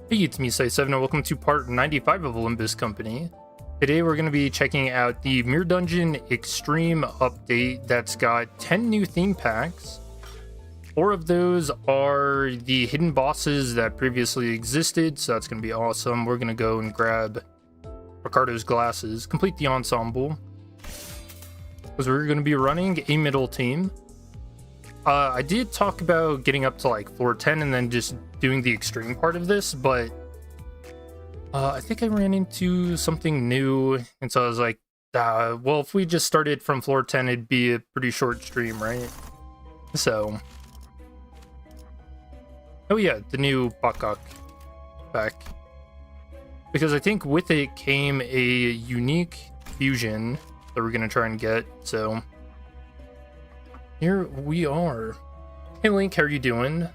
Hey, it's me, Sai7, and welcome to part 95 of Limbus Company. Today we're going to be checking out the Mirror Dungeon Extreme update that's got 10 new theme packs. 4 of those are the hidden bosses that previously existed, so that's going to be awesome. We're going to go and grab Ricardo's glasses, complete the ensemble, because we're going to be running a middle team. I did talk about getting up to like floor 10 and then just doing the extreme part of this, but I think I ran into something new, and so I was like, well, if we just started from floor 10, it'd be a pretty short stream, right? So, oh yeah, the new Bakak pack, because I think with it came a unique fusion that we're gonna try and get, so here we are. Hey Link, how are you doing?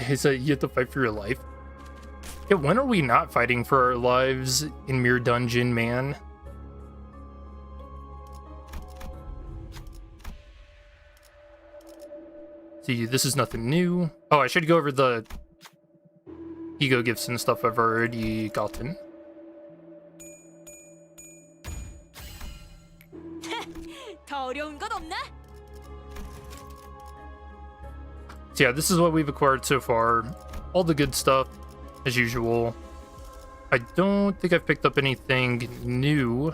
Is that you have to fight for your life? Yeah, when are we not fighting for our lives in Mirror Dungeon, man? See, this is nothing new. Oh, I should go over the ego gifts and stuff I've already gotten. So yeah, this is what we've acquired so far. All the good stuff, as usual. I don't think I've picked up anything new.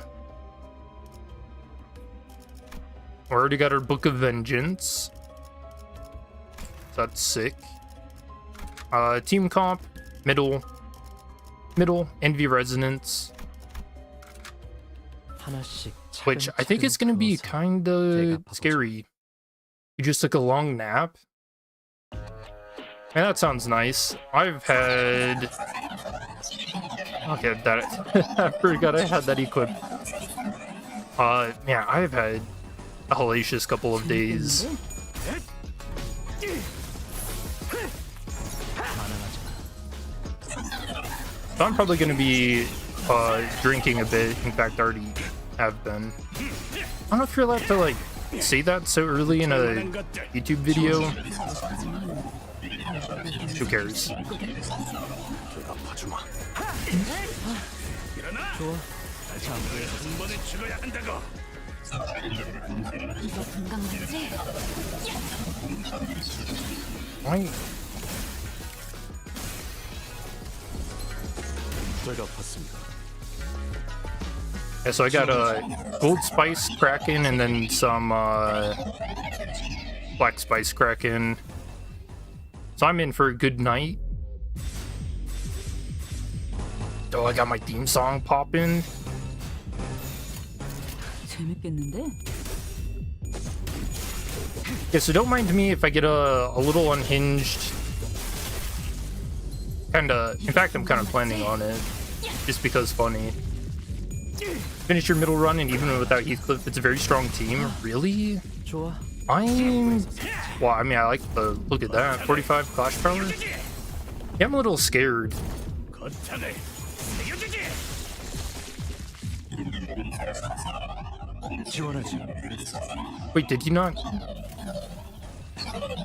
We already got our Book of Vengeance. That's sick. Team comp, middle, Envy Resonance. Which I think is going to be kind of scary. You just took a long nap? Man, that sounds nice. I've had... Okay, that... I forgot I had that equipped. Yeah, I've had a hellacious couple of days. So I'm probably going to be drinking a bit. In fact, I already have been. I don't know if you're allowed to, like, say that so early in a YouTube video. Who cares? Why? Yeah, so I got a gold spice kraken and then some black spice kraken. So I'm in for a good night. Oh, I got my theme song popping. Yeah, so don't mind me if I get a little unhinged. Kinda, in fact, I'm kind of planning on it. Just because funny. Finish your middle run, and even without Heathcliff, it's a very strong team. Really? Well, I mean, I like the look at that. 45 clash power? Yeah, I'm a little scared. Wait, did you not?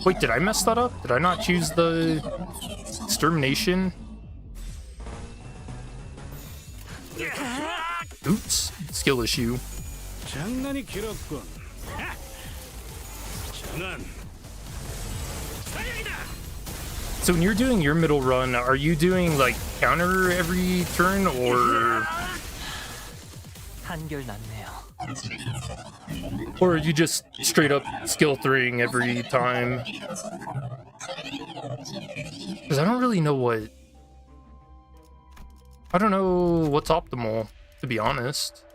Wait, did I mess that up? Did I not choose the extermination? Oops, skill issue. So when you're doing your middle run, are you doing like counter every turn, or are you just straight up skill 3ing every time? Because I don't really know I don't know what's optimal, to be honest.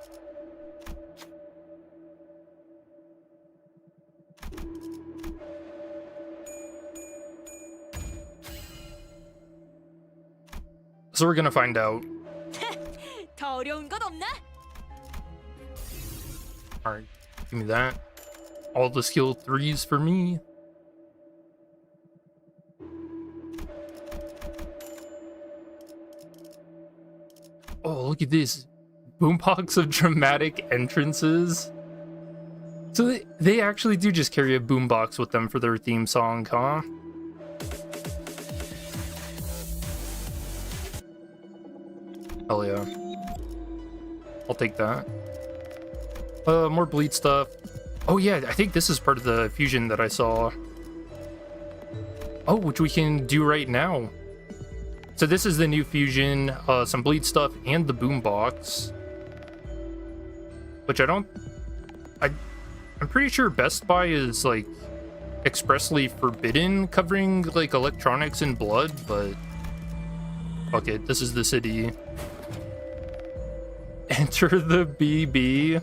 So we're gonna find out. Alright, give me that. All the skill 3s for me. Oh, look at this. Boombox of dramatic entrances. So they actually do just carry a boombox with them for their theme song, huh? Hell yeah. I'll take that. More bleed stuff. Oh yeah, I think this is part of the fusion that I saw. Oh, which we can do right now. So this is the new fusion, some bleed stuff, and the boombox. Which I'm pretty sure Best Buy is like expressly forbidden covering like electronics in blood, but fuck it, this is the city. Enter the BB.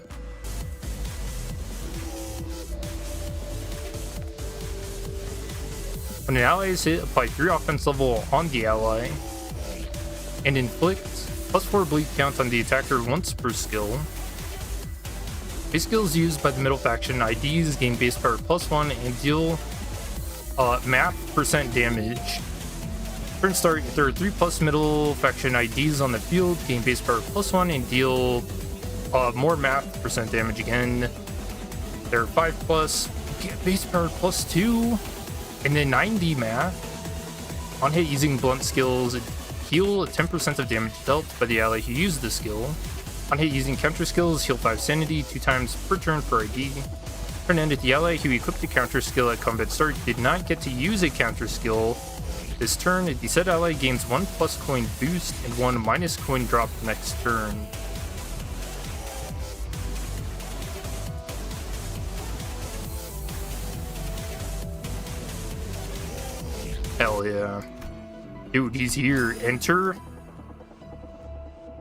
When an ally is hit, apply 3 offense level on the ally and inflict +4 bleed count on the attacker once per skill. Base skills used by the middle faction IDs gain base power +1 and deal map % damage. Turn start, if there are 3+ middle faction IDs on the field, gain base power +1 and deal more map % damage again. There are 5+, get base power +2, and then 90 map. On hit using blunt skills, heal 10% of damage dealt by the ally who used the skill. On hit using counter skills, heal 5 sanity 2 times per turn per ID. Turn end, the ally who equipped the counter skill at combat start did not get to use a counter skill this turn. The said ally gains 1 plus coin boost and 1 minus coin drop next turn. Hell yeah. Dude, he's here. Enter.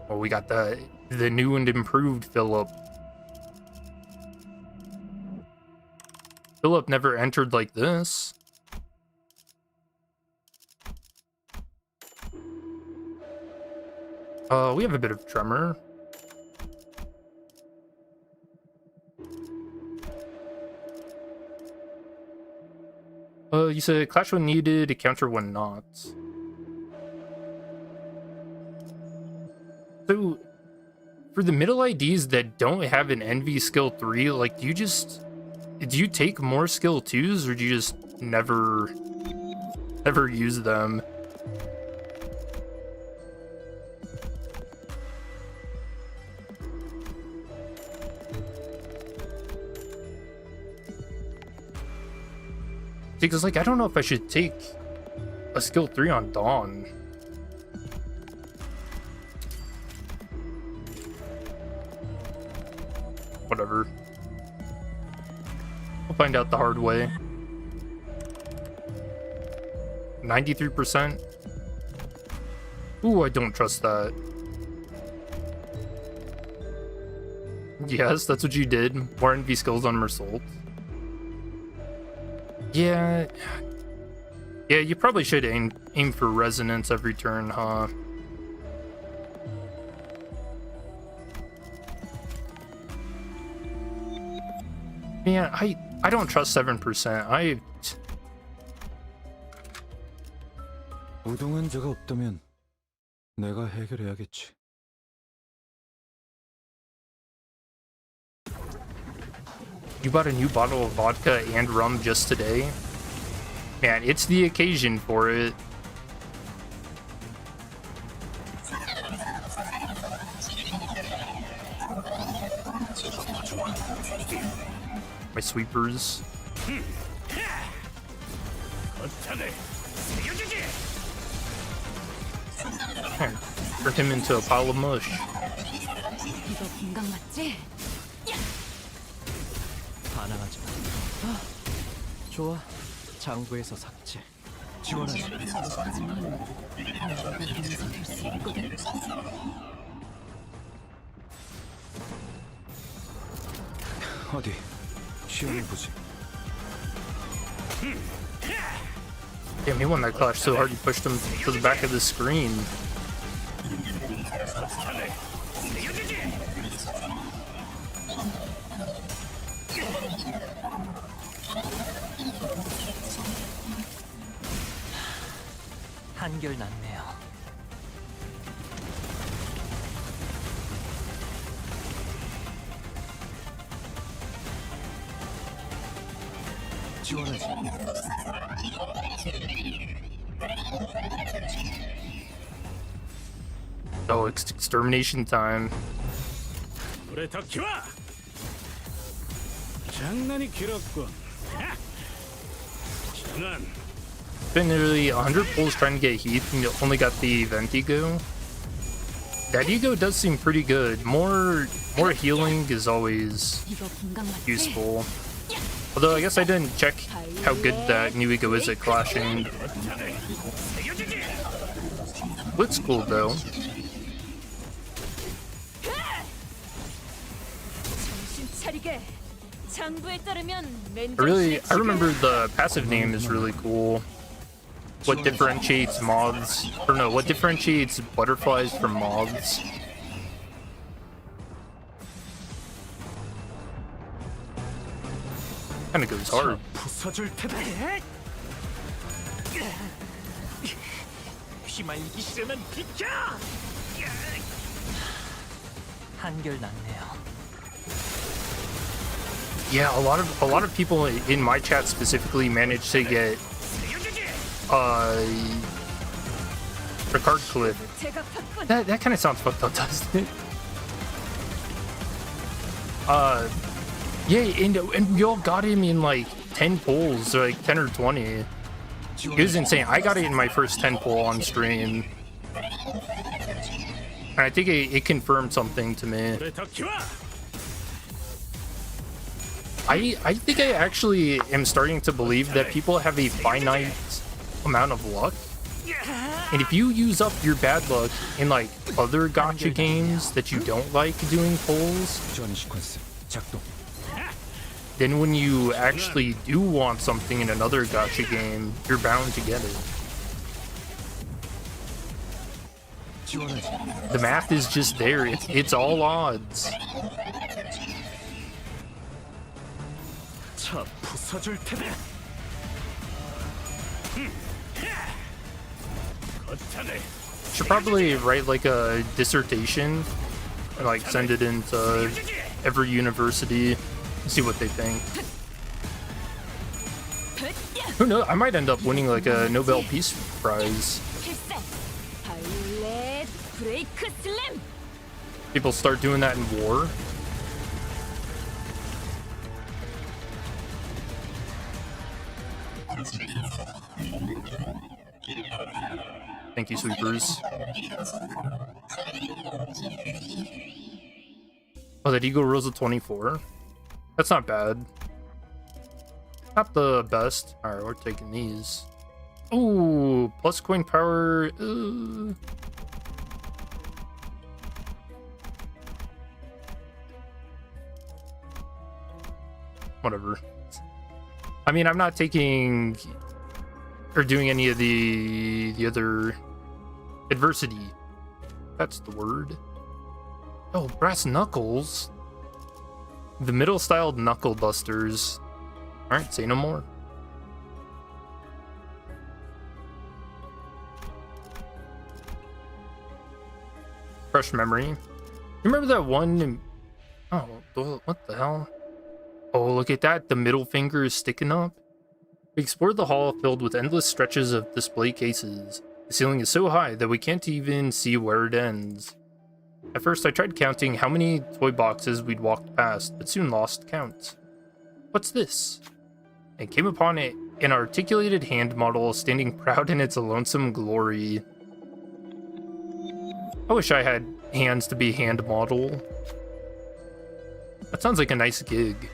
Oh, we got the new and improved Philip. Philip never entered like this. We have a bit of tremor. You said clash when needed, counter when not. So, for the middle IDs that don't have an envy skill 3, like, do you take more skill 2s, or do you just never use them? Because, like, I don't know if I should take a skill 3 on Dawn. Whatever. We'll find out the hard way. 93%? Ooh, I don't trust that. Yes, that's what you did. More NV skills on Mersault. Yeah, you probably should aim for resonance every turn, huh? Man, I don't trust 7%. 우동은 제가 없다면 내가 해결해야겠지. You bought a new bottle of vodka and rum just today? Man, it's the occasion for it. My sweepers. Turn him into a pile of mush. 이거 건강 맞지? 반항하지 마. 좋아. 장부에서 삭제. 지원하지. 어디? 시험해보지. Damn, he won that clash so hard he pushed him to the back of the screen. 한결 낫네요. 지원하지. Oh, extermination time. 불에 더 키워. 장난이 길었군. 장난. Been nearly 100 pulls trying to get Heath and you only got the event ego. That ego does seem pretty good. More healing is always 이거 공각 맞지? useful. Although I guess I didn't check how good that new ego is at clashing. Looks cool though. 정신 차리게. 장부에 따르면 I remember the passive name is really cool. What differentiates moths, or no, what differentiates butterflies from moths? Kinda goes hard. 부서줄 테다. 휘말리기 싫으면 비켜. 한결 낫네요. Yeah, a lot of people in my chat specifically managed to get Ricardo clip. That kind of sounds fucked up, doesn't it? Yeah, and we all got him in like 10 pulls, or like 10 or 20. It was insane. I got it in my first 10 pull on stream. And I think it confirmed something to me. I think I actually am starting to believe that people have a finite amount of luck. And if you use up your bad luck in like other gacha games that you don't like doing pulls, then when you actually do want something in another gacha game, you're bound to get it. The math is just there. It's all odds. 차 부서줄 테다. Should probably write like a dissertation and like send it into every university, see what they think. Who knows? I might end up winning like a Nobel Peace Prize. People start doing that in war. Thank you, sweepers. Oh, that ego rolls a 24. That's not bad. Not the best. Alright, we're taking these. Ooh, plus coin power. Whatever. I mean, I'm not taking or doing any of the other adversity. That's the word. Oh, brass knuckles. The middle styled knuckle busters. Alright, say no more. Fresh memory. You remember that one? Oh, what the hell? Oh, look at that. The middle finger is sticking up. We explored the hall filled with endless stretches of display cases. The ceiling is so high that we can't even see where it ends. At first, I tried counting how many toy boxes we'd walked past, but soon lost count. What's this? And came upon an articulated hand model standing proud in its lonesome glory. I wish I had hands to be hand model. That sounds like a nice gig.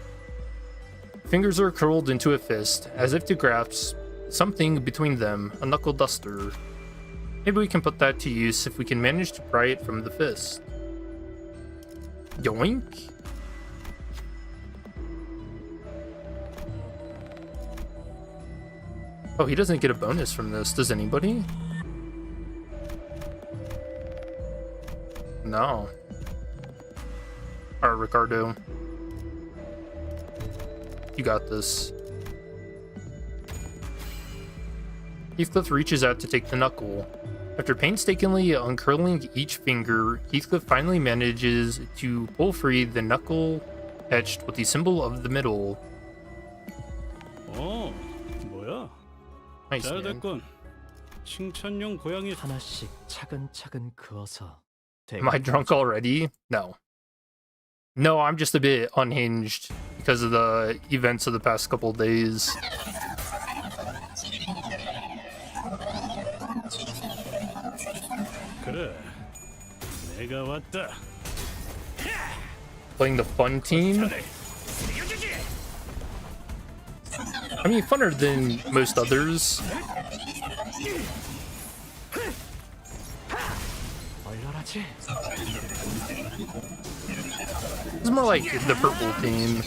Fingers are curled into a fist, as if to grasp something between them, a knuckle duster. Maybe we can put that to use if we can manage to pry it from the fist. Yoink! Oh, he doesn't get a bonus from this, does anybody? No. Alright, Ricardo. You got this. Heathcliff reaches out to take the knuckle. After painstakingly uncurling each finger, Heathcliff finally manages to pull free the knuckle etched with the symbol of the middle. 어, 뭐야? Nice, 잘 man. 됐군. 칭찬용 고양이. 하나씩 차근차근 그어서 Am I drunk already? No. No, I'm just a bit unhinged because of the events of the past couple days. 그래, 내가 왔다. Playing the fun team. I mean, funner than most others. 얼려라지. It's more like the purple team.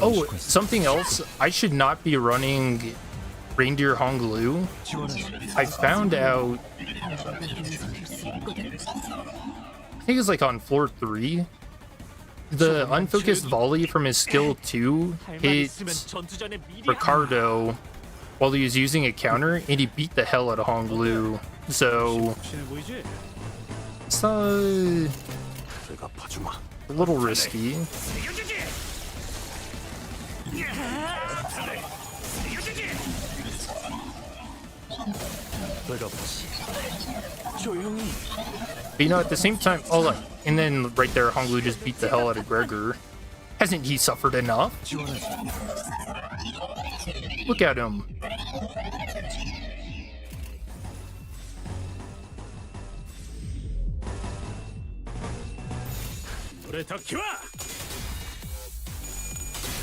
Oh, something else. I should not be running Reindeer Honglu. I found out. I think it's like on floor 3. The unfocused volley from his skill 2 hit Ricardo while he was using a counter, and he beat the hell out of Honglu. So it's a little risky. But you know, at the same time, oh look, and then right there, Honglu just beat the hell out of Gregor. Hasn't he suffered enough? Look at him.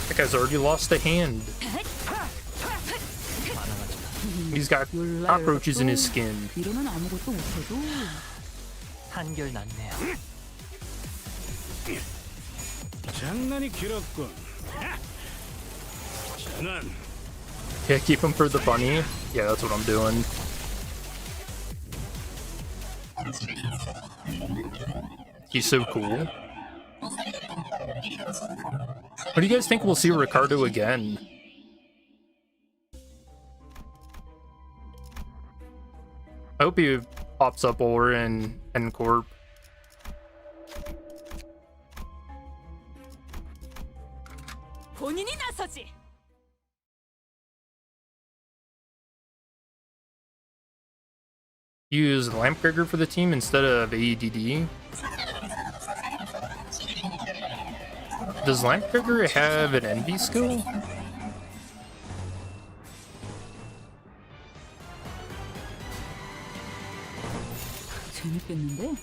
That guy's already lost a hand. He's got cockroaches in his skin. 이러면 아무것도 못해도 한결 낫네요. 장난이 길었군. 장난. Yeah, keep him for the bunny. Yeah, that's what I'm doing. He's so cool. What do you guys think we'll see Ricardo again? I hope he pops up while we're in N-Corp. 본인이 나서지. Use Lampgregor for the team instead of AEDD. Does Lampgregor have an envy skill? 재밌겠는데?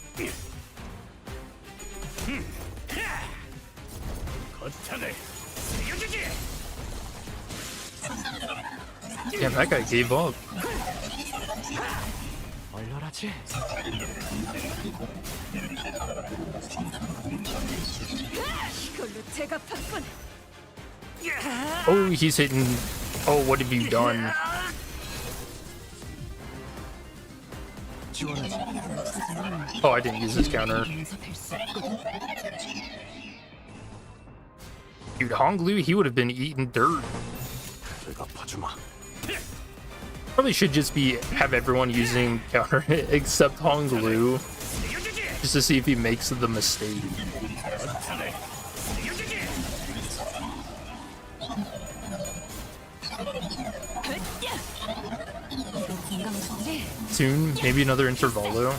Damn, that guy gave up. 얼려라지. 이걸로 제가 봤군. Oh, he's hitting. Oh, what have you done? Oh, I didn't use this counter. Dude, Honglu, he would have been eating dirt. Probably should just have everyone using counter except Honglu, just to see if he makes the mistake. Soon, maybe another Intervalo.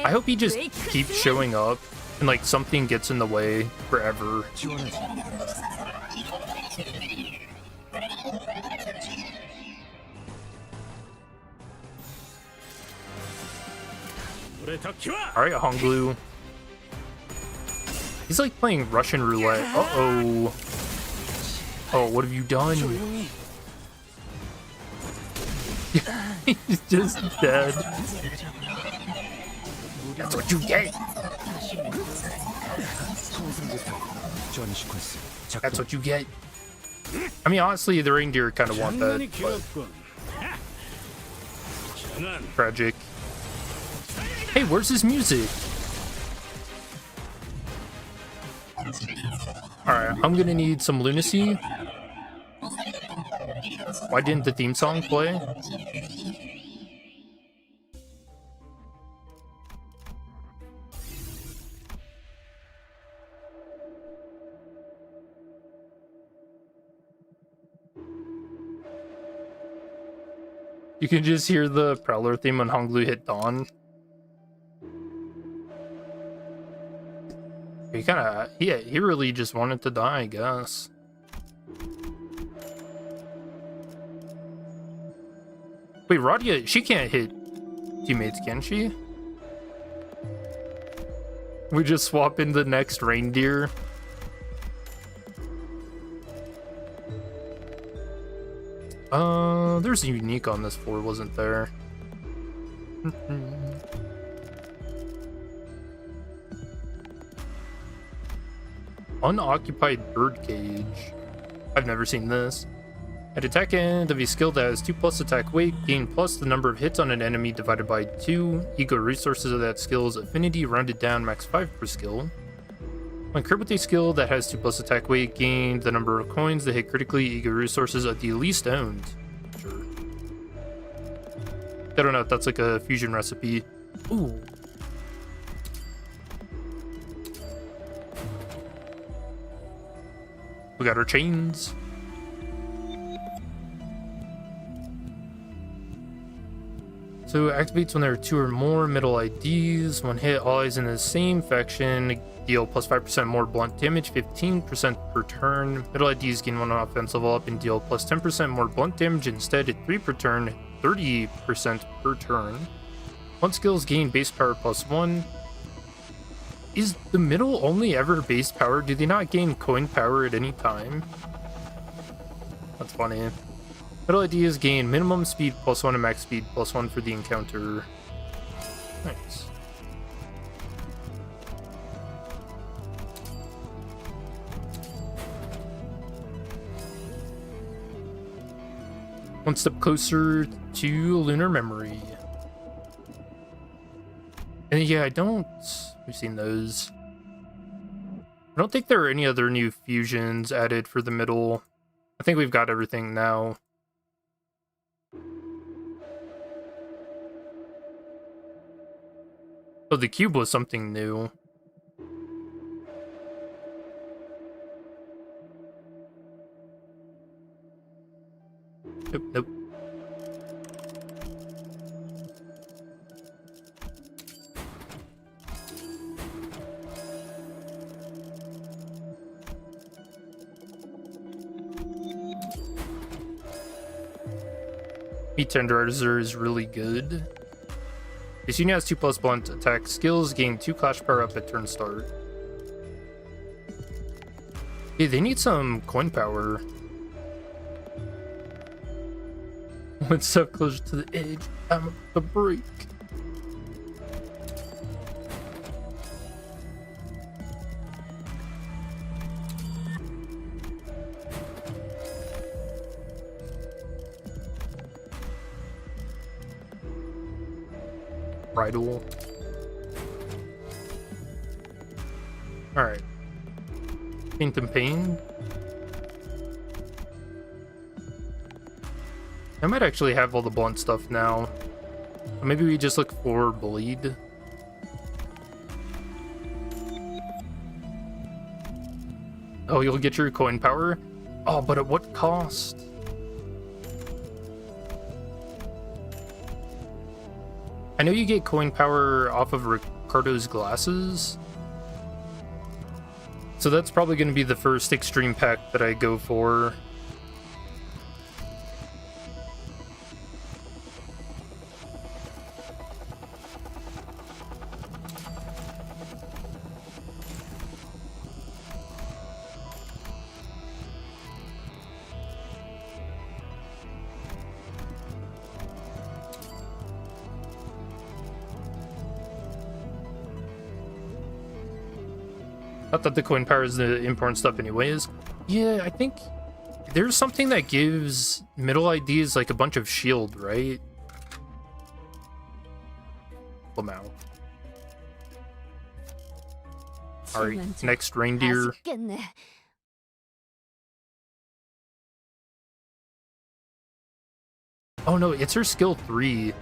I hope he just keeps showing up and like something gets in the way forever. Alright, Honglu. He's like playing Russian roulette. Uh-oh. Oh, what have you done? He's just dead. That's what you get. That's what you get. I mean, honestly, the reindeer kind of want that, but tragic. Hey, where's his music? Alright, I'm gonna need some lunacy. Why didn't the theme song play? You can just hear the Prowler theme when Honglu hit Dawn. He kind of, yeah, he really just wanted to die, I guess. Wait, Radia, she can't hit teammates, can she? We just swap in the next reindeer. There's a unique on this floor, wasn't there? Unoccupied birdcage. I've never seen this. At attack end of a skill that has 2+ attack weight, gain plus the number of hits on an enemy divided by 2. Ego resources of that skill's affinity rounded down, max 5 per skill. When crit with a skill that has 2+ attack weight, gain the number of coins that hit critically. Ego resources of the least owned. Sure. I don't know if that's like a fusion recipe. Ooh. We got our chains. So it activates when there are 2 or more middle IDs. One hit, all eyes in the same faction deal plus 5% more blunt damage, 15% per turn. Middle IDs gain 1 offense level up and deal plus 10% more blunt damage instead at 3 per turn, 30% per turn. One skills gain base power plus 1. Is the middle only ever base power? Do they not gain coin power at any time? That's funny. Middle ideas gain minimum speed plus 1 and max speed plus 1 for the encounter. Nice. One step closer to lunar memory. And yeah, we've seen those. I don't think there are any other new fusions added for the middle. I think we've got everything now. Oh, the cube was something new. Nope, nope. Meat Tenderizer is really good. This unit has 2+ blunt attack skills, gain 2 clash power up at turn start. Hey, they need some coin power. One step closer to the edge, I'm about to break. Bridle. Alright. Paint and Pain. I might actually have all the blunt stuff now. Maybe we just look for Bleed. Oh, you'll get your coin power? Oh, but at what cost? I know you get coin power off of Ricardo's glasses. So that's probably going to be the first extreme pack that I go for. Not that the coin power is the important stuff anyways. Yeah, I think there's something that gives middle IDs like a bunch of shield, right? Lamau. Alright, next reindeer. Oh no, it's her skill 3.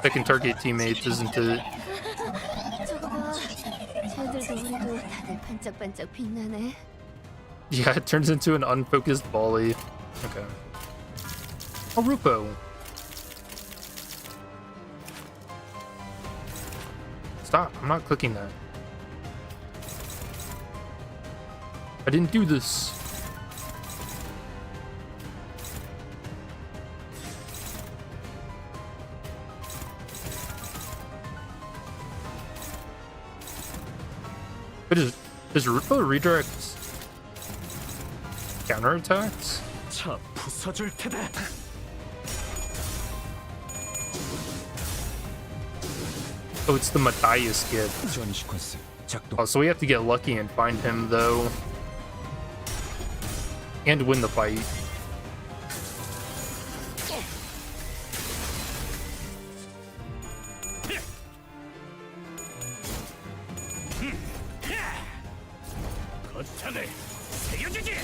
That can target teammates, isn't it? Yeah, it turns into an unfocused volley. Okay. Oh, Rupo. Stop, I'm not clicking that. I didn't do this. But does Rupo redirect counterattacks? 차 부숴줄 테다. Oh, it's the Matthias kid. 지원 시퀀스 작동. Oh, so we have to get lucky and find him, though. And win the fight. 거탄을 새겨주지.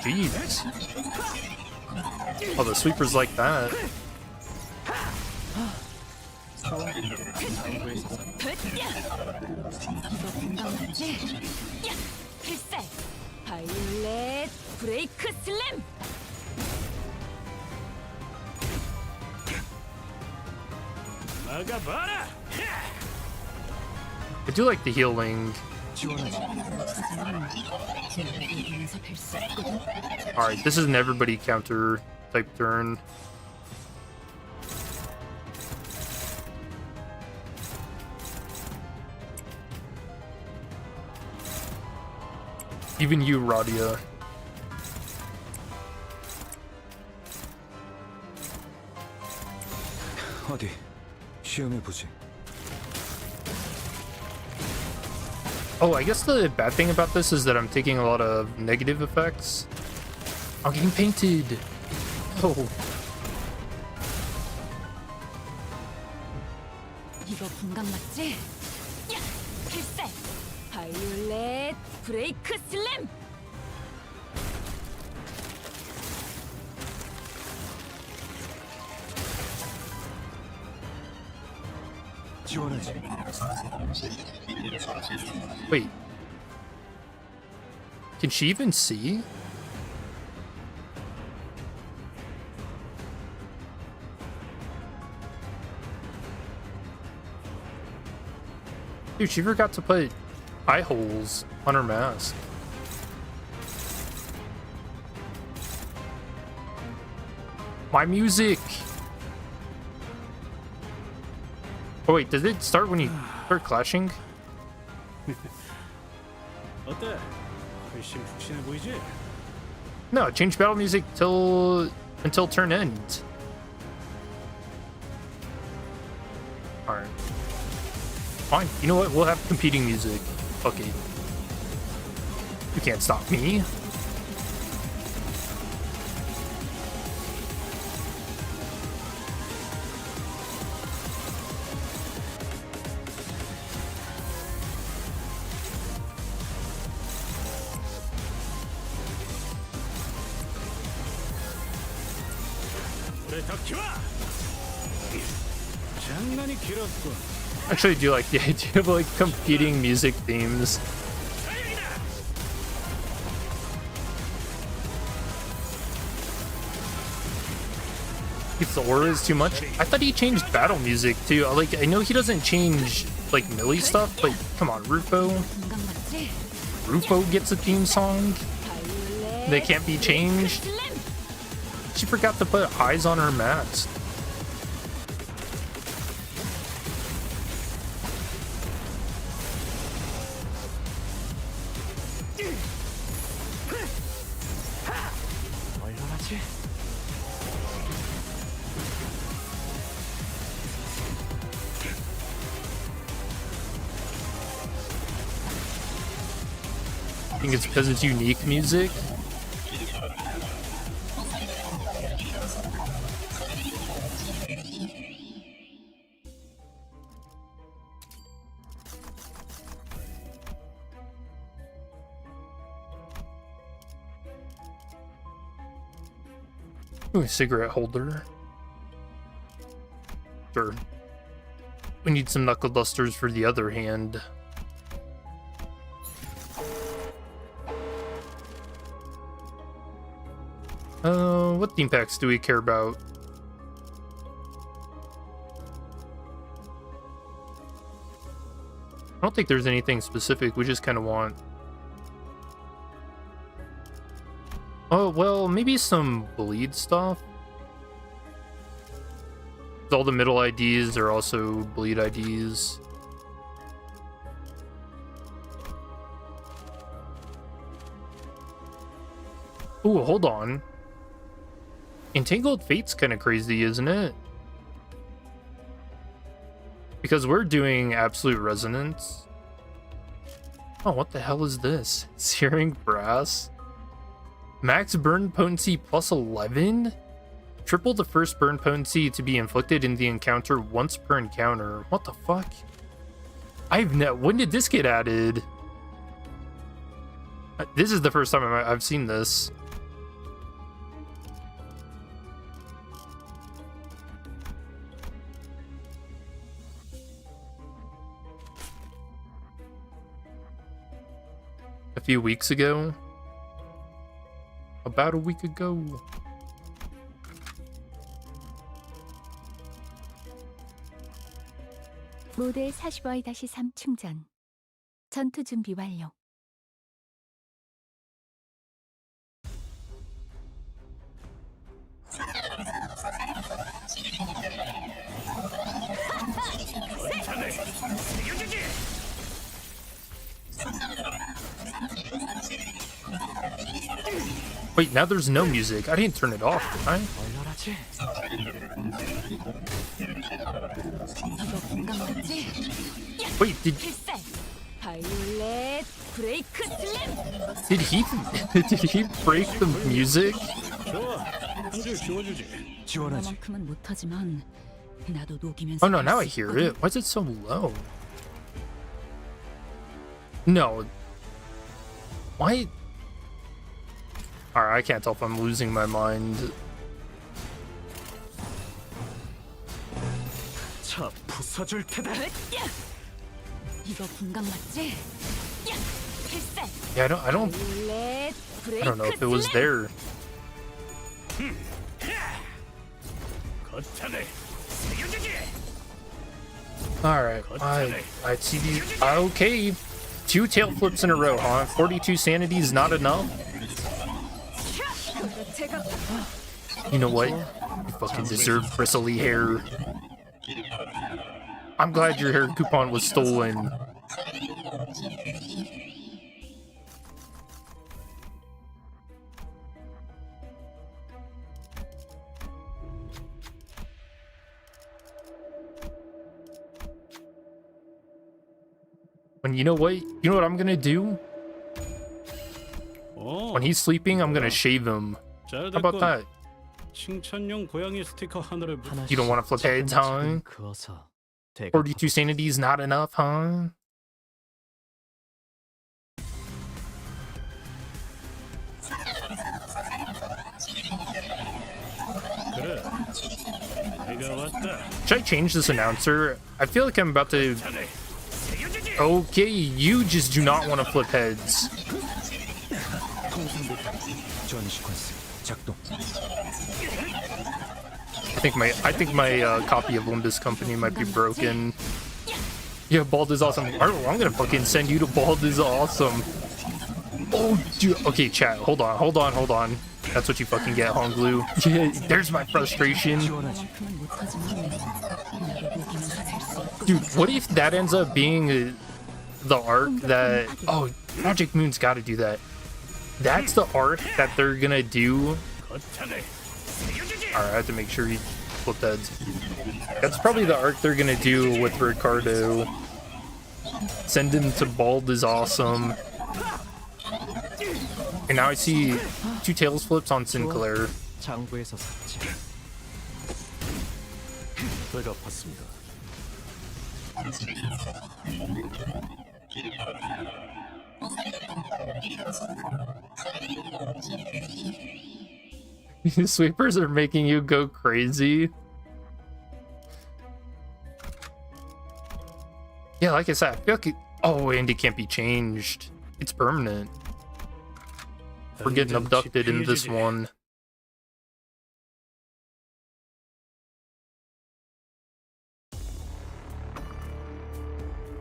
Jeez. Oh, the sweeper's like that. 이거 공감하지? 야! 필살! 바이올렛 브레이크 슬램! 막아봐라. I do like the healing. 지원하지. Alright, this is an everybody counter type turn. Even you, Radia. 어디 시험해 보지. Oh, I guess the bad thing about this is that I'm taking a lot of negative effects. I'm getting painted. Oh. 이거 공감 맞지? 야! 필살! 바이올렛 브레이크 슬램! 지원하지. Wait. Can she even see? Dude, she forgot to put eye holes on her mask. My music! Oh wait, did it start when you start clashing? 어때? 훨씬 푹신해 보이지? No, change battle music until turn end. Alright. Fine. You know what? We'll have competing music. Fuck it. You can't stop me. 그래 덕키와. 장난이 길었군. Actually, I do like the idea of like competing music themes. If the aura is too much, I thought he changed battle music too. Like, I know he doesn't change like melee stuff, but come on, 공감 맞지? Rufo gets a theme song. 바이올렛 They can't be changed. 브레이크 슬램! She forgot to put eyes on her mask. 얼마나지? I think it's because it's unique music. Ooh, a cigarette holder. Sure. We need some knuckle dusters for the other hand. What theme packs do we care about? I don't think there's anything specific. We just kind of want... Oh, well, maybe some bleed stuff. All the middle IDs are also bleed IDs. Ooh, hold on. Entangled Fate's kind of crazy, isn't it? Because we're doing Absolute Resonance. Oh, what the hell is this? Searing Brass? Max burn potency plus 11? Triple the first burn potency to be inflicted in the encounter once per encounter. What the fuck? When did this get added? This is the first time I've seen this. A few weeks ago? About a week ago. 모델 45-3 충전. 전투 준비 완료. Wait, now there's no music. I didn't turn it off, did I? 이거 공감 맞지? Wait, 필살. 바이올렛 브레이크 슬램. did he break the music? 좋아. 한 줄 지워주지. 지원하지. 너만큼은 못하지만 나도 녹이면서. Oh no, now I hear it. Why is it so low? No. Why? Alright, I can't tell if I'm losing my mind. 차 부숴줄 테다. 이거 공감 맞지? 필살. Yeah, I don't 바이올렛 know if it was 슬램. there. 거창을 새겨주지. Alright, I see these. Okay. 2 tail flips in a row, huh? 42 sanity is not enough? You know what? You fucking deserve bristly hair. I'm glad your hair coupon was stolen. And you know what? You know what I'm gonna do? When he's sleeping, I'm gonna shave him. How about that? 칭찬용 고양이 스티커 하나를 You don't want to flip heads, huh? 42 sanity is not enough, huh? 그래. 내가 왔다. Should I change this announcer? I feel like I'm about to... Okay, you just do not want to flip heads. 전 시퀀스 작동. I think my copy of Limbus Company might be broken. Yeah, Bald is awesome. I'm gonna fucking send you to Bald is awesome. Oh, dude. Okay, chat. Hold on. That's what you fucking get, Honglu. Yeah, there's my frustration. 너만큼은 못하지만 나도 녹이면서 살수 있고. Dude, what if that ends up being the arc that... Oh, Magic Moon's gotta do that. That's the arc that they're gonna do. 거창을 새겨주지. Alright, I have to make sure he flipped heads. That's probably the arc they're gonna do with Ricardo. Send him to Bald is awesome. And now I see 2 tails flips on Sinclair. 장부에서 샀지. 배가 팠습니다. These sweepers are making you go crazy. Yeah, like I said, I feel like oh, and it can't be changed. It's permanent. We're getting abducted in this one.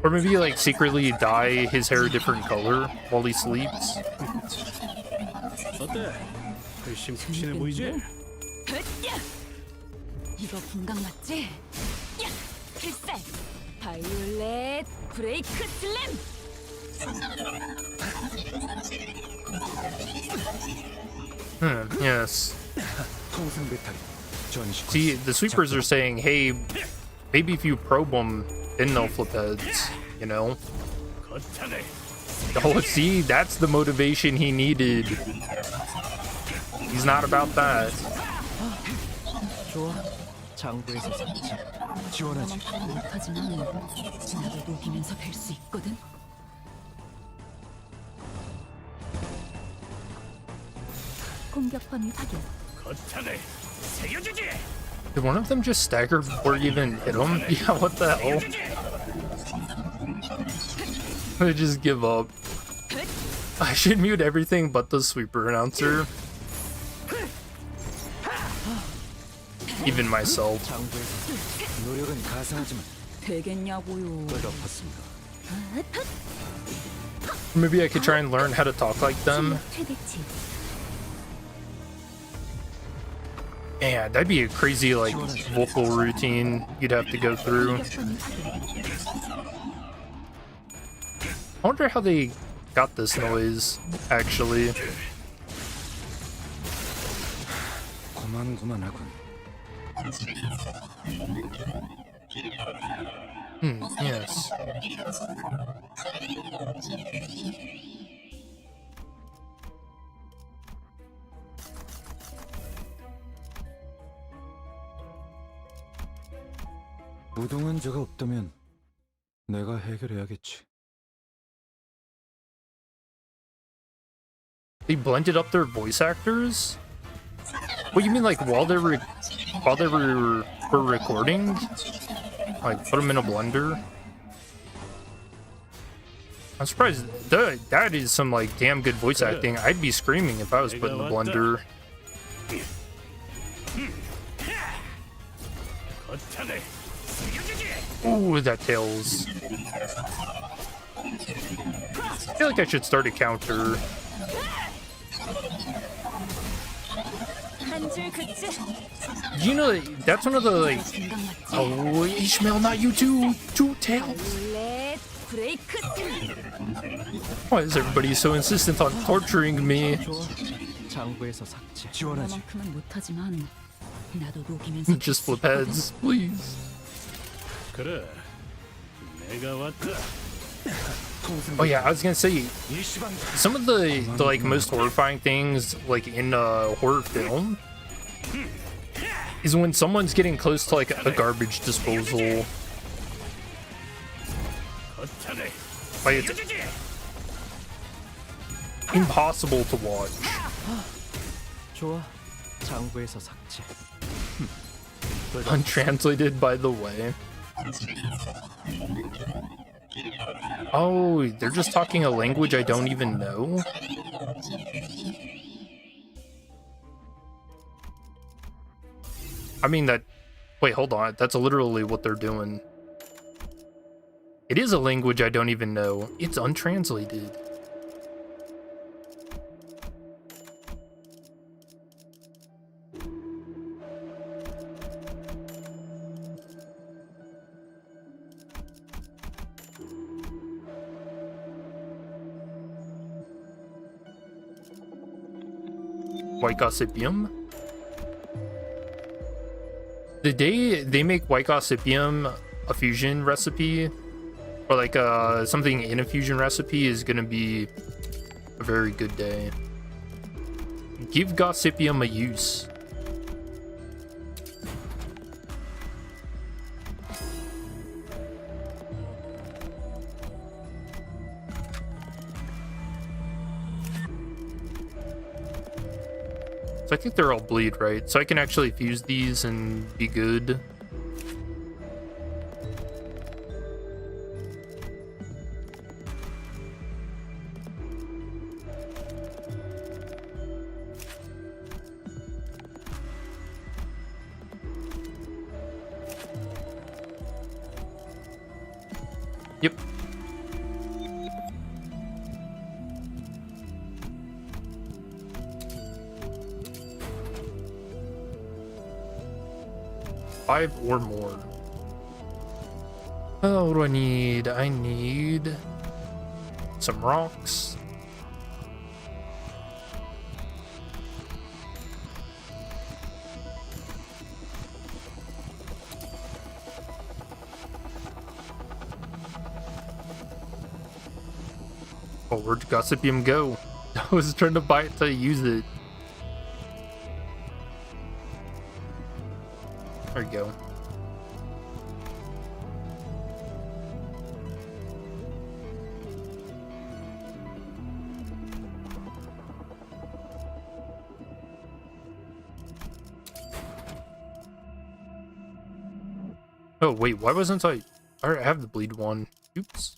Or maybe like secretly dye his hair a different color while he sleeps. 어때? 훨씬 푹신해 보이지? 헛야! 이거 분강 맞지? 야! 필살! 바이올렛 브레이크 슬램! Yes. 통상 배터리 전시 See, the sweepers are saying, hey, maybe if you probe them, then they'll flip heads, you know? 거창해. Oh, see, that's the motivation he needed. He's not about that. 좋아. 장부에서 삭제. 지원하지. 너만큼은 못하지만 나도 녹이면서 뵐 수 있거든. 공격 범위 확인. 거창해. 새겨주지. Did one of them just stagger before you even hit him? Yeah, what the hell? They just give up. I should mute everything but the sweeper announcer. Even myself. 장부에서 노력은 가상하지만 되겠냐고요. 뜨겁습니다. Maybe I could try and learn how to talk like them. 최대치. Yeah, that'd be a crazy like vocal routine you'd have to go through. 공격 범위 확인. I wonder how they got this noise, actually. 고만고만하군. Yes. 무동환자가 없다면 내가 해결해야겠지. They blended up their voice actors? What you mean, like while they were recording? Like put them in a blender? I'm surprised. That is some like damn good voice acting. I'd be screaming if I was put in the blender. 거창해. 새겨주지. Ooh, that tails. I feel like I should start a counter. 한줄 그치. Do you know that that's one of the like? 분강 맞지? Oh, Ishmael, not you too. Two tails. 바이올렛 브레이크 슬램. Why is everybody so insistent on torturing me? 좋아. 장부에서 삭제. 지원하지. 너만큼은 못하지만 나도 녹이면서 Just flip heads, please. 그래. 내가 왔다. Oh yeah, I was gonna say 일시방 some of the like most horrifying things like in horror film is when someone's getting close to like a garbage disposal. 거창해. Like it's 새겨주지. impossible to watch. 좋아. 장부에서 삭제. Untranslated, by the way. Oh, they're just talking a language I don't even know? I mean that... Wait, hold on. That's literally what they're doing. It is a language I don't even know. It's untranslated. White Gossipium? The day they make White Gossipium a fusion recipe, or like something in a fusion recipe, is gonna be a very good day. Give Gossipium a use. So I think they're all bleed, right? So I can actually fuse these and be good. Yep. 5 or more. Oh, what do I need? I need some rocks. Oh, where'd Gossipium go? I was trying to buy it to use it. There you go. Oh, wait, why wasn't I already have the bleed one? Oops.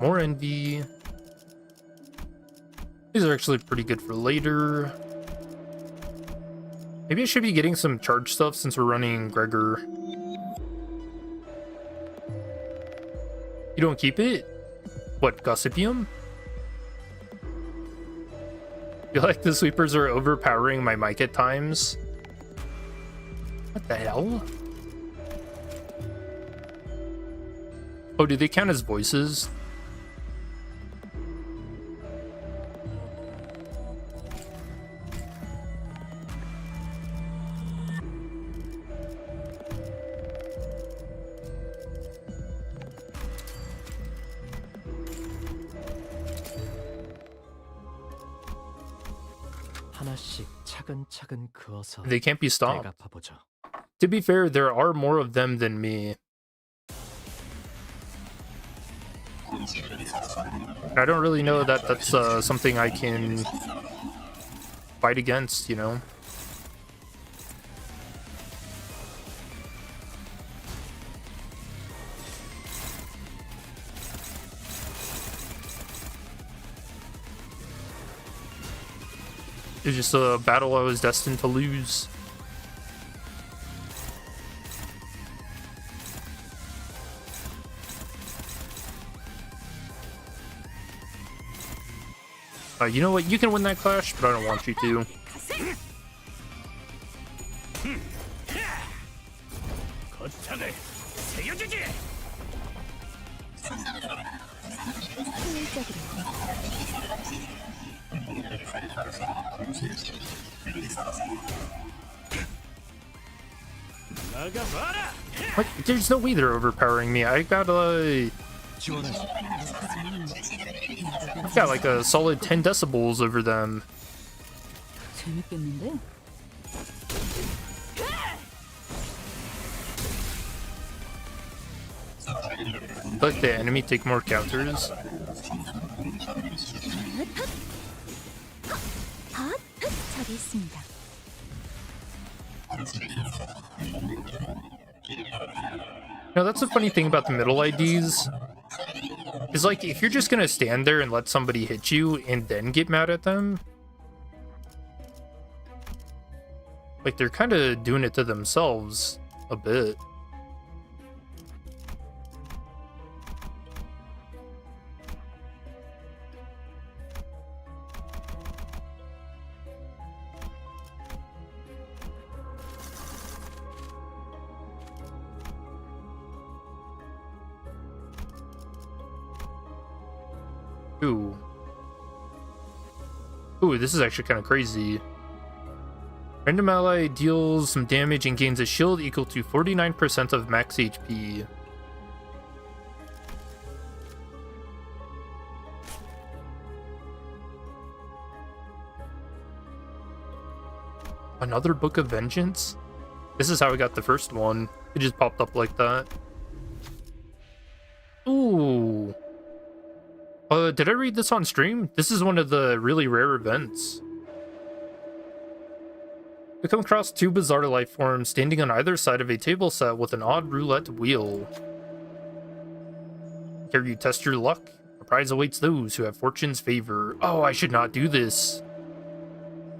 More envy. These are actually pretty good for later. Maybe I should be getting some charge stuff since we're running Gregor. You don't keep it? What, Gossipium? I feel like the sweepers are overpowering my mic at times. What the hell? Oh, do they count as voices? 하나씩 차근차근 그어서 They can't be stopped. 되갚아보죠. To be fair, there are more of them than me. I don't really know that that's something I can fight against, you know? It's just a battle I was destined to lose. You know what? You can win that clash, but I don't want you to. 거창을 새겨주지. 나가봐라. What? There's no way they're overpowering me. I've got like a solid 10 decibels over them. 재밌겠는데? Let the enemy take more counters. 저기 있습니다. Now that's the funny thing about the middle IDs. Is like, if you're just gonna stand there and let somebody hit you and then get mad at them, like they're kind of doing it to themselves a bit. Ooh. Ooh, this is actually kind of crazy. Random ally deals some damage and gains a shield equal to 49% of max HP. Another Book of Vengeance? This is how I got the first one. It just popped up like that. Ooh. Did I read this on stream? This is one of the really rare events. We come across two bizarre life forms standing on either side of a table set with an odd roulette wheel. Here you test your luck. A prize awaits those who have fortune's favor. Oh, I should not do this.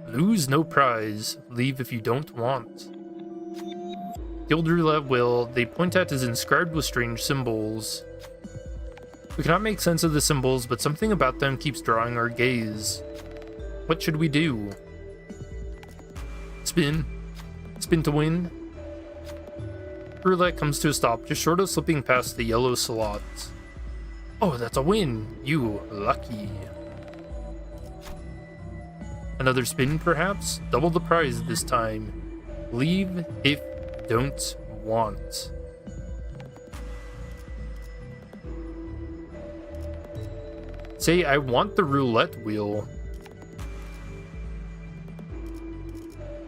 Lose no prize. Leave if you don't want. The old roulette wheel they point at is inscribed with strange symbols. We cannot make sense of the symbols, but something about them keeps drawing our gaze. What should we do? Spin. Spin to win. Roulette comes to a stop, just short of slipping past the yellow slots. Oh, that's a win! You lucky. Another spin, perhaps? Double the prize this time. Leave if don't want. Say, I want the roulette wheel.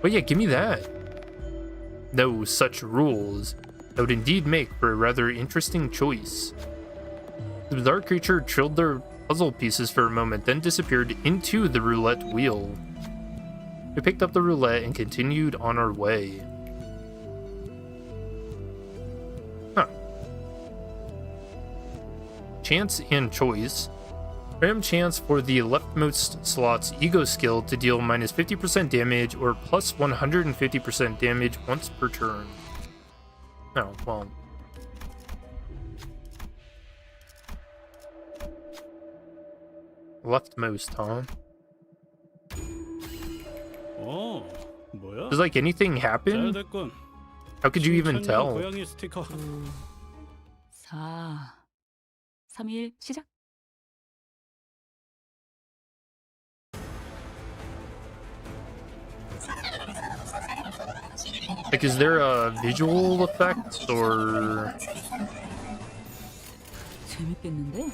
Oh yeah, give me that. No such rules. That would indeed make for a rather interesting choice. The bizarre creature trilled their puzzle pieces for a moment, then disappeared into the roulette wheel. We picked up the roulette and continued on our way. Huh. Chance and choice. Random chance for the leftmost slot's ego skill to deal minus 50% damage or plus 150% damage once per turn. Oh, well. Leftmost, huh? 어, 뭐야? Does like anything happen? 잘 됐군. How could you even tell? 고양이 스티커. 4, 3, 1, 시작. Like, is there a visual effect or 재밌겠는데?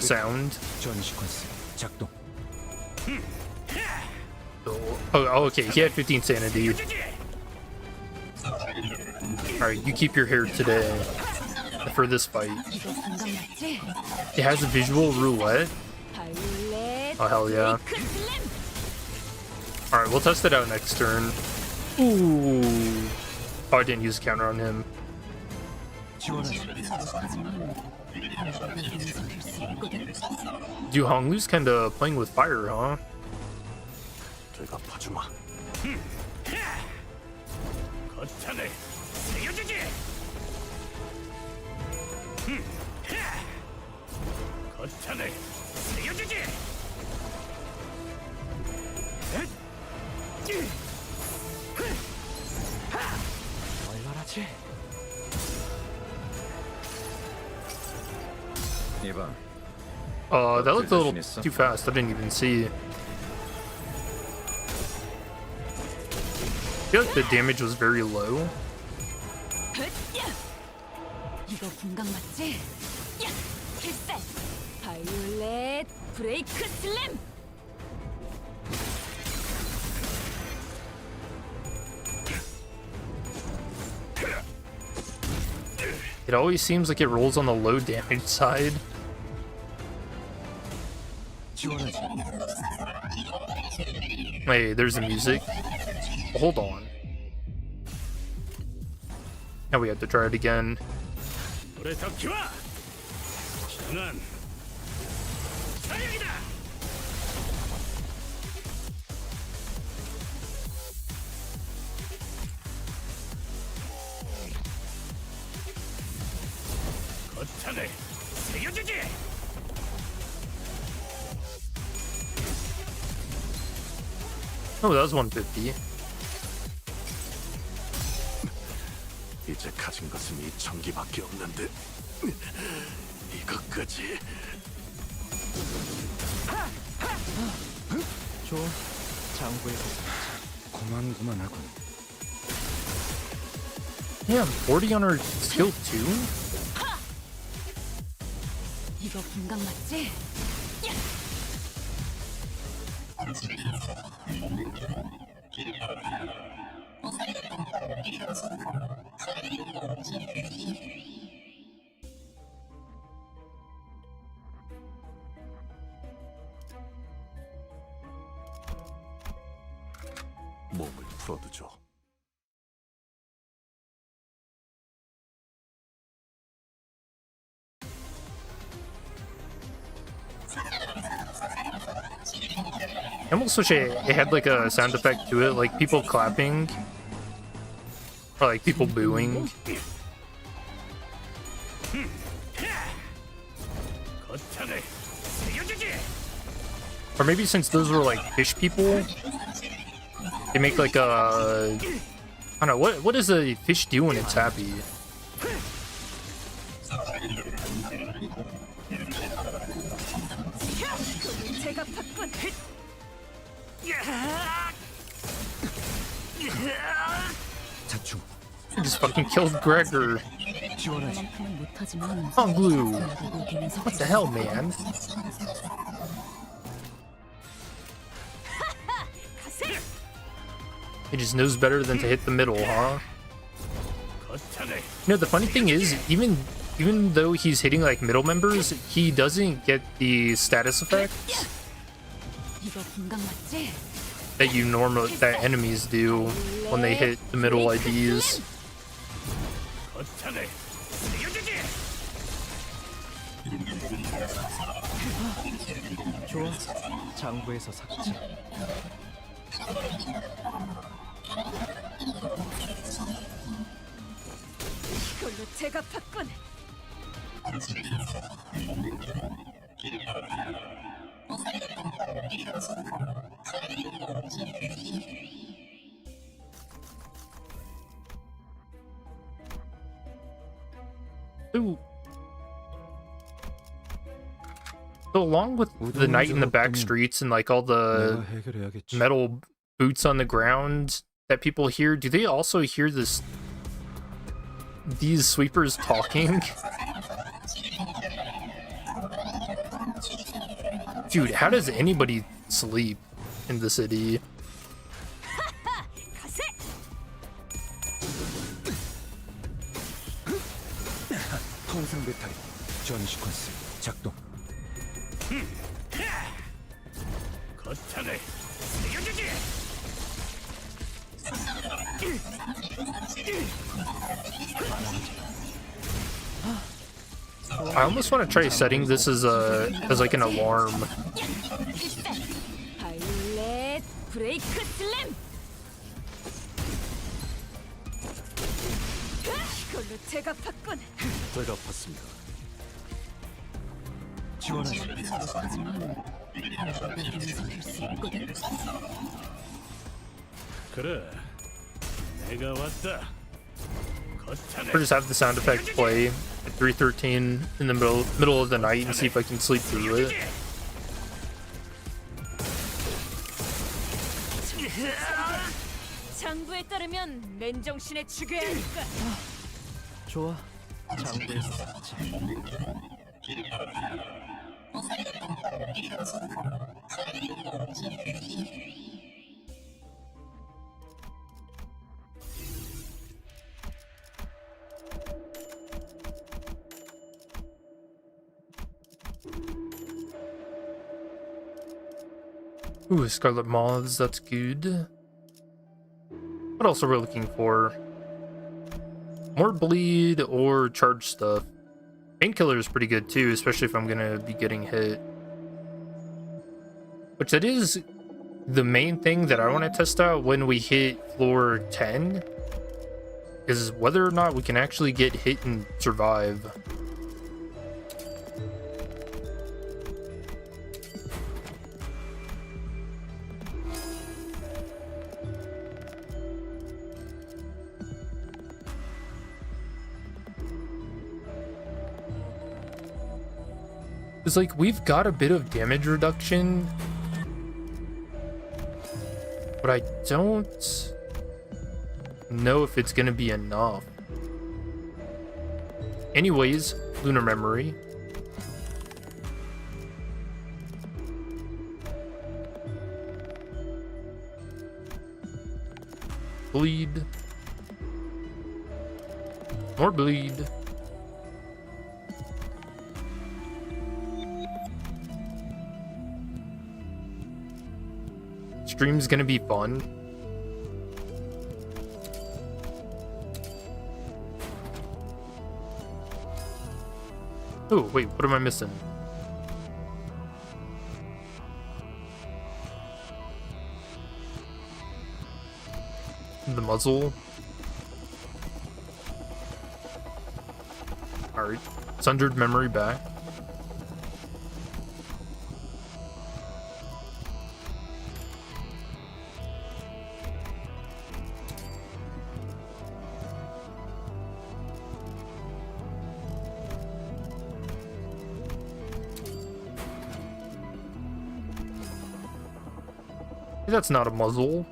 sound? 전 시퀀스 작동. Oh, okay. He had 15 sanity. Alright, you keep your hair today for this fight. 이거 건강 맞지? It has a visual roulette. 바이올렛 Oh, hell yeah. 브레이크 슬램. Alright, we'll test it out next turn. Ooh. Oh, I didn't use a counter on him. Do Honglu's kinda playing with fire, huh? 대답하지마. 거창을 세워주지. 거창을 세워주지. 얼마나지? 이봐. That looked a little too fast. I didn't even see. I feel like the damage was very low. 이거 건강 맞지? 야! 필살! 바이올렛 브레이크 슬램! It always seems like it rolls on the low damage side. Hey, there's the music. Hold on. Now we have to try it again. 불의 덕기와 장안 사냥이다. 거창을 세워주지. Oh, that was 150. 이제 가진 것은 이 전기밖에 없는데 이것까지. 좋아. 장구에서 고만고만하군. Yeah, 40 on her skill too. 이거 건강 맞지? 야! 몸을 풀어두죠. I almost wish it had like a sound effect to it, like people clapping. Or like people booing. Or maybe since those were like fish people, they make like a... I don't know, what does a fish do when it's happy? 자충. I just fucking killed Gregor. 지원하지. 그만큼은 못하지만 Glue. 여기는 What the hell, man? He just knows better than to hit the middle, huh? You know, the funny thing is, even though he's hitting like middle members, he doesn't get the status effects 이거 분강 맞지? that enemies do when they hit the middle IDs. 좋아. 장부에서 삭제. 이걸로 제가 봤군. Ooh. So along with the night in the back streets and like all the 내가 해결해야겠지. metal boots on the ground that people hear, do they also hear these sweepers talking? Dude, how does anybody sleep in the city? 통상 배터리 전 시퀀스 작동. I almost want to try setting this as like an alarm. 바이올렛 브레이크 슬램. 이걸로 제가 봤군. 제가 봤습니다. 지원하지. 하지만 여기에서 할수 있거든. 그래, 내가 왔다. Or just have the sound effect play at 3:13 in the middle of the night and see if I can sleep through it. 장부에 따르면 맨정신에 죽여야 하니까. 좋아. 장부에서 삭제. Ooh, Scarlet Moths, that's good. What else are we looking for? More bleed or charge stuff. Painkiller is pretty good too, especially if I'm gonna be getting hit. Which that is the main thing that I want to test out when we hit floor 10. Is whether or not we can actually get hit and survive. It's like we've got a bit of damage reduction, but I don't know if it's gonna be enough. Anyways, Lunar Memory. Bleed. More bleed. Stream's gonna be fun. Oh, wait, what am I missing? The muzzle. Alright. Sundered memory back. That's not a muzzle.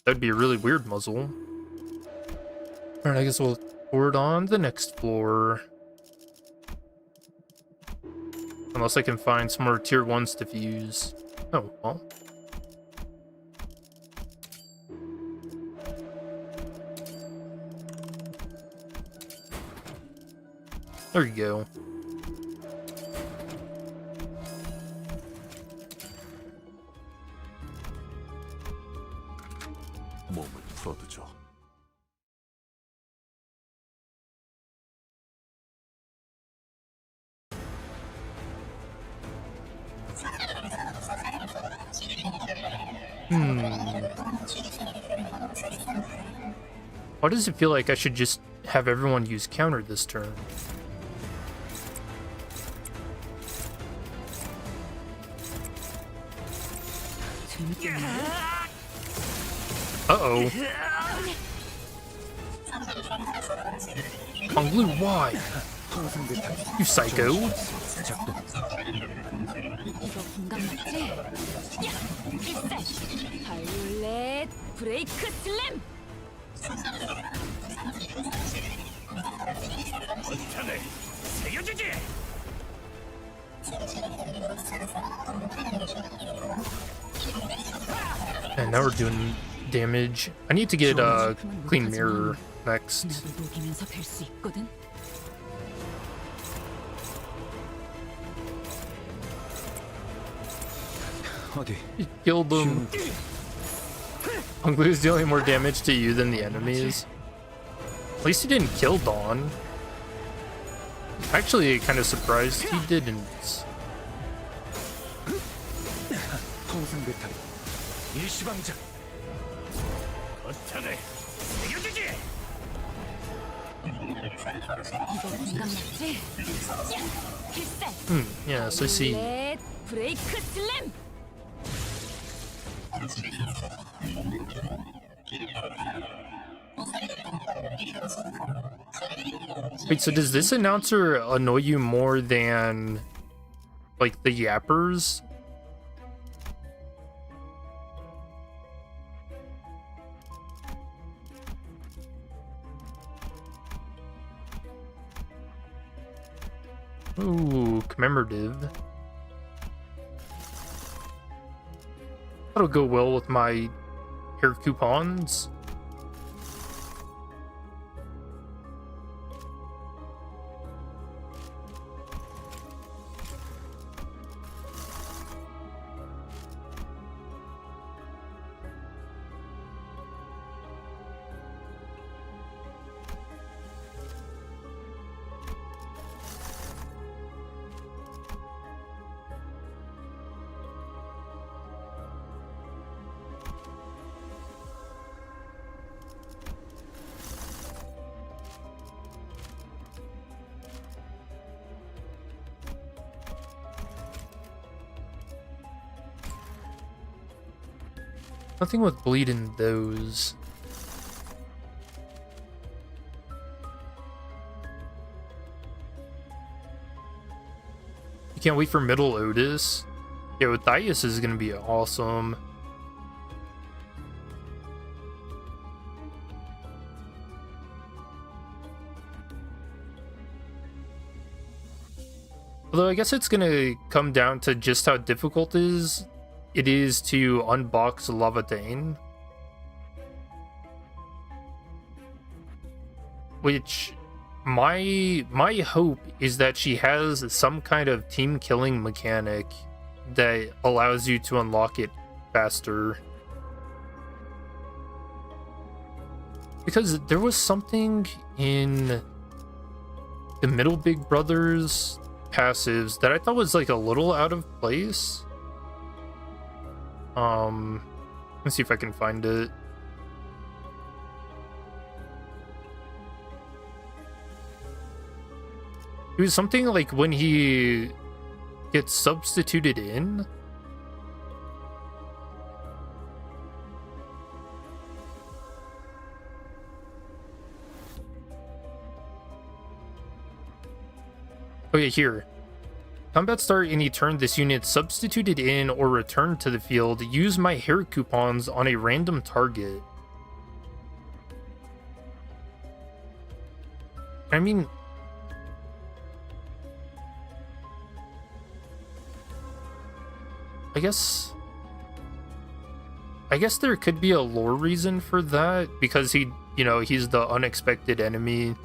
That'd be a really weird muzzle. Alright, I guess we'll forward on the next floor. Unless I can find some more tier 1s to fuse. Oh, well. There you go. 몸을 풀어두죠. Why does it feel like I should just have everyone use counter this turn? Uh-oh. Blue, why? You psycho. 이거 공감 맞지? 필살! 바이올렛 브레이크 슬램! 차례 새겨주지. And now we're doing damage. I need to get clean mirror next. 나도 녹이면서 뵐 수 있거든? 어디? Killed them. Blue is dealing more damage to you than the enemies. At least he didn't kill Dawn. Actually, kind of surprised he didn't. 통상 배터리 일시방작. 차례 새겨주지. 이거 공감 맞지? 필살! Yes, I see. 바이올렛 브레이크 슬램! Wait, so does this announcer annoy you more than, like, the yappers? Ooh, commemorative. That'll go well with my hair coupons. Nothing with bleed in those. You can't wait for middle Otis. Yeah, with Dias is gonna be awesome. Although I guess it's gonna come down to just how difficult it is to unbox Lavadane. Which my hope is that she has some kind of team killing mechanic that allows you to unlock it faster. Because there was something in the middle Big Brothers passives that I thought was like a little out of place. Let's see if I can find it. It was something like when he gets substituted in. Oh yeah, here. Combat start any turn this unit substituted in or returned to the field. Use my hair coupons on a random target. I mean, I guess there could be a lore reason for that, because he, you know, he's the unexpected enemy.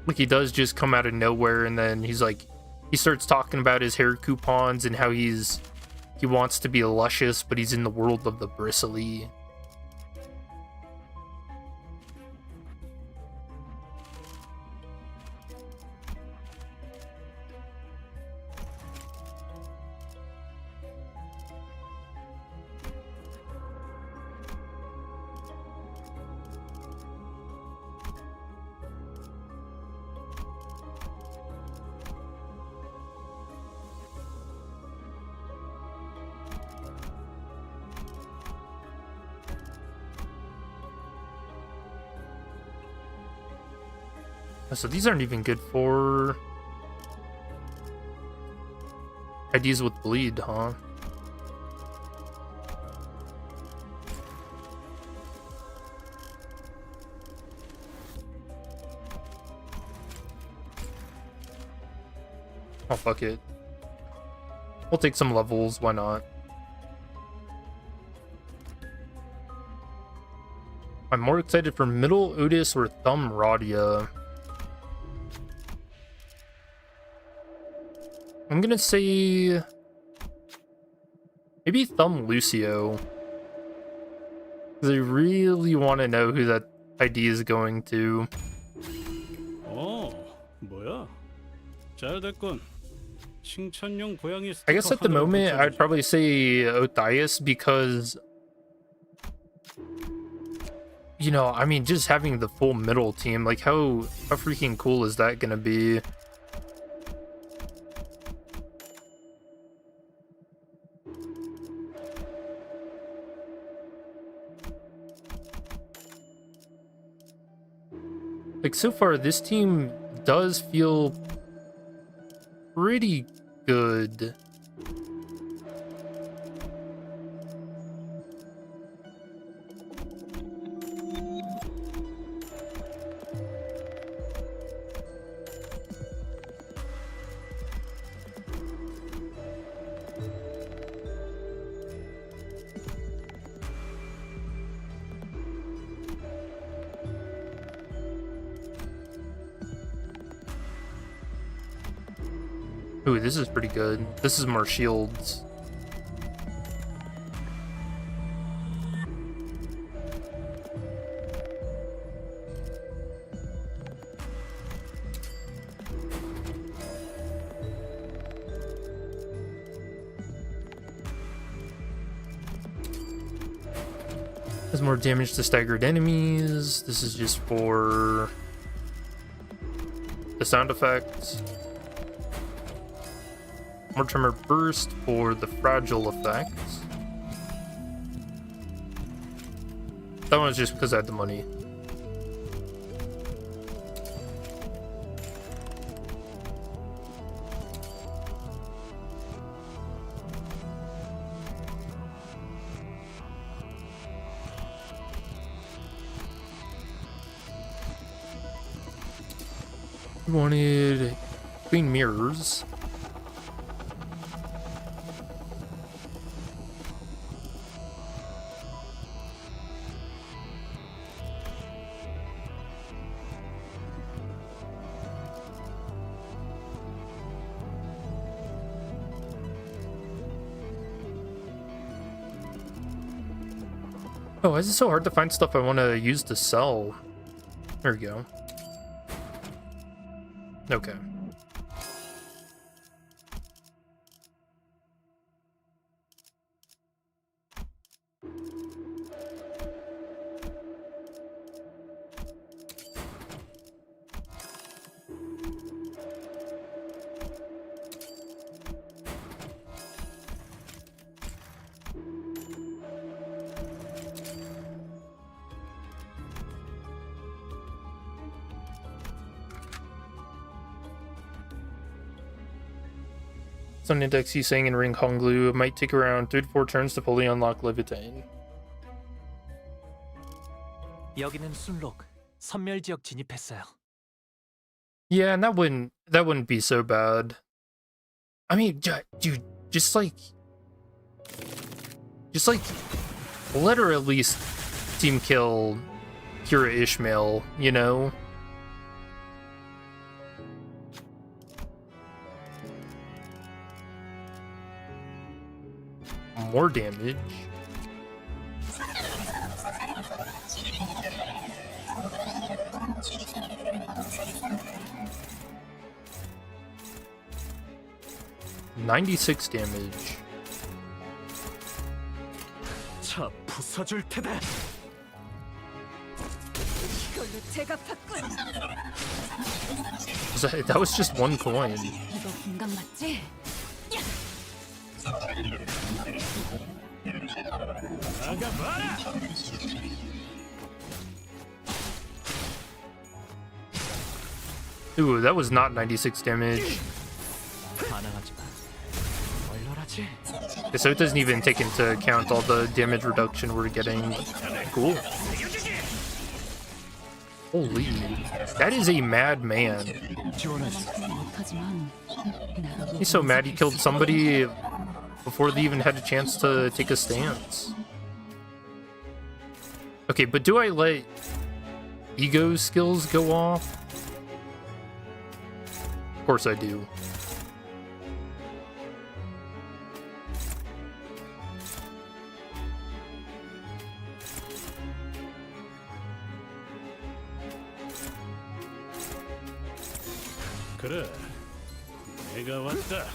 Like, he does just come out of nowhere, and then he's like, he starts talking about his hair coupons and how he wants to be luscious, but he's in the world of the bristly. So these aren't even good for IDs with bleed, huh? Oh, fuck it. We'll take some levels, why not? I'm more excited for Middle Otis or Thumb Radia. I'm gonna say maybe Thumb Lucio, because I really want to know who that ID is going to. 뭐야? 잘 됐군. 칭찬용 고양이 I guess at the 스티커 moment 하나를 I'd probably say Othias, because, you know, I mean, just having the full middle team, like how freaking cool is that gonna be? Like, so far, this team does feel pretty good. Ooh, this is pretty good. This is more shields. Does more damage to staggered enemies. This is just for the sound effects. More Tremor Burst for the fragile effects. That one was just because I had the money. We wanted Clean Mirrors. Oh, why is it so hard to find stuff I want to use to sell? There we go. Okay. Sun Index he's saying in Ring Honglu, it might take around 3 to 4 turns to fully unlock Levitain. 여기는 순록 선멸 지역 진입했어요. Yeah, and that wouldn't be so bad. I mean, dude, just like let her at least team kill Kira Ishmael, you know? More damage. $96 damage. 차 부숴줄 테다. 이걸로 제가 바꾼. That was just 1 coin. 이거 공감 맞지? 나가봐라. Ooh, that was not 96 damage. 반항하지마. 얼얼하지? So it doesn't even take into account all the damage reduction we're getting. Cool. Holy, that is a mad man. 못하지만 나가고 He's so mad he killed somebody before they even had a chance to take a stance. Okay, but do I let ego skills go off? Of course I do. 그래. 내가 왔다.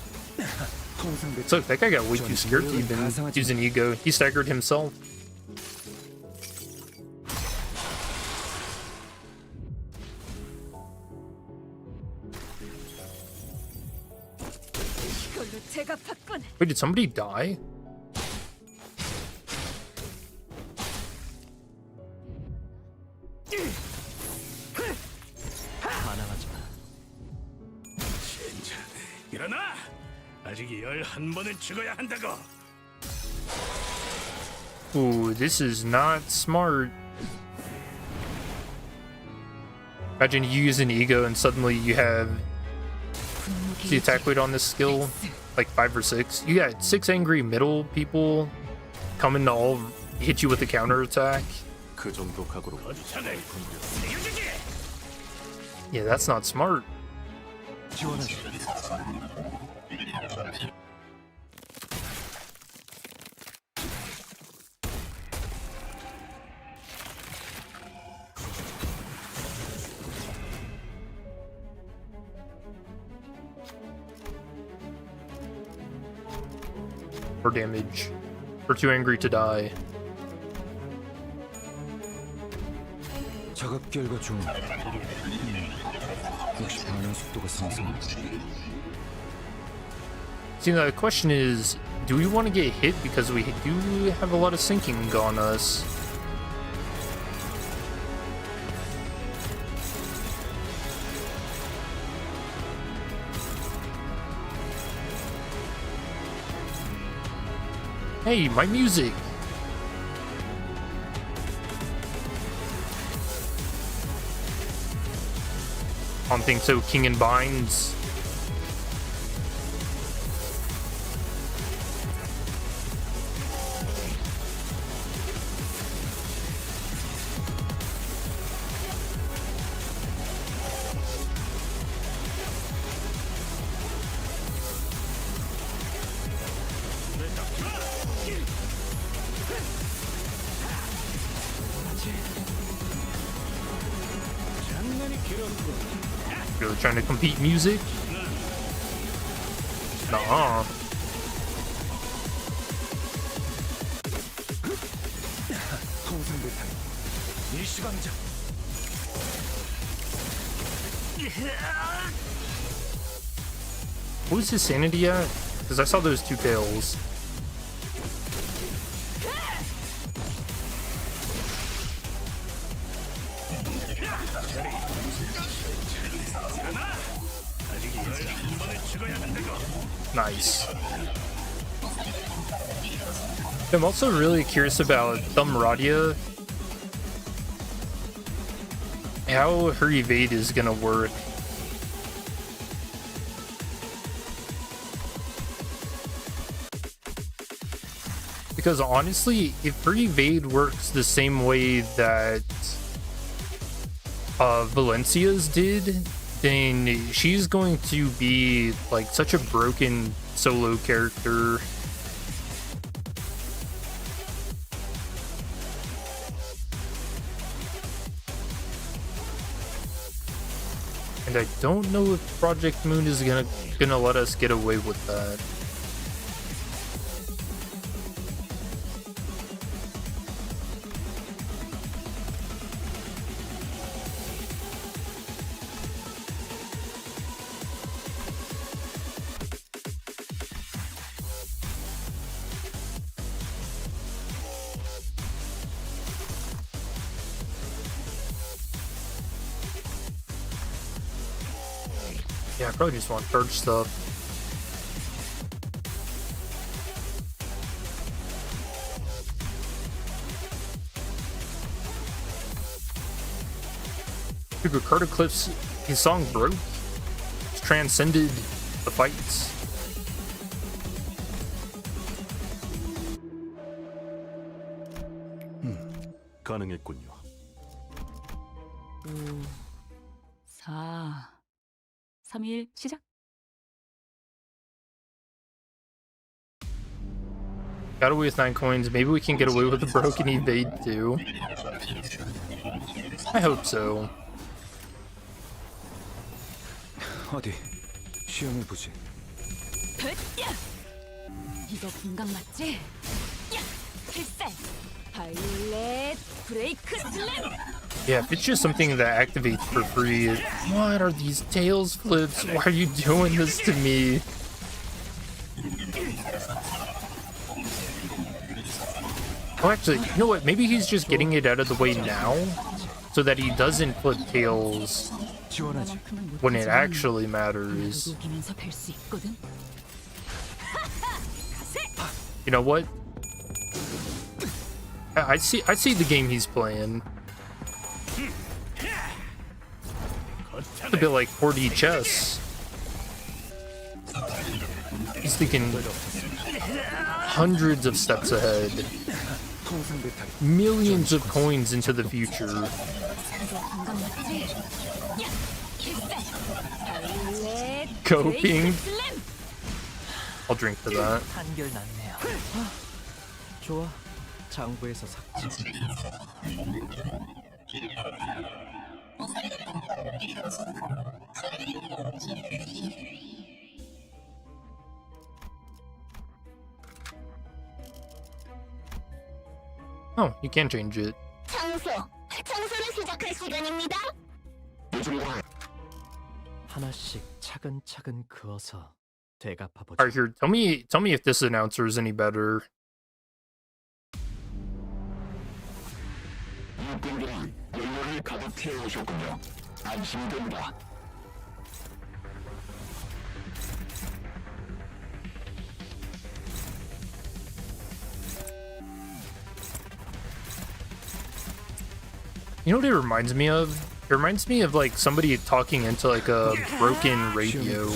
So that guy got way too scared to even use an ego. He staggered himself. 이걸로 제가 바꾼. Wait, did somebody die? 반항하지마. 진짜 일어나. 아직 11번은 죽어야 한다고. Ooh, this is not smart. Imagine you use an ego and suddenly you have the attack weight on this skill like 5 or 6. You got 6 angry middle people coming to all hit you with a counter attack. 그 정도 각오로 거창해. 세워주지. Yeah, that's not smart. Or damage. Or too angry to die. 작업 결과 중. 역시 반응 속도가 상승. See, the question is, do we want to get hit because we do have a lot of sinking on us? Hey, my music! I don't think so, King and Binds. Really trying to compete music? Nuh-uh. What was his sanity at? Because I saw those two tails. Nice. I'm also really curious about Thumbradia. How her evade is gonna work. Because honestly, if her evade works the same way that Valencia's did, then she's going to be like such a broken solo character. And I don't know if Project Moon is gonna let us get away with that. Yeah, I probably just want charge stuff. Dude, Ricardo Cliff's his song broke. It's transcended the fights. 가능했군요. 5, 4, 3, 2, 1, 시작. Got away with 9 coins. Maybe we can get away with the broken evade too. I hope so. 어디 시험해 보지. 이거 분강 맞지? 야! 필살! 바이올렛 브레이크 슬램! Yeah, if it's just something that activates for free. What are these tails flips? Why are you doing this to me? Oh, actually, you know what? Maybe he's just getting it out of the way now so that he doesn't flip tails 지원하지. when it actually matters. 녹이면서 뵐 수 있거든. You know what? I see the game he's playing. It's a bit like 4D chess. He's thinking hundreds of steps ahead. Millions of coins into the future. 이거 분강 맞지? 야! 필살! 바이올렛 Coping. 브레이크 슬램! I'll drink for that. 한결 낫네요. 좋아. 장부에서 삭제. Oh, you can change it. 청소를 시작할 시간입니다. 하나씩 차근차근 그어서 되갚아 보자. Alright, here, tell me if this announcer is any better. 분들이 연료를 가득 채워오셨군요. 안심됩니다. You know what it reminds me of? It reminds me of like somebody talking into like a broken radio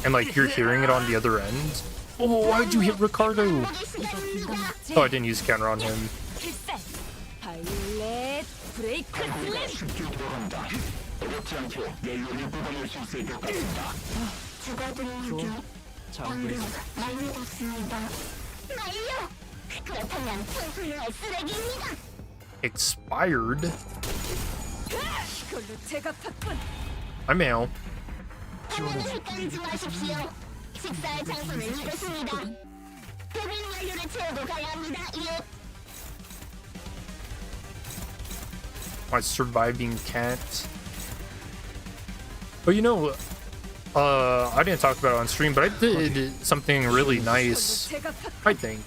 and like you're hearing it on the other end. Oh, why'd you hit Ricardo? 이거 분강 맞지? Oh, I didn't use counter on him. 필살! 바이올렛 브레이크 슬램! 쉽게 돌아간다. 어렵지 않게 연료를 뽑아낼 수 있을 것 같습니다. 좋아. 장부에서 완료됐습니다. 완료! 그렇다면 청소를 할 쓰레기입니다. Expired? 이걸로 제가 팠군. I'm male. 잠깐 주무십시오. 식사할 장소는 이곳입니다. 표면 완료를 채우고 가야 합니다. 예. My surviving cat. But you know, I didn't talk about it on stream, but I did something really nice, I think.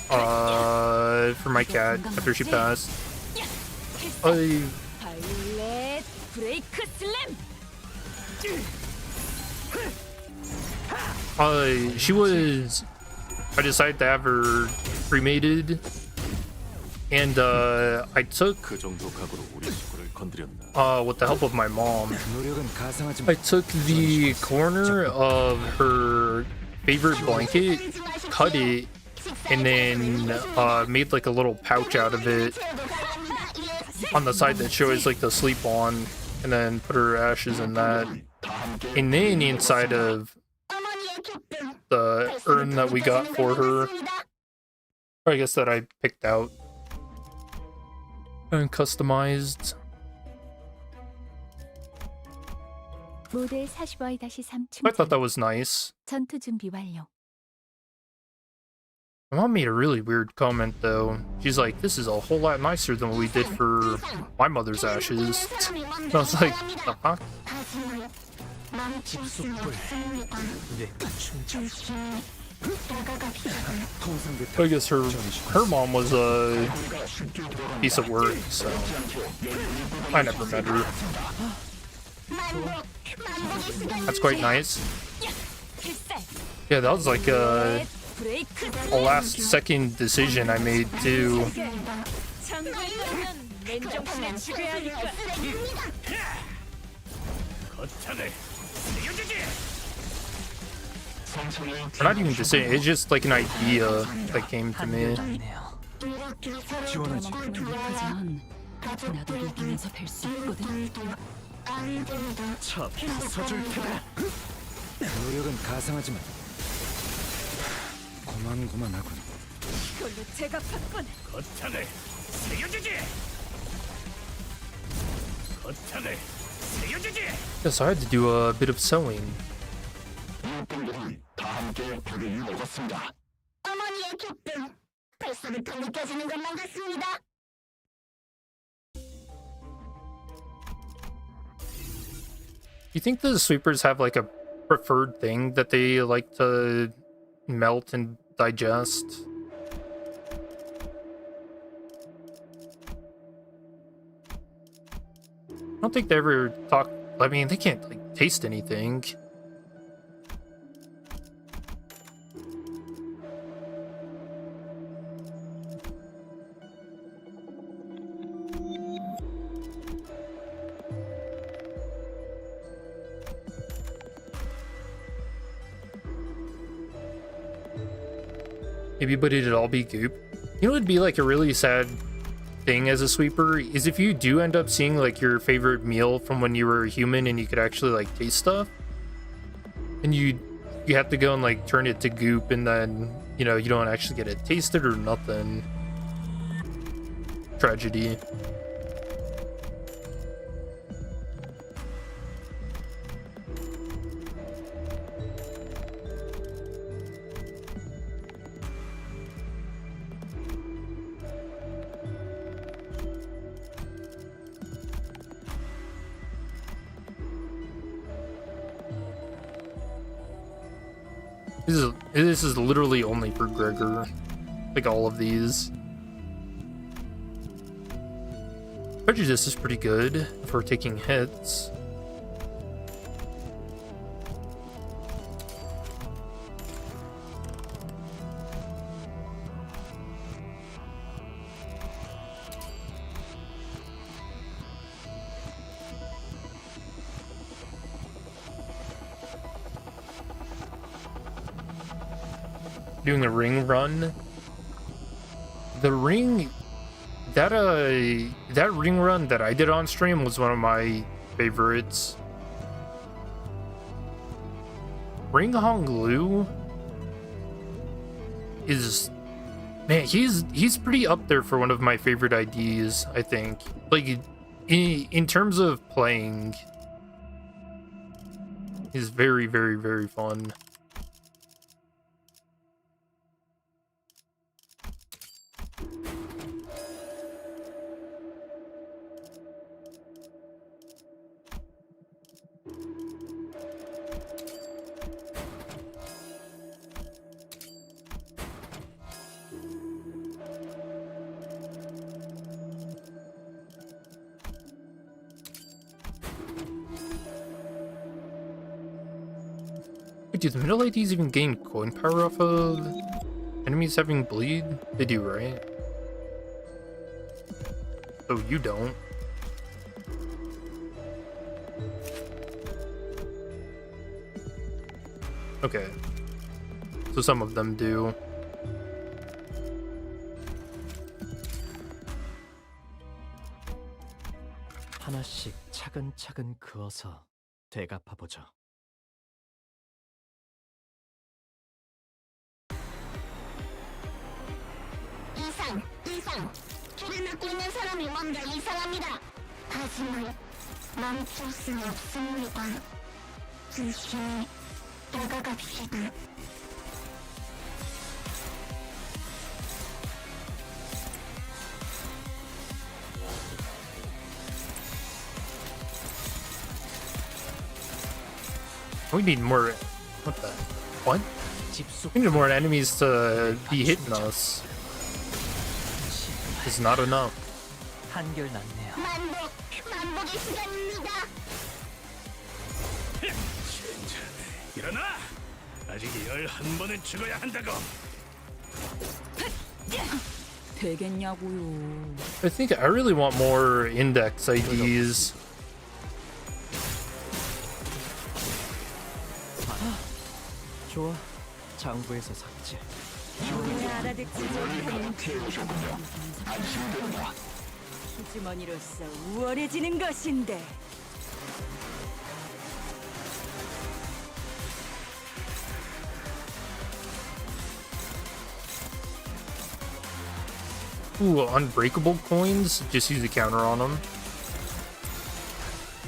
For my cat after she passed. 바이올렛 브레이크 슬램. She was. I decided to have her cremated, and I took 그 정도 각오로 우리 식구를 건드렸나? with the help of my mom, 노력은 가상하지만 I took the corner of her favorite blanket, cut it, and then made like a little pouch out of it on the side that she always like to sleep on, and then put her ashes in that. And then inside of the urn that we got for her, or I guess that I picked out and customized. 모델 45-3 I thought that was nice. 전투 준비 완료. My mom made a really weird comment though. She's like, "This is a whole lot nicer than what we did for my mother's ashes." And I was like, "The fuck?" I guess her mom was a piece of work, so I never met her. That's quite nice. Yeah, that was like a last second decision I made too. Or not even decision, it's just like an idea that came to me. 지원하지. 하지만 나도 이기면서 뵐 수 있거든. 차 부서질 테다. 노력은 가상하지만 고만고만하군. 이걸로 제가 받건. 거창을 새겨주지. 거창을 새겨주지. Yes, I had to do a bit of sewing. 일꾼들이 다 함께 불을 일어섰습니다. 어머니의 기쁨. 벌써부터 느껴지는 것만 같습니다. You think the sweepers have like a preferred thing that they like to melt and digest? I don't think they ever talk. I mean, they can't like taste anything. Maybe, but it'd all be goop. You know, it'd be like a really sad thing as a sweeper is if you do end up seeing like your favorite meal from when you were a human and you could actually like taste stuff, and you have to go and like turn it to goop, and then you know you don't actually get it tasted or nothing. Tragedy. This is literally only for Gregor, like all of these. Prejudice is pretty good for taking hits. Doing a ring run. The ring that ring run that I did on stream was one of my favorites. Ring Hong Lu is, man, he's pretty up there for one of my favorite IDs, I think. Like in terms of playing, is very, very, very fun. Wait, do the middle ADs even gain coin power off of enemies having bleed? They do, right? Oh, you don't. Okay. So some of them do. 하나씩 차근차근 그어서 되갚아 보죠. 이상. 길을 막고 있는 사람이 뭔가 이상합니다. 하지만 멈출 수 없습니다. 조심히 다가갑시다. We need more. What the? What? We need more enemies to be hitting us. It's not enough. 한결 낫네요. 만복의 시간입니다. 일어나! 아직 11번은 죽어야 한다고! 되겠냐고요. I think I really want more index IDs. 좋아. 장부에서 삭제. 알아듣지 못하는 주머니로서 우월해지는 것인데. Ooh, unbreakable coins? Just use the counter on them.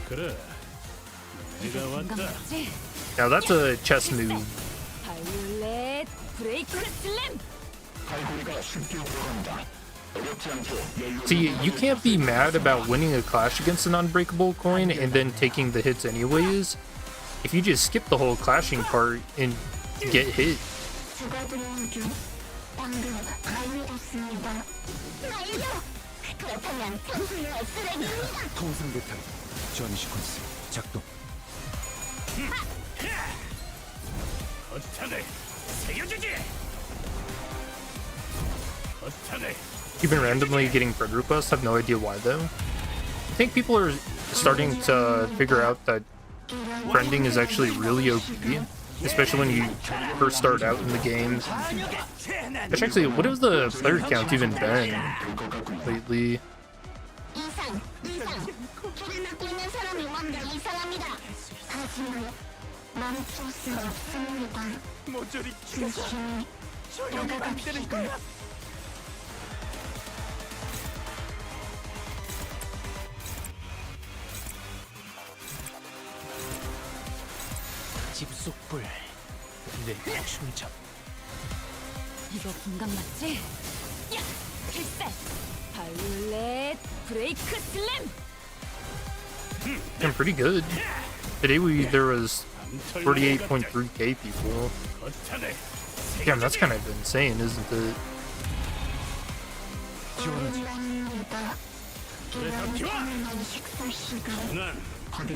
그래, 내가 왔다. Now that's a chess move. 바이올렛 브레이크 슬램. See, you can't be mad about winning a clash against an unbreakable coin and then taking the hits anyways. If you just skip the whole clashing part and get hit. 통상 배터리 전 시퀀스 작동. 어탄을 새겨주지! 어탄을 You've been randomly getting friend requests. Have no idea why though. I think people are starting to figure out that friending is actually really OP, especially when you first start out in the game. Which actually, what has the player count even been lately? 집속불. 내 충전. 이거 공감 맞지? 야! 필살! 바이올렛 브레이크 슬램! I'm pretty good. Today there was 48.3k people. 어탄을 Damn, that's kind of insane, isn't it?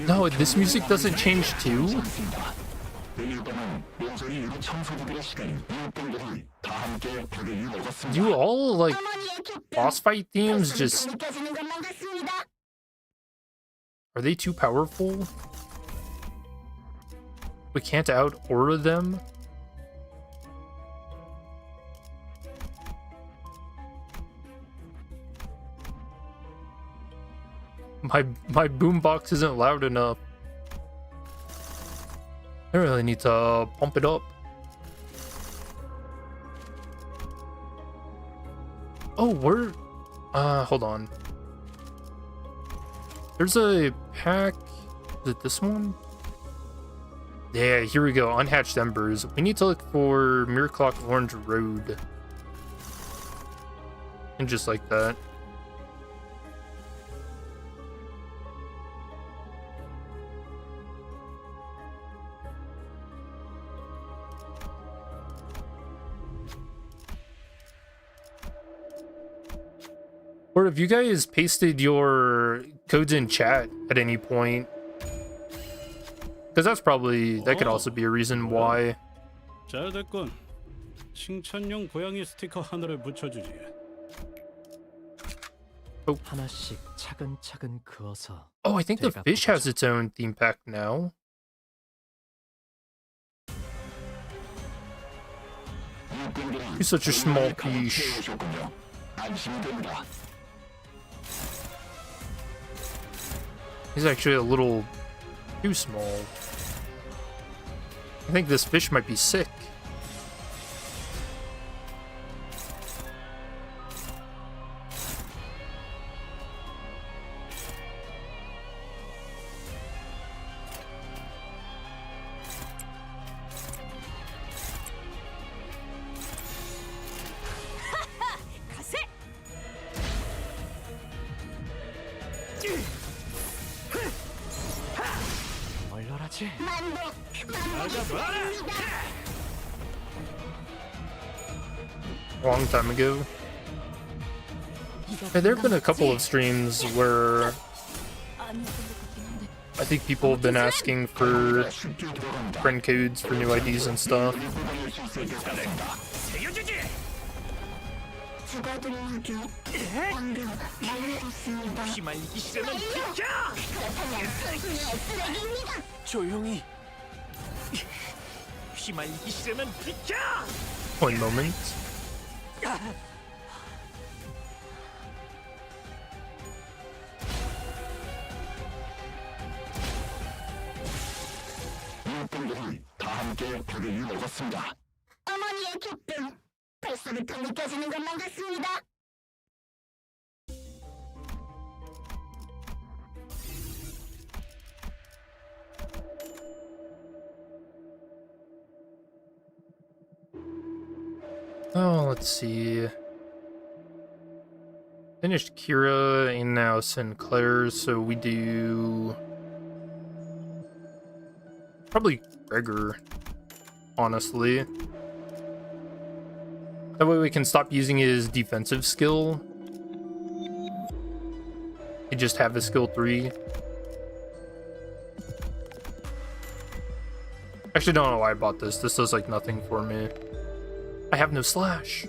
No, this music doesn't change too? Do all, like, boss fight themes just... Are they too powerful? We can't out-aura them? My boombox isn't loud enough. I really need to pump it up. Oh, we're... hold on. There's a pack. Is it this one? Yeah, here we go. Unhatched Embers. We need to look for Mirror Clock Orange Road. And just like that. Or if you guys pasted your codes in chat at any point, because that's probably, that could also be a reason why. 잘 됐군. 칭찬용 고양이 스티커 하나를 붙여주지. 하나씩 차근차근 그어서 Oh, I think the fish has its own theme pack now. He's such a small fish. He's actually a little too small. I think this fish might be sick. 얼얼하지? A long time ago. Yeah, there have been a couple of streams where I think people have been asking for friend codes for new IDs and stuff. 휘말리기 싫으면 비켜! 조용히. 휘말리기 싫으면 비켜! One moment. 일꾼들이 다 함께 불을 먹었습니다. 어머니의 기쁨 벌써부터 느껴지는 것만 같습니다. Oh, let's see. Finished Kira and now Sinclair, so we do probably Gregor, honestly. That way we can stop using his defensive skill. He just have his skill 3. Actually, don't know why I bought this. This does like nothing for me. I have no slash.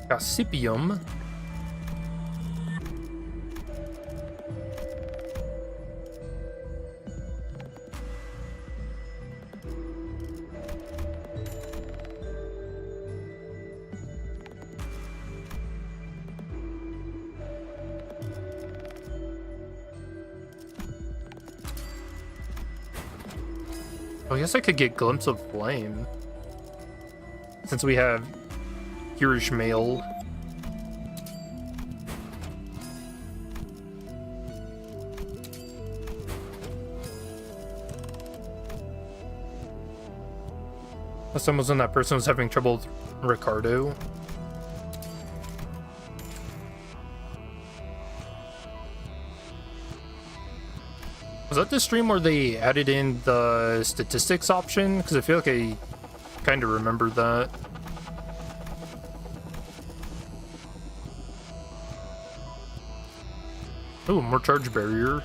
Gossipium. I guess I could get Glimpse of Flame. Since we have Kirish Mail. Last time was when that person was having trouble with Ricardo. Was that the stream where they added in the statistics option? Because I feel like I kind of remember that. Oh, more charge barrier.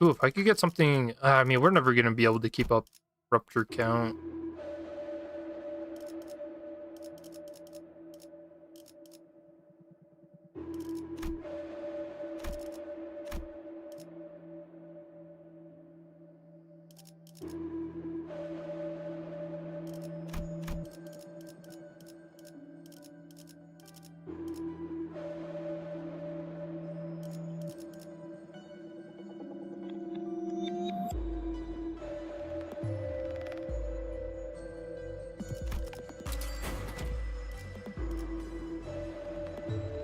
Ooh, if I could get something... I mean, we're never going to be able to keep up Rupture count.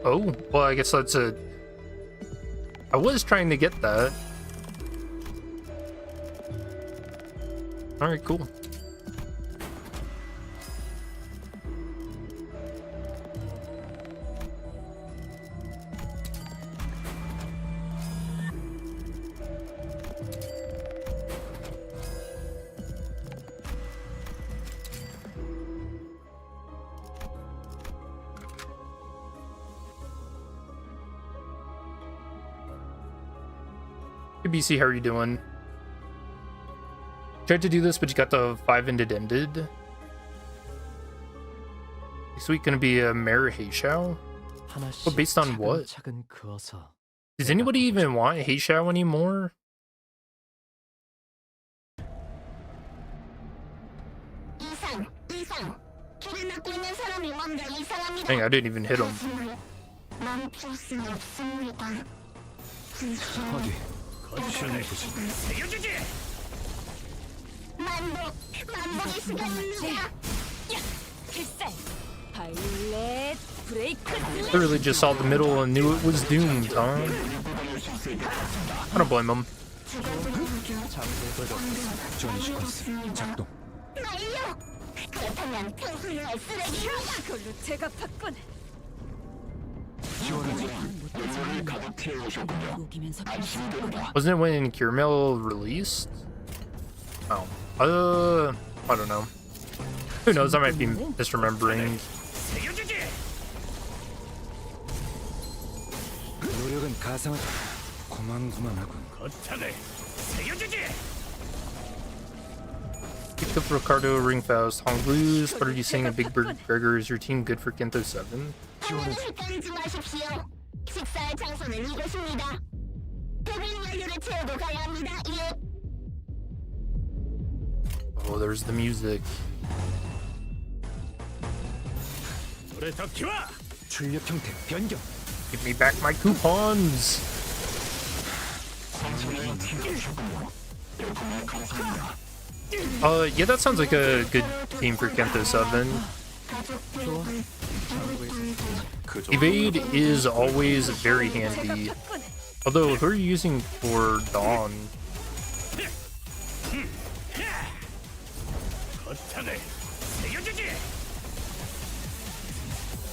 Oh, well, I guess that's a... I was trying to get that. Alright, cool. Hey BC, how are you doing? Tried to do this, but you got the 5 and it ended. Next week gonna be a Mare Heishao? But based on what? Does anybody even want Heishao anymore? Dang, I didn't even hit him. 어디 거치는 곳이 Literally just saw the middle and knew it was doomed, huh? I don't blame him. 지원 시퀀스 작동. Wasn't it when Caramel released? Oh. I don't know. Who knows, I might be misremembering. 노력은 가상하다. 고만고만하군. Picked up Ricardo, Ringfaust, Hong Blues. What are you saying? A Big Bird Gregor is your team good for Kento 7? Oh, there's the music. 출력 형태 변경. Give me back my coupons! Yeah, that sounds like a good theme for Kento 7. Evade is always very handy. Although, who are you using for Dawn?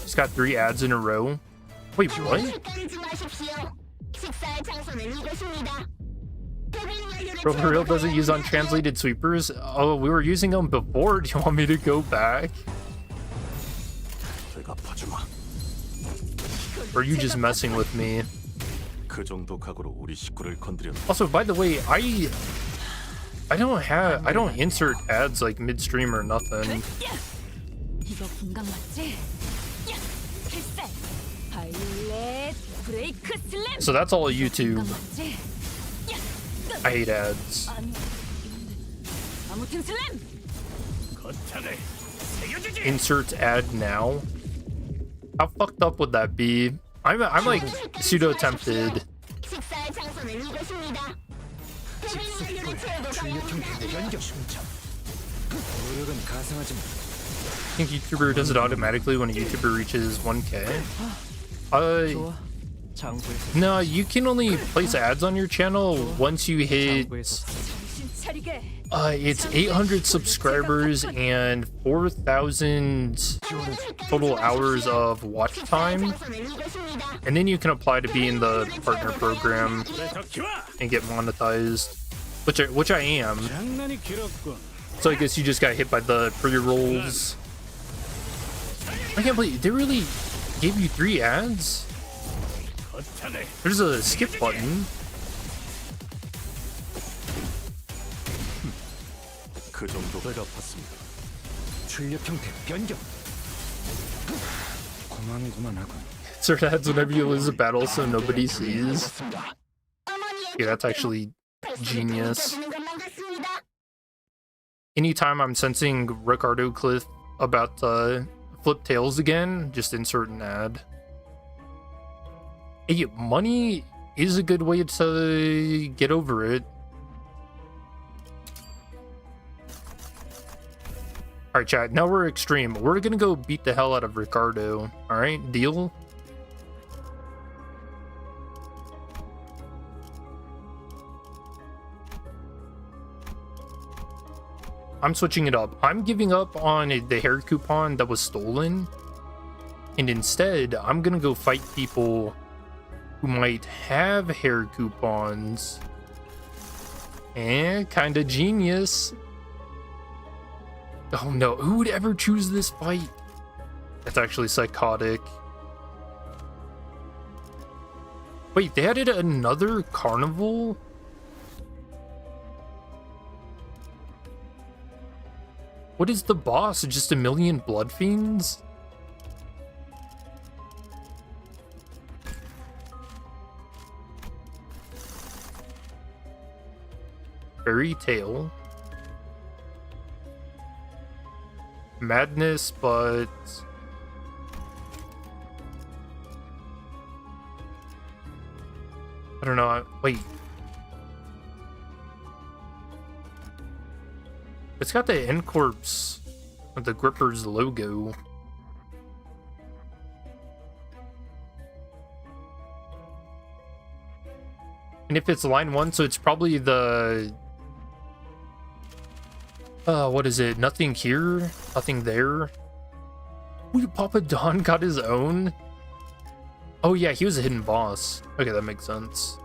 He's got 3 ads in a row. Wait, what? Bro, for real doesn't use untranslated sweepers? Oh, we were using them before. Do you want me to go back? Or are you just messing with me? Also, by the way, I don't insert ads like mid-stream or nothing. So that's all YouTube. I hate ads. Insert ad now. How fucked up would that be? I'm like pseudo tempted. I think YouTuber does it automatically when a YouTuber reaches 1K. No, you can only place ads on your channel once you hit it's 800 subscribers and 4,000 total hours of watch time, and then you can apply to be in the partner program and get monetized, which I am. So I guess you just got hit by the pre-rolls. I can't believe they really gave you 3 ads. There's a skip button. Insert ads whenever you lose a battle so nobody sees. Yeah, that's actually genius. anytime I'm sensing Ricardo Cliff about to flip tails again, just insert an ad. Hey, money is a good way to get over it. Alright, chat, now we're extreme. We're gonna go beat the hell out of Ricardo. Alright, deal? I'm switching it up. I'm giving up on the hair coupon that was stolen. And instead, I'm gonna go fight people who might have hair coupons. And kinda genius. Oh no, who would ever choose this fight? That's actually psychotic. Wait, they added another carnival? What is the boss? Just a million blood fiends? Fairy tale. Madness, but I don't know. Wait. It's got the N Corpse with the Grippers logo. And if it's line 1, so it's probably the what is it? Nothing here, nothing there. Ooh, Papa Don got his own. Oh yeah, he was a hidden boss. Okay, that makes sense.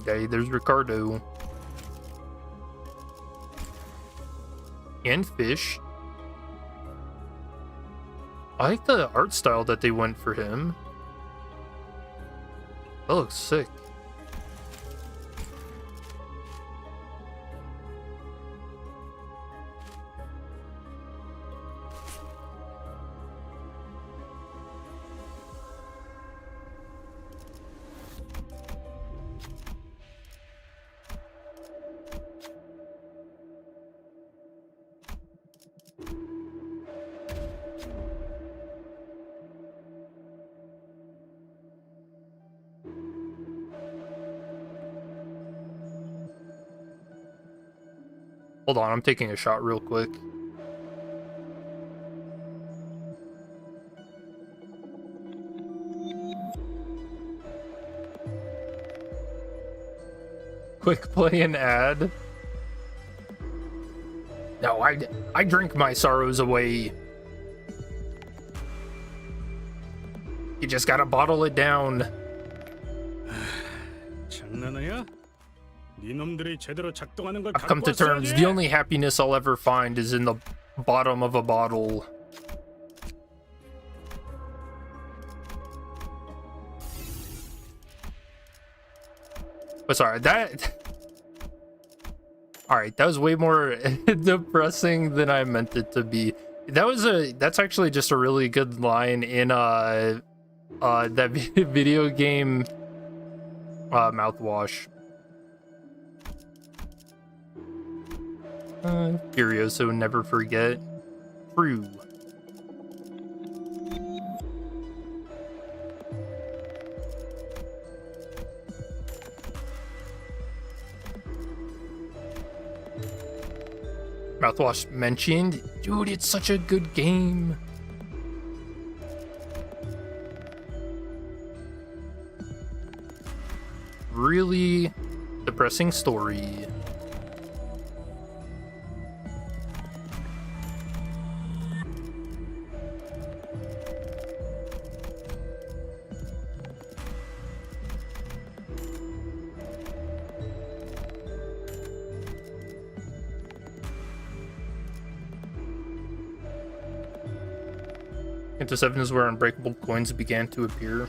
Okay, there's Ricardo. And Fish. I like the art style that they went for him. That looks sick. Hold on, I'm taking a shot real quick. Quick play and ad. No, I drink my sorrows away. You just gotta bottle it down. 장난하냐? 니놈들이 제대로 작동하는 걸 I've come to terms. The only happiness I'll ever find is in the bottom of a bottle. But sorry, Alright, that was way more depressing than I meant it to be. That's actually just a really good line in that video game mouthwash. Furioso, never forget. True. Mouthwash mentioned. Dude, it's such a good game. Really depressing story. Into 7 is where unbreakable coins began to appear.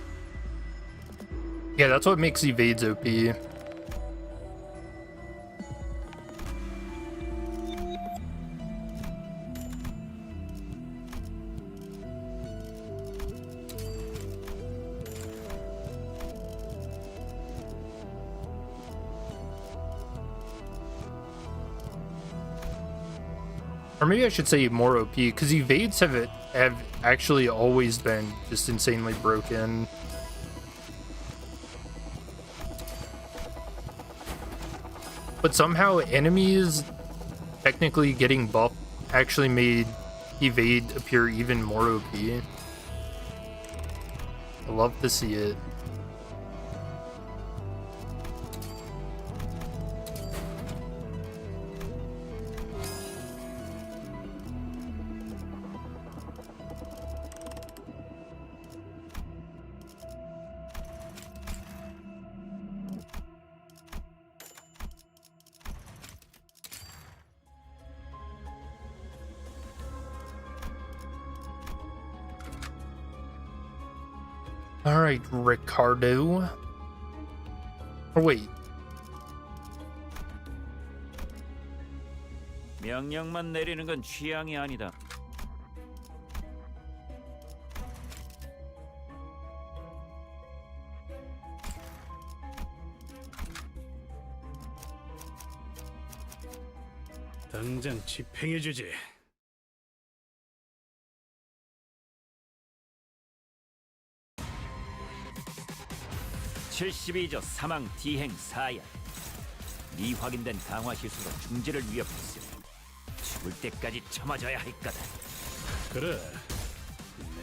Yeah, that's what makes evades OP. Or maybe I should say more OP, because evades have actually always been just insanely broken. But somehow enemies technically getting buffed actually made evade appear even more OP. I love to see it. All right, Ricardo. Oh wait, 명령만 내리는 건 취향이 아니다. 당장 집행해주지. (72조) 사망 디행 사야. 미확인된 강화 실수로 중지를 위협했으니 죽을 때까지 참아줘야 할 거다. 그래,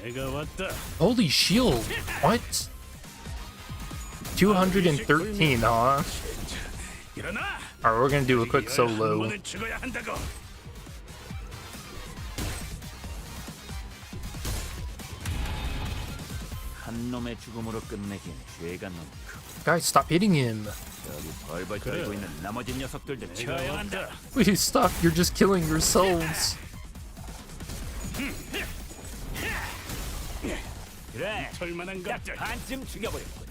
내가 왔다. holy shield! What? 213, huh? 일어나. Alright, we're gonna do a quick 한 solo. 번은 죽어야 한다고. 한 놈의 죽음으로 끝내기엔 죄가 너무 크고 Guys, stop hitting him. 여기 벌벌 떨고 있는 나머지 녀석들도 내가 처형한다. 왔다. Please stop, you're just killing yourselves. 그래, 털만한 딱 것들. 반쯤 죽여버렸군.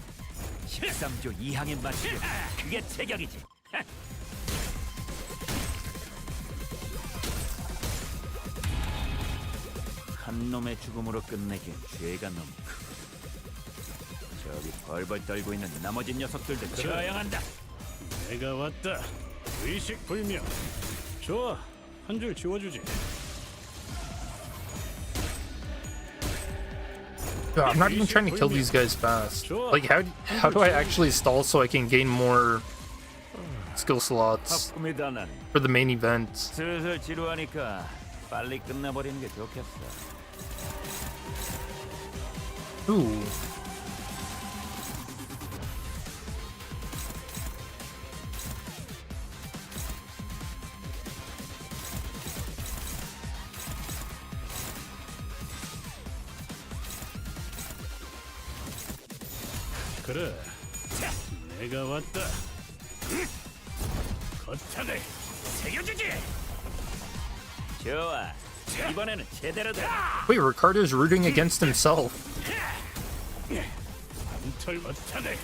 13조 2항에 맞추려 그게 체격이지. 한 놈의 죽음으로 끝내기엔 죄가 너무 크고 저기 벌벌 떨고 있는 나머지 녀석들도 처형한다. 내가 왔다. 의식 불명. 좋아, 한 줄 지워주지. Dude, I'm not even trying to kill these guys fast. Like, how do I actually stall so I can gain more skill slots 바쁩니다 난. for the main event? 슬슬 지루하니까 빨리 끝내버리는 게 좋겠어. Ooh. 그래, 내가 왔다. 거탄을 새겨주지. 좋아, 이번에는 제대로 돼. Wait, Ricardo's rooting against himself. 털 거탄을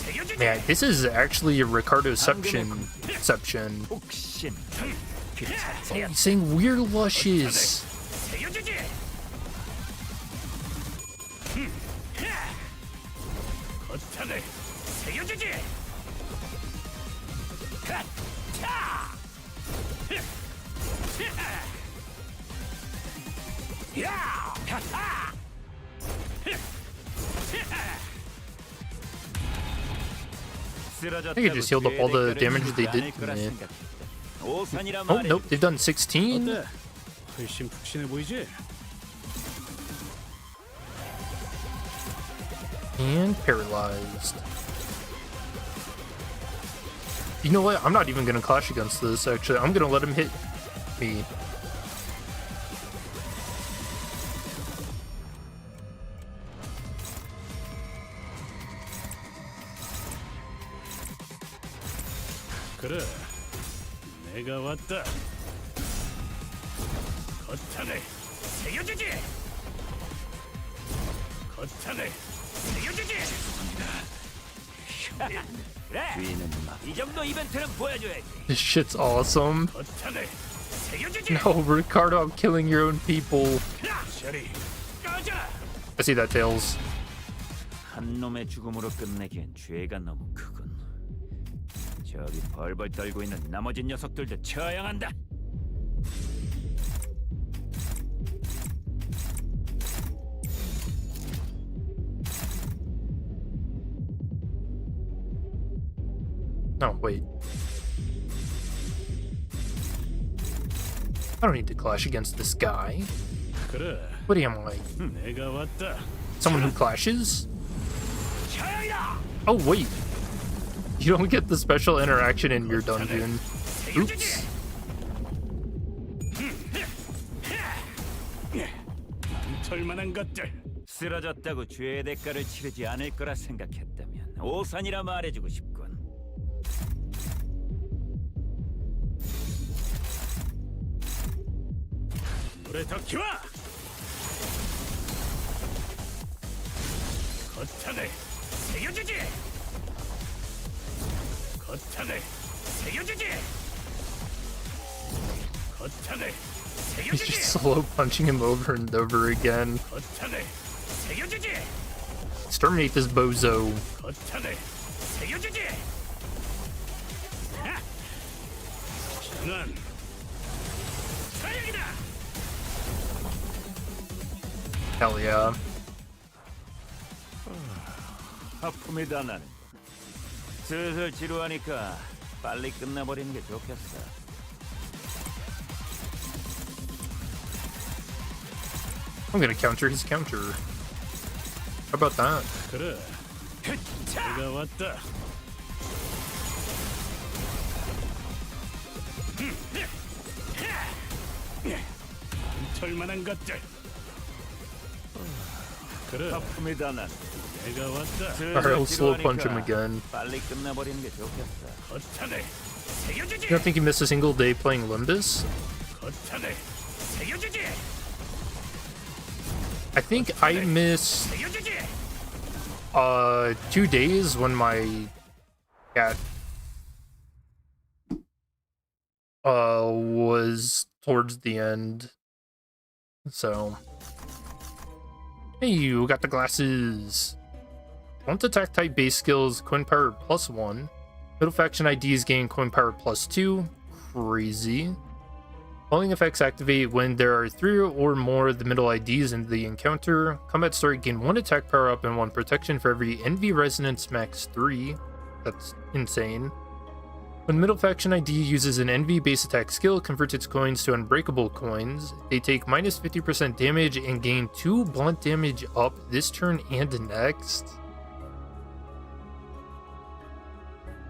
새겨주지. Man, this is actually a Ricardoception. 혹신 그 Oh, 자체야. he's saying weird lushes. 새겨주지. 거탄을 새겨주지. 야! I think it just healed up all the damage they did to me. Oh, nope, they've done 16? 어때? 훨씬 푹신해 보이지? And paralyzed. You know what? I'm not even gonna clash against this, actually. I'm gonna let him hit me. 그래, 내가 왔다. 거탄을 새겨주지. 거탄을 새겨주지. 그래, 이 정도 이벤트는 보여줘야지. This shit's awesome. 거탄을 새겨주지. No, Ricardo, I'm killing your own people. 셔리, 꺼져. I see that, Tails. 한 놈의 죽음으로 끝내기엔 죄가 너무 크군. 저기 벌벌 떨고 있는 나머지 녀석들도 처형한다. Oh, wait. I don't need to clash against this guy. 그래, What am I? 내가 왔다. Someone who clashes? Oh, wait. You don't get the special interaction in your dungeon. Oops. 털만한 것들. 쓰러졌다고 죄의 대가를 치르지 않을 거라 생각했다면 오산이라 말해주고 싶군. 물에 더 키워. 거탄을 새겨주지. 거탄을 새겨주지. 거탄을 He's 새겨주지. just slow punching him over and over again. 거탄을 새겨주지. Exterminate this bozo. 거탄을 새겨주지. 하! 난 사냥이다. Hell yeah. 아픔이 다 나는. 슬슬 지루하니까 빨리 끝나버리는 게 좋겠어. I'm gonna counter his counter. How about that? 그래. 내가 왔다. 털만한 것들. 그래. 아픔이 다 나는. 내가 왔다. Alright, I'll slow punch him again. 빨리 끝나버리는 게 좋겠어. 거탄을 You 새겨주지. don't think you missed a single day playing Limbus? 거탄을 새겨주지. I think I missed 새겨주지. 2 days when my cat was towards the end. So hey, you got the glasses. Won't attack type base skills, coin power +1. Middle faction IDs gain coin power +2. Crazy. Following effects activate when there are 3 or more of the middle IDs in the encounter. Combat start, gain 1 attack power up and 1 protection for every envy resonance max 3. That's insane. When middle faction ID uses an envy base attack skill, converts its coins to unbreakable coins. They take minus 50% damage and gain 2 blunt damage up this turn and next.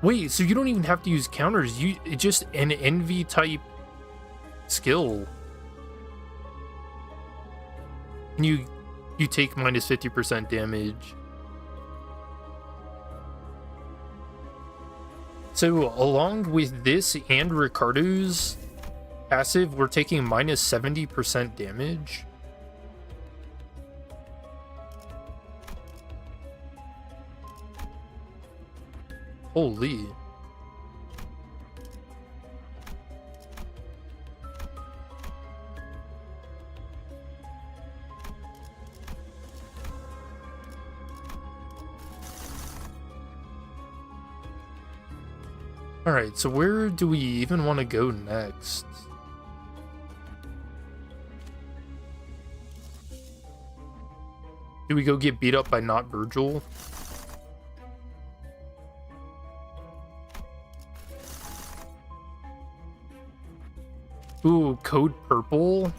Wait, so you don't even have to use counters. It's just an envy type skill. And you take minus 50% damage. So along with this and Ricardo's passive, we're taking minus 70% damage. Holy. Alright, so where do we even want to go next? Do we go get beat up by not Virgil? Ooh, code purple?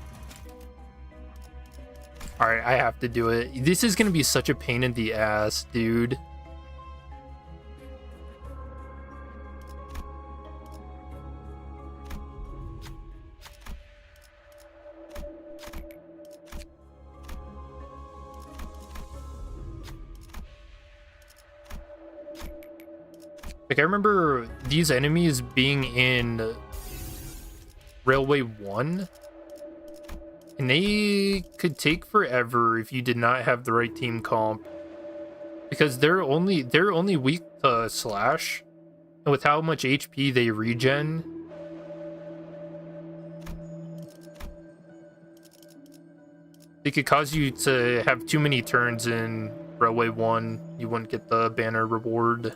Alright, I have to do it. This is gonna be such a pain in the ass, dude. Like, I remember these enemies being in Railway 1, and they could take forever if you did not have the right team comp, because they're only weak to slash, and with how much HP they regen, they could cause you to have too many turns in Railway 1. You wouldn't get the banner reward.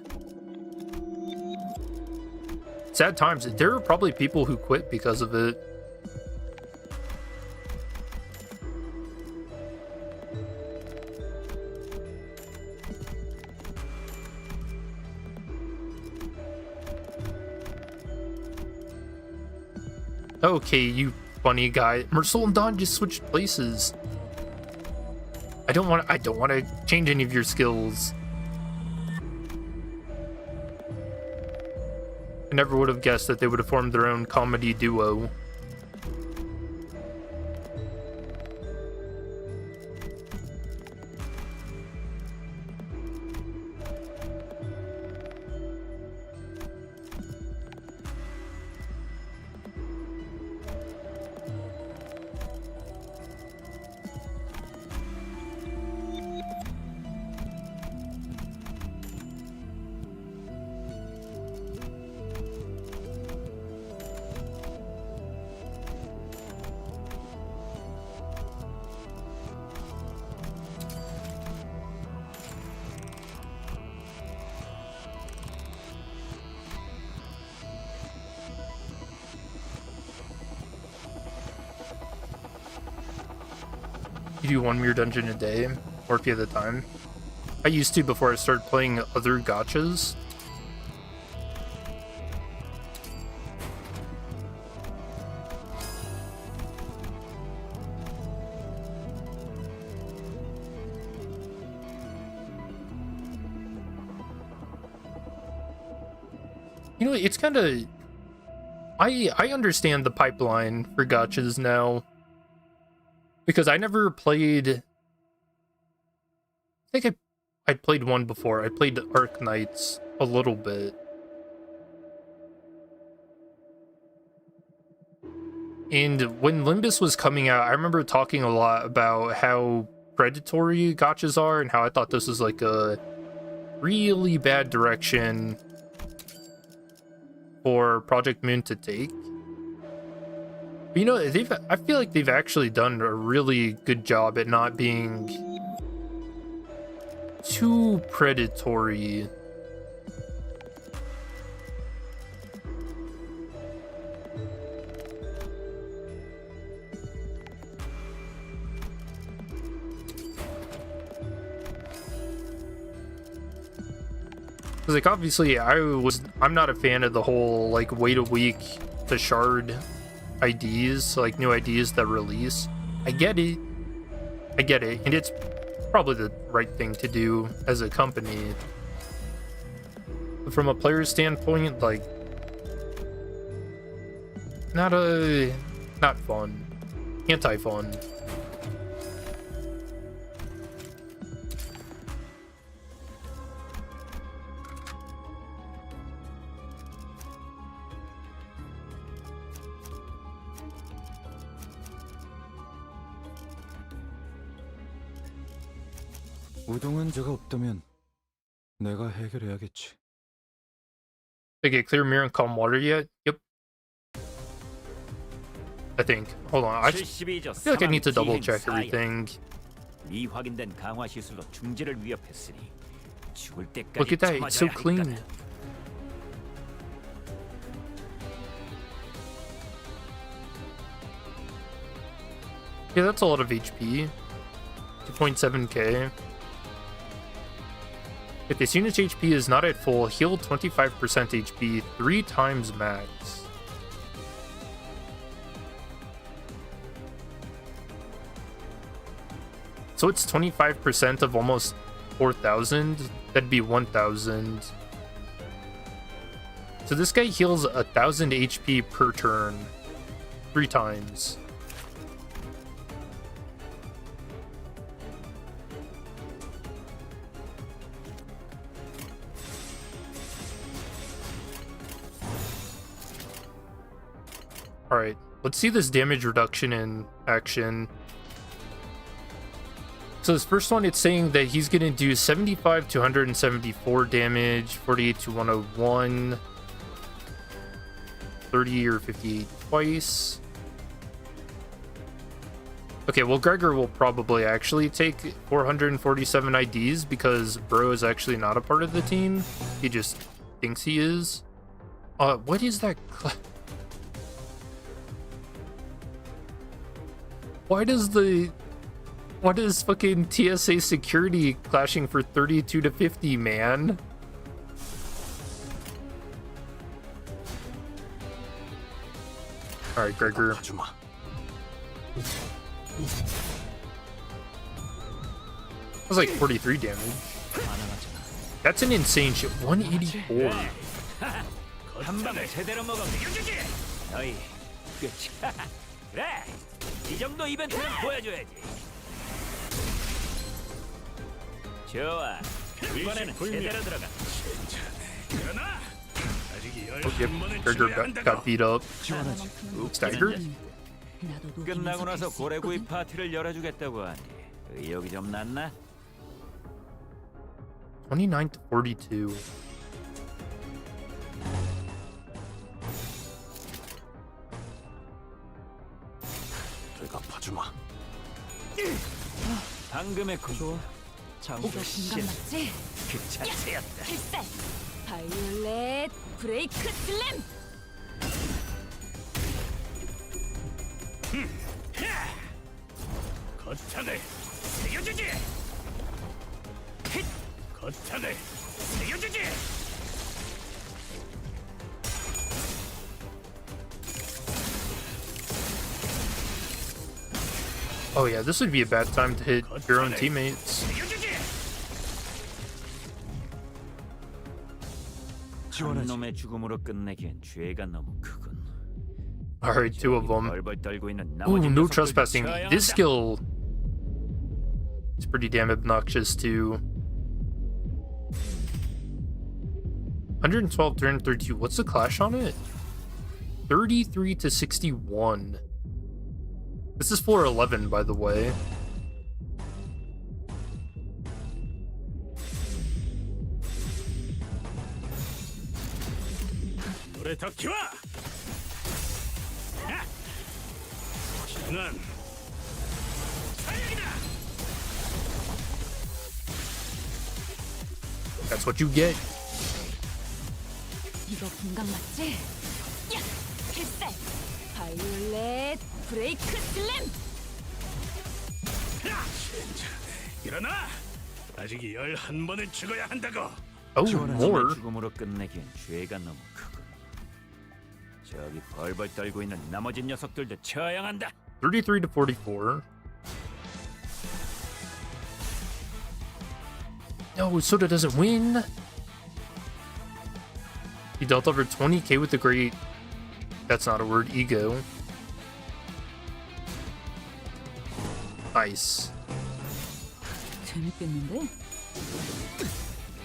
Sad times. There are probably people who quit because of it. Okay, you funny guy. Mercel and Don just switched places. I don't want to change any of your skills. I never would have guessed that they would have formed their own comedy duo. You do one mirror dungeon a day, or if you have the time. I used to before I started playing other gachas. You know, it's kind of... I understand the pipeline for gachas now. Because I never played... I think I played one before. I played Arc Knights a little bit. And when Limbus was coming out, I remember talking a lot about how predatory gachas are and how I thought this was like a really bad direction for Project Moon to take. But you know, I feel like they've actually done a really good job at not being too predatory. Because like obviously I'm not a fan of the whole like wait a week to shard IDs, like new IDs that release. I get it, and it's probably the right thing to do as a company. But from a player standpoint, like, not fun, anti-fun. 우동환자가 없다면 내가 해결해야겠지. They get clear mirror and calm water yet? Yep. I think. Hold on. I feel like I need to double check everything. 미확인된 강화 시술로 중지를 위협했으니 죽을 때까지 Look at that. It's so 참아줘야 할 clean. 거다. Yeah, that's a lot of HP. 2.7k. If this unit's HP is not at full, heal 25% HP 3 times max. So it's 25% of almost 4,000. That'd be 1,000. So this guy heals 1,000 HP per turn 3 times. Alright, let's see this damage reduction in action. So this first one, it's saying that he's going to do 75 to 174 damage, 48 to 101, 30 or 58 twice. Okay, well, Gregor will probably actually take 447 IDs because Bro is actually not a part of the team. He just thinks he is. What is that? Why does fucking TSA security clashing for 32 to 50, man? All right, Gregor. 봐주마. That's like 43 damage. That's an insane shit. 184. 한 방을 제대로 먹어. 너희 끝이. 그래. 이 정도 이벤트는 보여줘야지. 좋아. 이번에는 제대로 들어가. 일어나. 아직 Oh, yep. Gregor got beat up. Staggered? 끝나고 나서 고래구이 파티를 열어주겠다고 하니 의욕이 좀 났나? 29 to 42. 내가 봐주마. 방금의 콤보 이거 공감 맞지? 그 자체였다. 필살 바이올렛 브레이크 슬램. 거창을 새겨주지. 거창을 새겨주지. Oh yeah, this would be a bad time to hit your own teammates. 한 놈의 죽음으로 끝내기엔 죄가 너무 크군. Alright, two of them. 벌벌 떨고 있는 Ooh, 나머지 no 녀석들도 trespassing. This 처형한다. skill is pretty damn obnoxious too. 112, 332. What's the clash on it? 33 to 61. This is floor 11, by the way. 노래 더 키워. 지난 사역이다. That's what you get. 이거 공감 맞지? 야! 필살 바이올렛 브레이크 슬램. 일어나. 아직 11번은 죽어야 한다고. Oh, 놈의 more. 죽음으로 끝내기엔 죄가 너무 크군. 저기 벌벌 떨고 있는 나머지 녀석들도 처형한다. 33 to 44. No, Soda doesn't win. He dealt over 20k with the great. That's not a word. Ego. Nice. 재밌겠는데?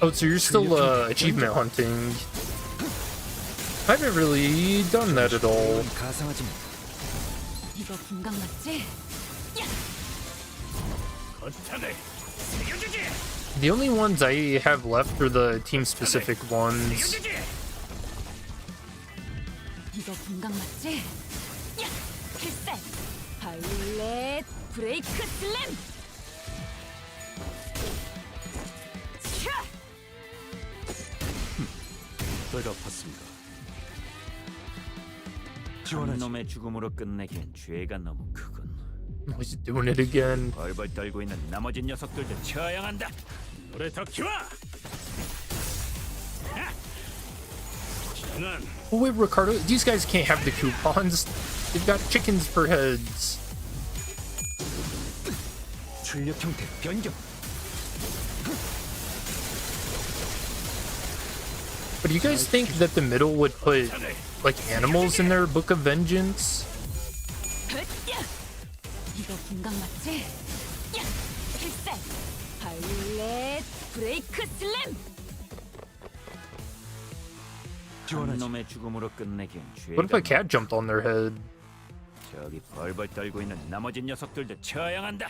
Oh, so you're still achievement hunting. I haven't really done that at all. 가상하지 마. 이거 공감 맞지? 거창을 새겨주지. The only ones I have left are the team-specific ones. 새겨주지. 이거 공감 맞지? 야! 필살 바이올렛 브레이크 슬램. 샤! 내가 봤습니다. 한 놈의 죽음으로 끝내기엔 죄가 너무 크군. Oh, he's doing it again. 벌벌 떨고 있는 나머지 녀석들도 처형한다. 노래 더 키워. 지난 Oh wait, Ricardo, these guys can't have the coupons. They've got chickens for heads. 출력 형태 변경. But do you guys think that the middle would put like animals in their book of vengeance? 야! 이거 공감 맞지? 야! 필살 바이올렛 브레이크 슬램. 한 놈의 죽음으로 끝내기엔 What if a 죄가 cat jumped on their head? 저기 벌벌 떨고 있는 나머지 녀석들도 처형한다.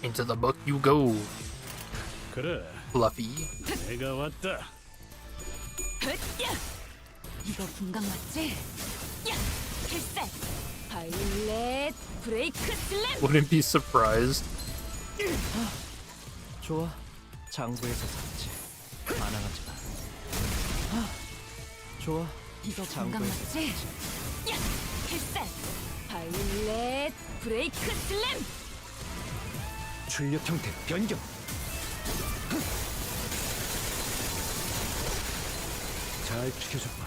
Into the book you go, 그래. Fluffy. 내가 왔다. 야! 이거 공감 맞지? 야! 필살 바이올렛 브레이크 슬램. Wouldn't be surprised. 좋아. 장부에서 샀지. 반항하지 마. 좋아. 이거 공감 맞지? 야! 필살 바이올렛 브레이크 슬램. 출력 형태 변경. 잘 지켜줬군.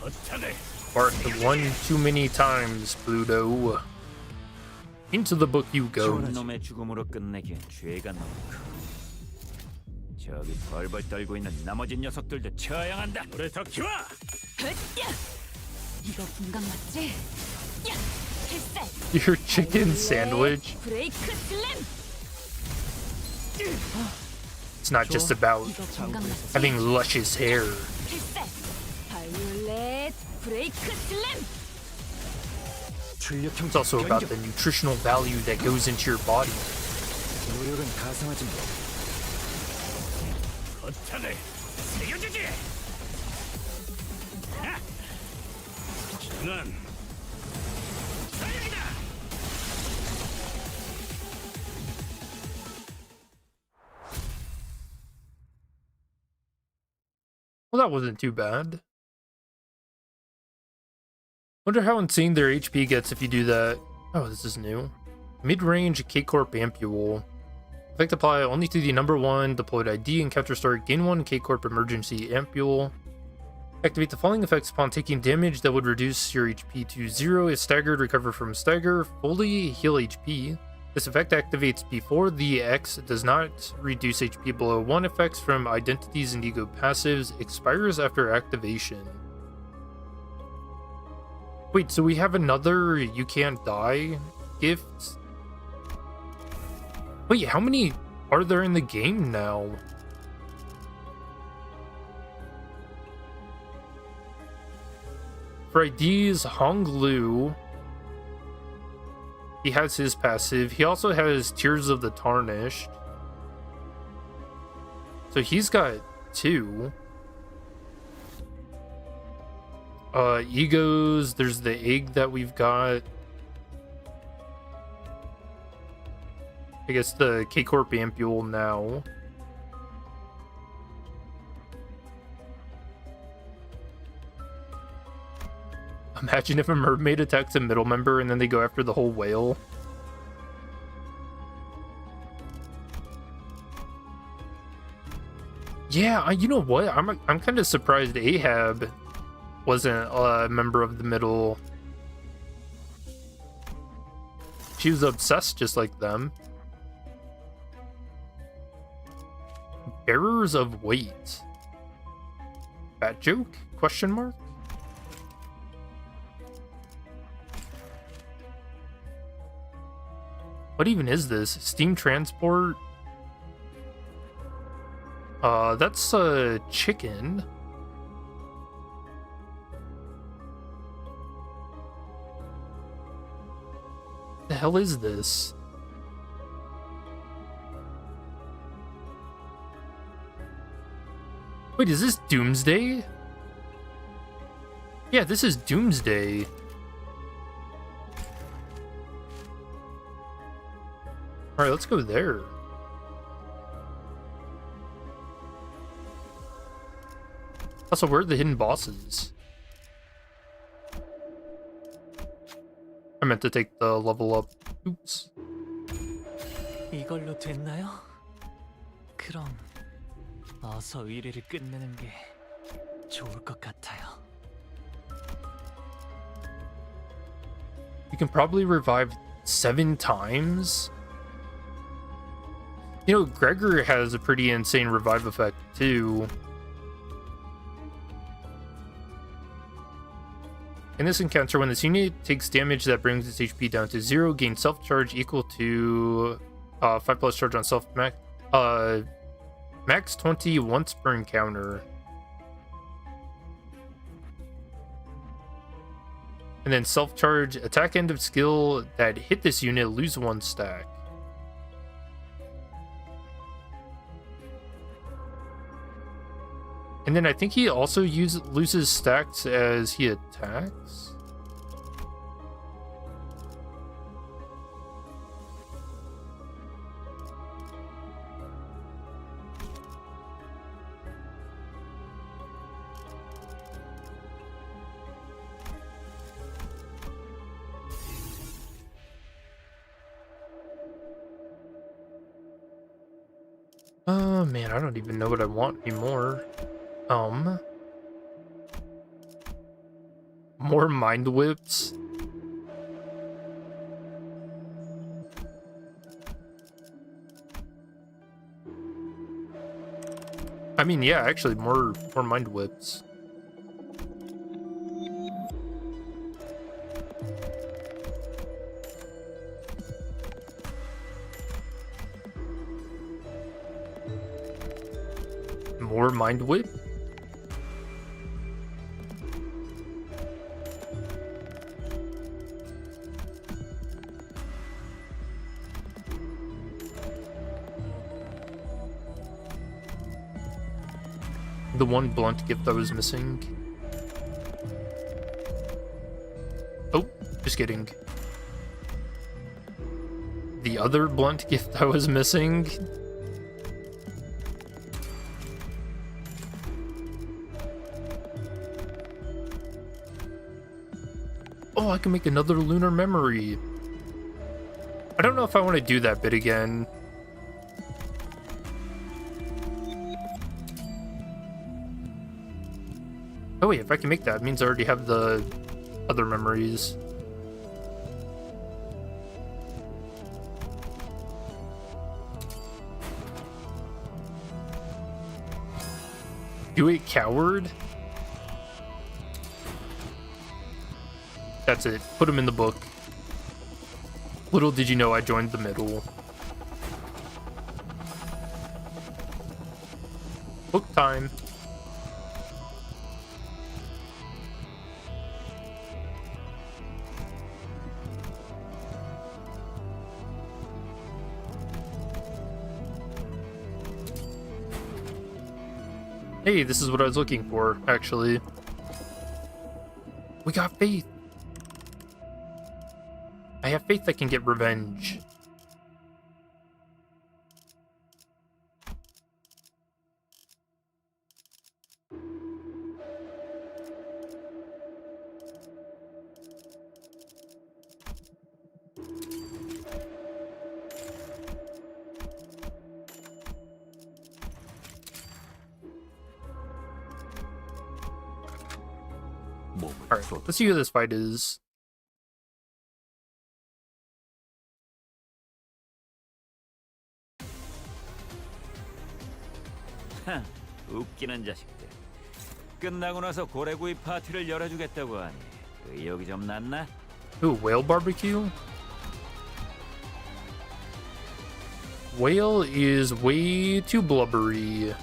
거창해. Barked one too many times, Pluto. Into the book you go. 놈의 죽음으로 끝내기엔 죄가 너무 크고. 저기 벌벌 떨고 있는 나머지 녀석들도 처형한다. 우리 더 키워. 이거 분강 맞지? 야! 필살! Your chicken sandwich. 브레이크 슬램! It's not just about 이거 분강 맞지? having luscious hair. 필살! 바이올렛 브레이크 슬램! 출력 It's also about the nutritional value that goes into your body. 노력은 가상하지만 거창해. 새겨주지. 진안. 사냥이다. Well, that wasn't too bad. Wonder how insane their HP gets if you do that. Oh, this is new. Mid-range K-Corp Ampule. Effect apply only to the number 1 deployed ID. Encounter start. Gain 1 K-Corp Emergency Ampule. Activate the following effects upon taking damage that would reduce your HP to 0. If staggered, recover from stagger. Fully heal HP. This effect activates before the X does not reduce HP below 1. Effects from identities and ego passives expires after activation. Wait, so we have another you can't die gift? Wait, how many are there in the game now? For IDs, Hong Lu. He has his passive. He also has Tears of the Tarnished. So he's got 2. Egos, there's the egg that we've got. I guess the K-Corp Ampule now. Imagine if a mermaid attacks a middle member and then they go after the whole whale. Yeah, you know what? I'm kind of surprised Ahab wasn't a member of the middle. She was obsessed just like them. Bearers of weight. Fat joke? Question mark? What even is this? Steam transport? That's a chicken. The hell is this? Wait, is this Doomsday? Yeah, this is Doomsday. Alright, let's go there. Also, where are the hidden bosses? I meant to take the level up. Oops. 이걸로 됐나요? 그럼 어서 의뢰를 끝내는 게 좋을 것 같아요. You can probably revive 7 times. You know, Gregor has a pretty insane revive effect too. In this encounter, when this unit takes damage that brings its HP down to 0, gain self-charge equal to 5+ charge on max 20 once per encounter. And then self-charge, attack end of skill that hit this unit, lose 1 stack. And then I think he also loses stacks as he attacks. Oh man, I don't even know what I want anymore. More mind whips. I mean, yeah, actually, more mind whips. More mind whip. The one blunt gift I was missing. Oh, just kidding. The other blunt gift I was missing. Oh, I can make another lunar memory. I don't know if I want to do that bit again. Oh wait, if I can make that, it means I already have the other memories. Do it, coward. That's it. Put him in the book. Little did you know I joined the middle. Book time. Hey, this is what I was looking for, actually. We got faith. I have faith I can get revenge. Alright, let's see who this fight is. 하, 웃기는 자식들. 끝나고 나서 고래구이 파티를 열어주겠다고 하니 의욕이 좀 났나? Ooh, whale barbecue? Whale is way too blubbery.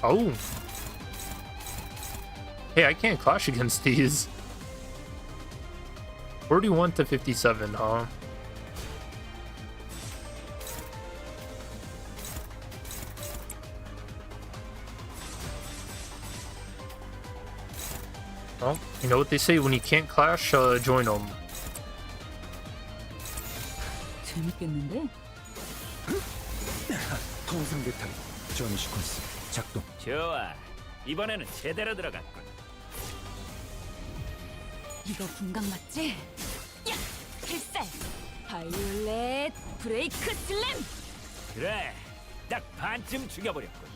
Oh. Hey, I can't clash against these. 41 to 57, huh? Well, you know what they say, when you can't clash, join them. 재밌겠는데? 통상 배터리 전이 시퀀스 작동. 좋아, 이번에는 제대로 들어갔군. 이거 분강 맞지? 야! 필살! 바이올렛 브레이크 슬램! 그래, 딱 반쯤 죽여버렸군.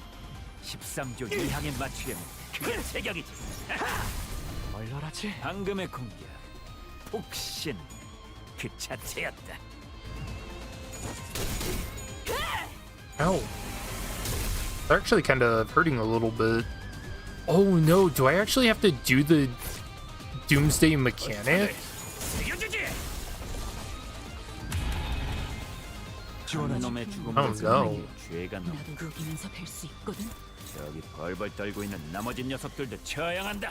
13조 이항에 맞추려면 그게 제격이지. 얼얼하지? 방금의 공격, 폭신 그 자체였다. Ow. They're actually kind of hurting a little bit. Oh no, do I actually have to do the Doomsday mechanic? 한 놈의 Oh 죽음으로 no. 죄가 너무 나도 녹이면서 뵐 수 있거든? 저기 벌벌 떨고 있는 나머지 녀석들도 처형한다.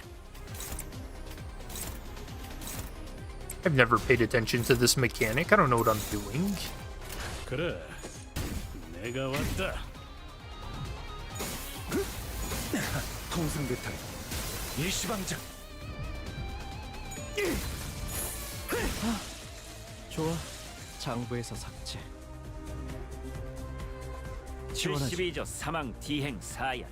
I've never paid attention to this mechanic. I don't know what I'm doing. 그래, 내가 왔다. 통상 배터리 일시방장. 좋아, 장부에서 삭제. 지원하지. 72조 사망 디행 사야.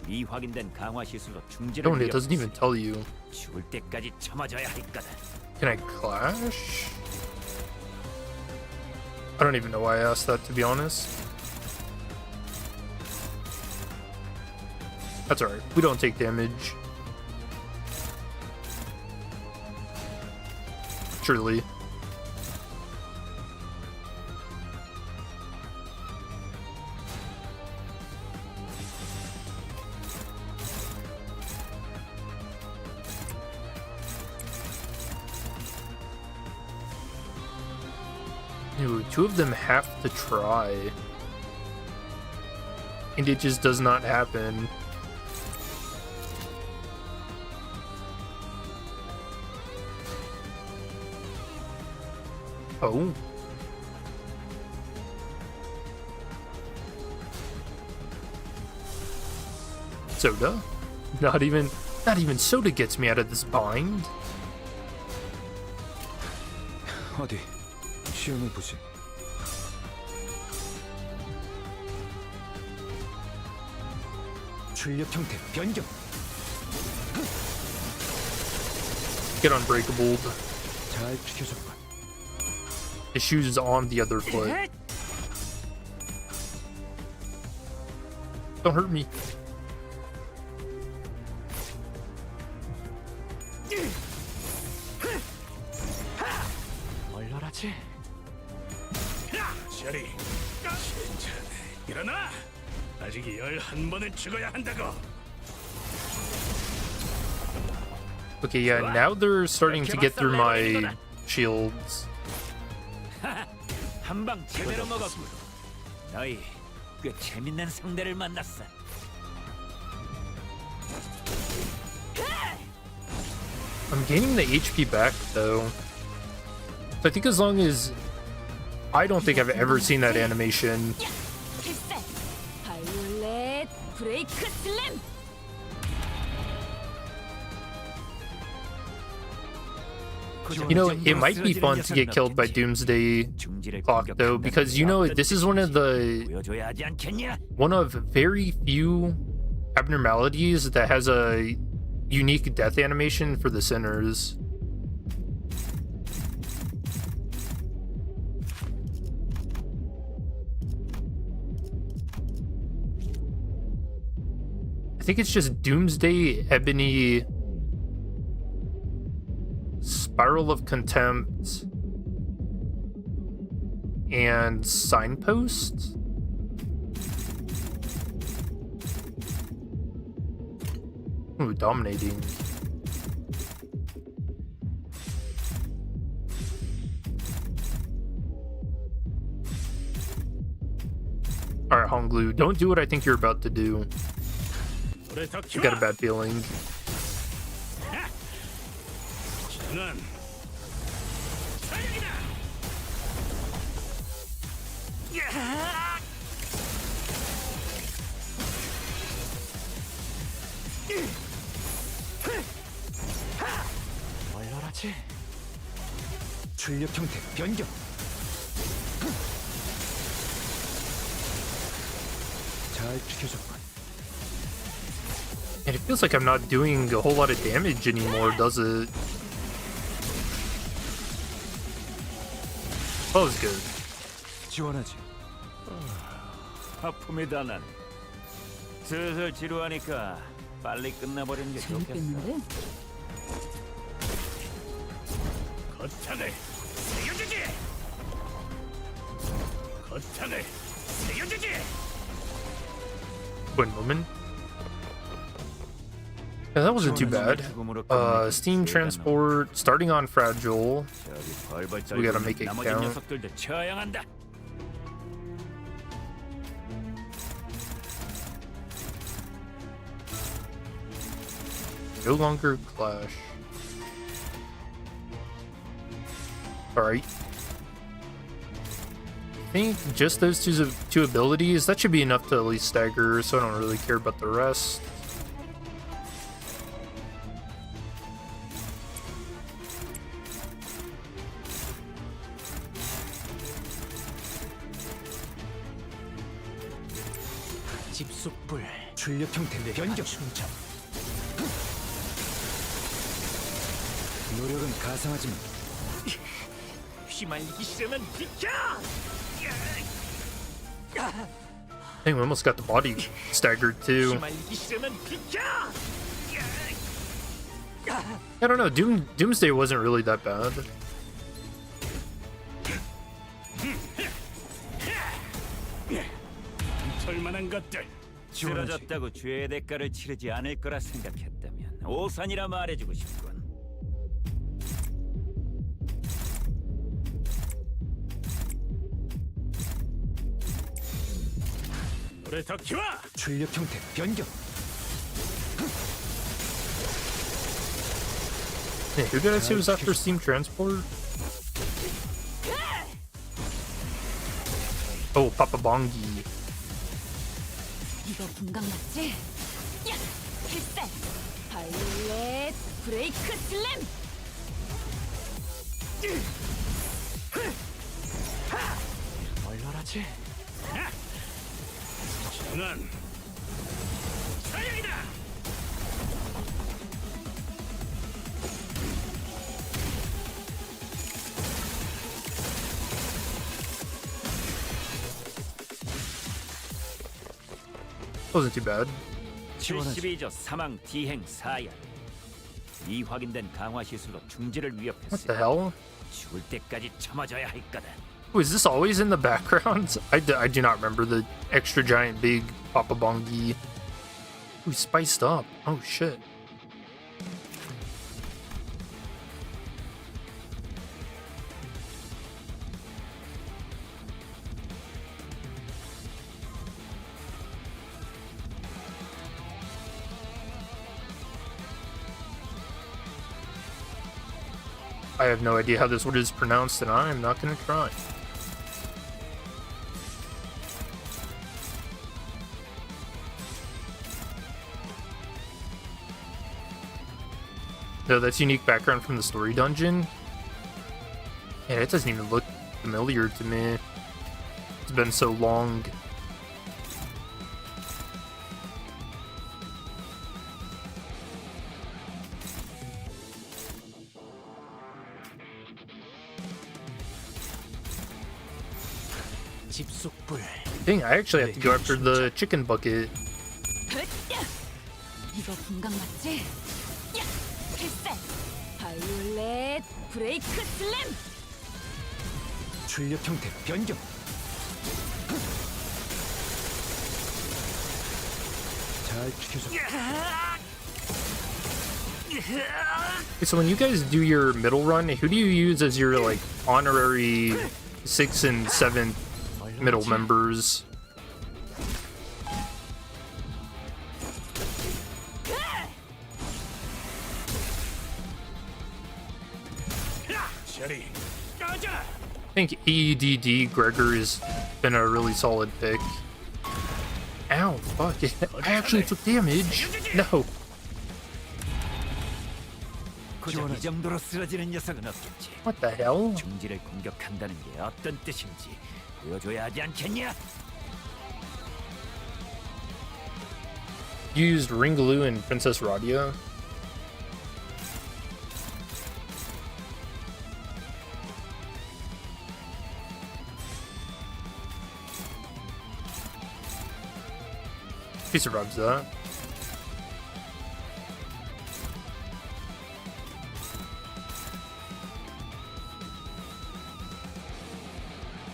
미확인된 강화 시술로 중지를 Don't, it doesn't even 위협했으니 tell you. 죽을 때까지 참아줘야 할 거다. Can I clash? I don't even know why I asked that, to be honest. That's alright. We don't take damage. Surely. Ooh, two of them have to try. And it just does not happen. Oh. Soda? Not even soda gets me out of this bind. 어디 시험해 보지. 출력 형태 변경. Get unbreakable. 잘 지켜줬군. His shoes is on the other foot. Don't hurt me. 얼얼하지? 셔리, 괜찮아. 일어나. 아직 11번은 죽어야 한다고. Okay, yeah, now they're starting to get through my shields. 한방 제대로 먹었군. 너희 꽤 재밌는 상대를 만났어. I'm gaining the HP back, though. I think as long as... I don't think I've ever seen that animation. 필살. 바이올렛 브레이크 슬램. You know, it might be fun to get killed by Doomsday Clock, though, because, you know, this is one of 보여줘야 하지 않겠냐? very few abnormalities that has a unique death animation for the sinners. I think it's just Doomsday, Ebony, Spiral of Contempt, and Signpost. Ooh, dominating. Alright, Honglu, don't do what I think you're about to do. I got a bad feeling. 난 얼얼하지? 출력 형태 변경. 잘 지켜줬군. And it feels like I'm not doing a whole lot of damage anymore, does it? That was good. 지원하지. 하품이다 난. 슬슬 지루하니까 빨리 끝나버리는 게 좋겠어. 재밌겠는데? 거창을 세워주지. 거창을 세워주지. One moment. Yeah, that wasn't too bad. Steam transport, starting on fragile. We gotta make it 나머지 count. 녀석들도 처형한다. No longer clash. Alright. I think just those two abilities, that should be enough to at least stagger, so I don't really care about the rest. 집속불 출력 형태 변경. 노력은 가상하지만 휘말리기 싫으면 비켜! Dang, we almost got the body staggered too. 휘말리기 싫으면 비켜! I don't know. Doomsday wasn't really that bad. 털만한 것들. 쓰러졌다고 죄의 대가를 치르지 않을 거라 생각했다면 오산이라 말해주고 싶군. 노래 더 키워. 출력 형태 변경. Yeah, who did I say was after Steam Transport? Oh, Papa Bongi. 이거 분광 맞지? 야! 필살! 바이올렛 브레이크 슬램! 얼얼하지? 난 사냥이다. Wasn't too bad. 72조 사망 디행 사야. 이 확인된 강화 시술로 중지를 What 위협했으니 the hell? 죽을 때까지 참아줘야 할 거다. Oh, is this always in the background? I do not remember the extra giant big Papa Bongi. Ooh, spiced up. Oh shit. I have no idea how this word is pronounced, and I am not going to try. No, that's unique background from the story dungeon. Yeah, it doesn't even look familiar to me. It's been so long. 집속불. Dang, I actually have to go after the chicken bucket. 이거 분광 맞지? 야! 필살! 바이올렛 브레이크 슬램! 출력 형태 변경. 잘 지켜줘. Okay, so when you guys do your middle run, who do you use as your like honorary 6th and 7th middle members? I think EDD Gregor has been a really solid pick. Ow, fuck it. I actually took damage. No. 고작 이 정도로 쓰러지는 녀석은 없겠지. What the hell? 중지를 공격한다는 게 어떤 뜻인지 보여줘야 하지 않겠냐? You used Ringaloo and Princess Radia? He survives that.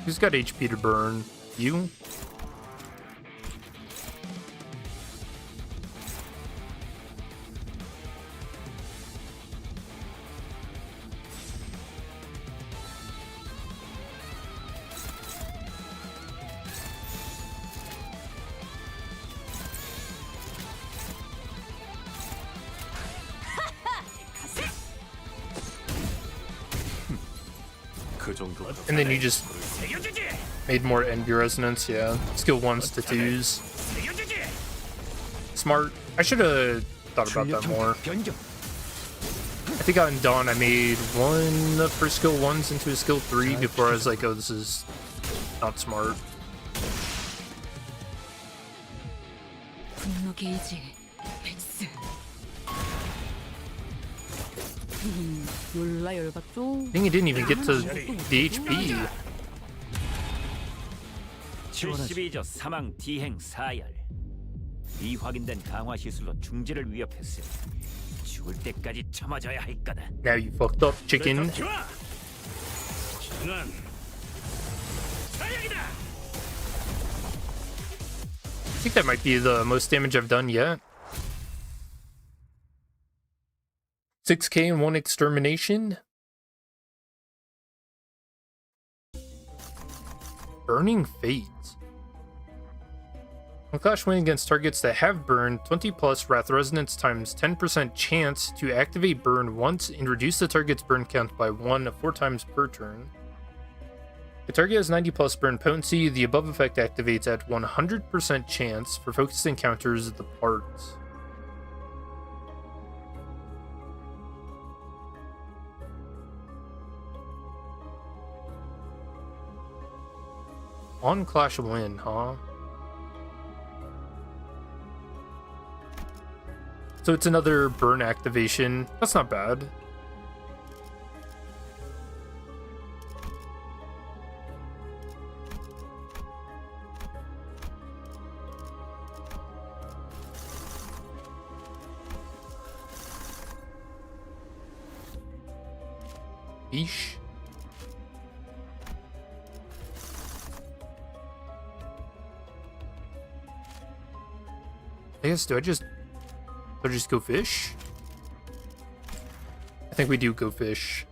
Who's got HP to burn? You? 그 정도. And then you just made more envy resonance, yeah. Skill 1s to 2s. Smart. I should have thought about that more. 변경. I think on Dawn I made one for skill 1s into a skill 3 before I was like, oh, this is not smart. 분노 のゲージ백스. 몰라 열받죠. I think he didn't even get to the HP. 72조 사망 디행 사열. 이 확인된 강화 시술로 중지를 위협했으니 죽을 때까지 참아줘야 할 거다. Now you fucked up, chicken. 좋아. 진안. 사양이다. I think that might be the most damage I've done yet. 6k and 1 extermination. Burning Fate. When Clash win against targets that have burn, 20 plus Wrath Resonance times 10% chance to activate burn once and reduce the target's burn count by 1 4 times per turn. The target has 90 plus burn potency. The above effect activates at 100% chance for focused encounters of the parts. On Clash win, huh? So it's another burn activation. That's not bad. Eesh. I guess, do I just go fish? I think we do go fish.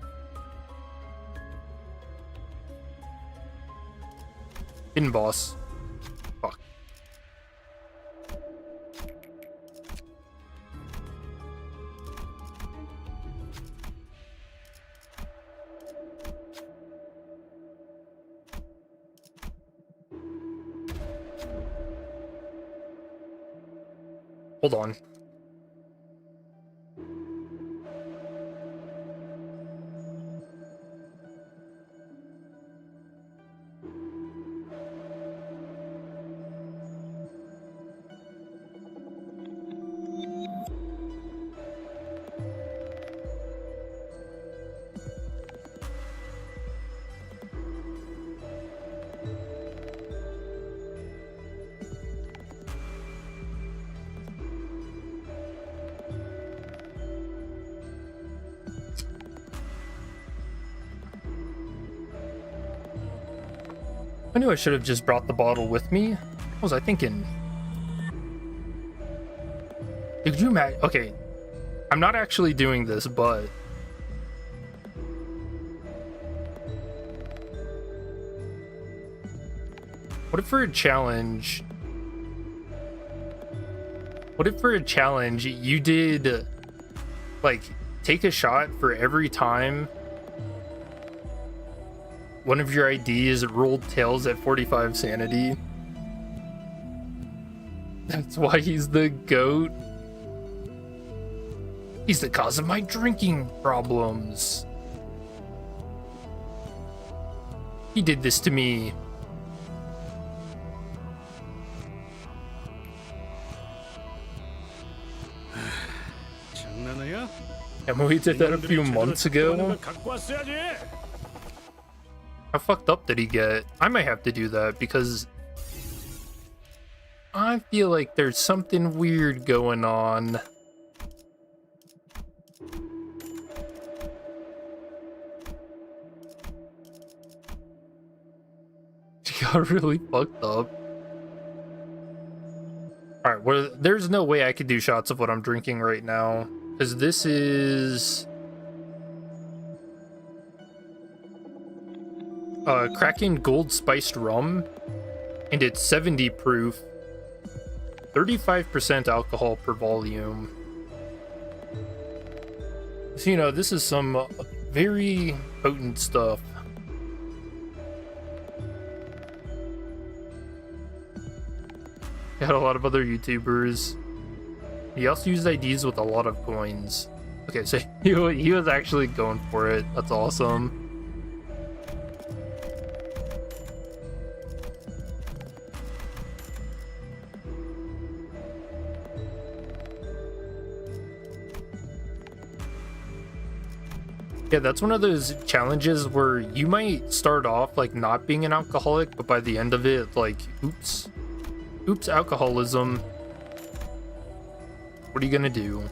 Hidden boss. Fuck. Hold on. I knew I should have just brought the bottle with me. What was I thinking? Could you imagine? Okay, I'm not actually doing this, but what if for a challenge? What if for a challenge you did like take a shot for every time one of your IDs rolled tails at 45 sanity? That's why he's the GOAT. He's the cause of my drinking problems. He did this to me. 장난이야? And we did that a few months ago. 갖고 왔어야지. How fucked up did he get? I might have to do that because I feel like there's something weird going on. He got really fucked up. Alright, well, there's no way I could do shots of what I'm drinking right now. Because this is Kraken Gold Spiced Rum, and it's 70 proof, 35% alcohol per volume. So, you know, this is some very potent stuff. Had a lot of other YouTubers. He also used IDs with a lot of coins. Okay, so he was actually going for it. That's awesome. Yeah, that's one of those challenges where you might start off like not being an alcoholic, but by the end of it, like, oops, alcoholism. What are you gonna do?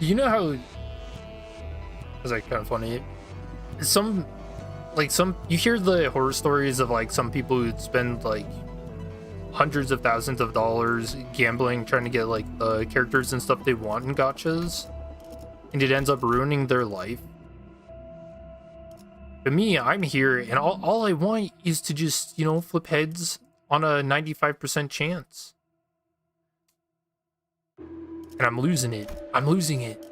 You know how it's like kind of funny. Some you hear the horror stories of like some people who spend like hundreds of thousands of dollars gambling trying to get like the characters and stuff they want in gachas, and it ends up ruining their life. But me, I'm here, and all I want is to just, you know, flip heads on a 95% chance. And I'm losing it. I'm losing it.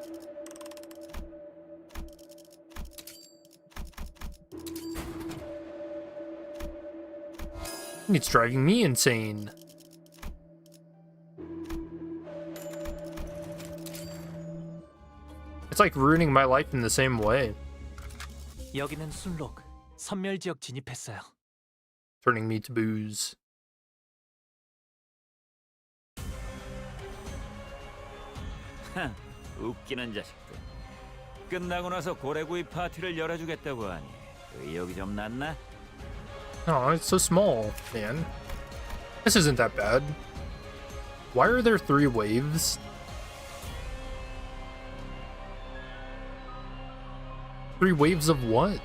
It's driving me insane. It's like ruining my life in the same way. 여기는 순록 선멸 지역 진입했어요. Turning me to booze. 웃기는 자식들. 끝나고 나서 고래구이 파티를 열어주겠다고 하니 의욕이 좀 났나? Oh, it's so small, man. This isn't that bad. Why are there 3 waves? 3 waves of what?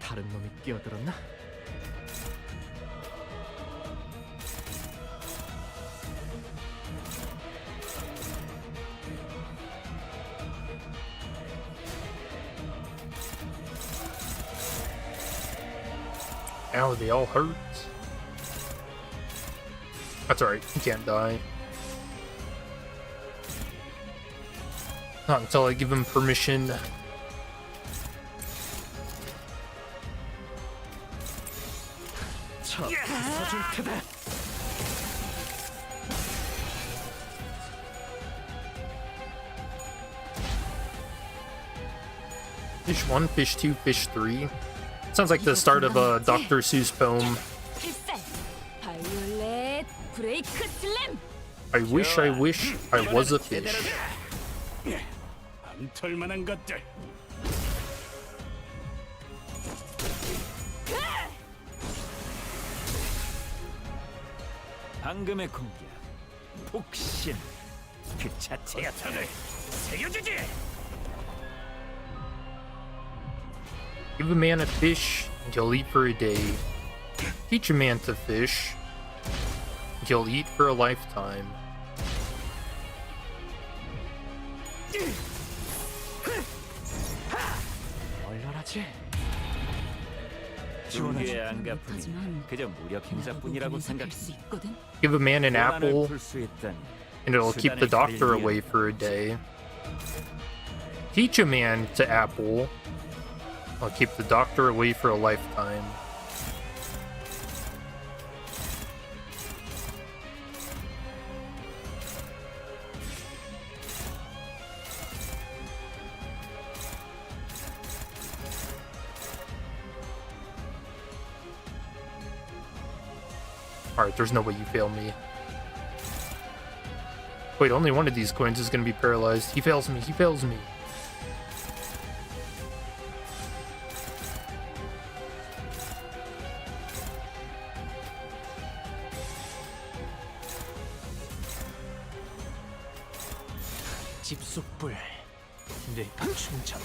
다른 놈이 끼어들었나? Ow, they all hurt. That's alright, you can't die. Not until I give him permission. Fish 1, fish 2, fish 3. Sounds like the start of a Dr. Seuss poem. I wish I was a fish. 털만한 것들. 방금의 공격, 폭신 그 자체였다. 새겨주지. Give a man a fish, and he'll eat for a day. Teach a man to fish, and he'll eat for a lifetime. 얼얼하지? 주의에 안 갚으니 그저 무력 행사뿐이라고 생각해. Give a man an apple, 풀수 있다니. and it'll keep the doctor away for a day. Teach a man to apple, I'll keep the doctor away for a lifetime. Alright, there's no way you fail me. Wait, only one of these coins is going to be paralyzed. He fails me, he fails me. 집속불 뇌파 충전.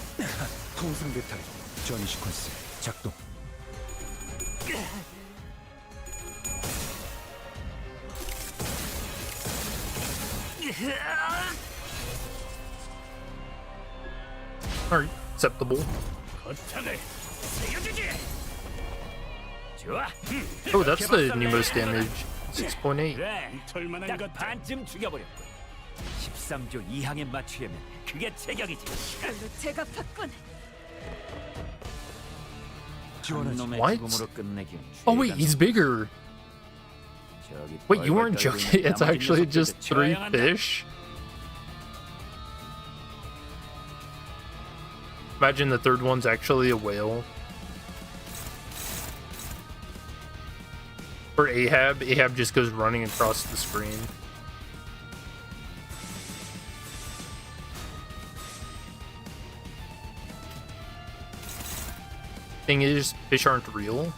통상 배터리 전이 시퀀스 작동. Alright, acceptable. 거창을 세워주지. 좋아. Oh, that's the new most damage. 6.8. 그래. 털만한 딱 것. 반쯤 죽여버렸고. 13조 2항에 맞추려면 그게 제격이지. 제가 봤군. 한 놈의 What? 죽음으로 끝내기엔 Oh wait, he's bigger. 저기 Wait, you weren't 뻘뻘 joking? 떨리는 It's actually 나머지 just 녀석들도 3 치워야 한다. fish? Imagine the third one's actually a whale. Or Ahab. Ahab just goes running across the screen. Thing is, fish aren't real.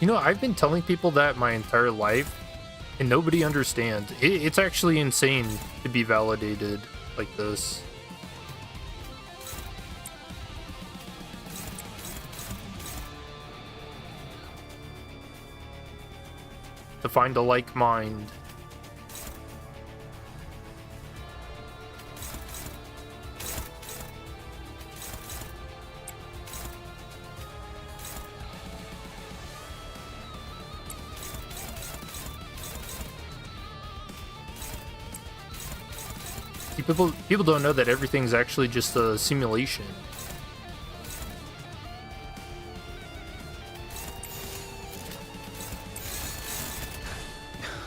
You know, I've been telling people that my entire life, and nobody understands. It's actually insane to be validated like this. To find a like mind. See, people don't know that everything's actually just a simulation.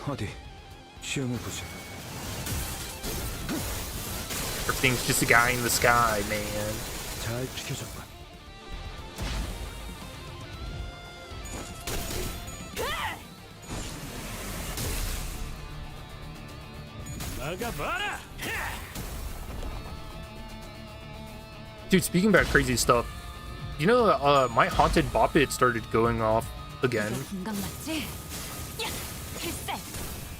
어디 시험해 보자. Everything's just a guy in the sky, man. 잘 지켜줬군. 나가봐라. Dude, speaking about crazy stuff, you know, my haunted boppet started going off again. 건강 맞지? 야, 필살.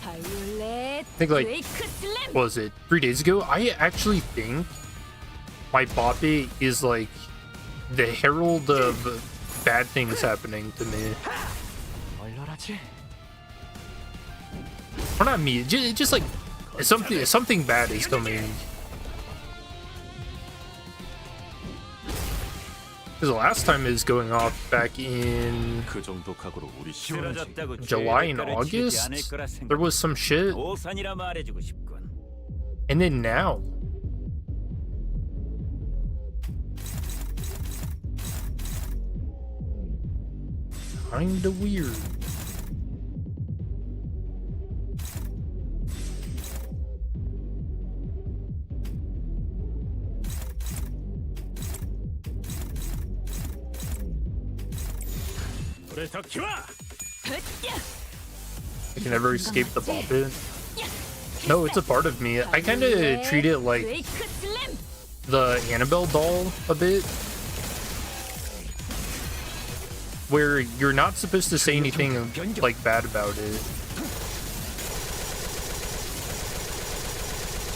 바이올렛. I think like, 브레이크 슬램. what was it, 3 days ago? I actually think my boppet is like the herald of bad things happening to me. 얼얼하지? Or not me, just like something bad is coming. Because the last time is going off back in 그 정도 각오로 우리 쓰러졌다고 July and 죄대가를 치르지 August. 않을 거라 생각. There was some shit, 도산이라 말해주고 싶군. and then now. Kinda weird. 불에 더 키워. I can never escape the boppet. No, it's a part of me. I kind of treat it like 브레이크 슬램. the Annabelle doll a bit, where you're not supposed to say anything like bad about it.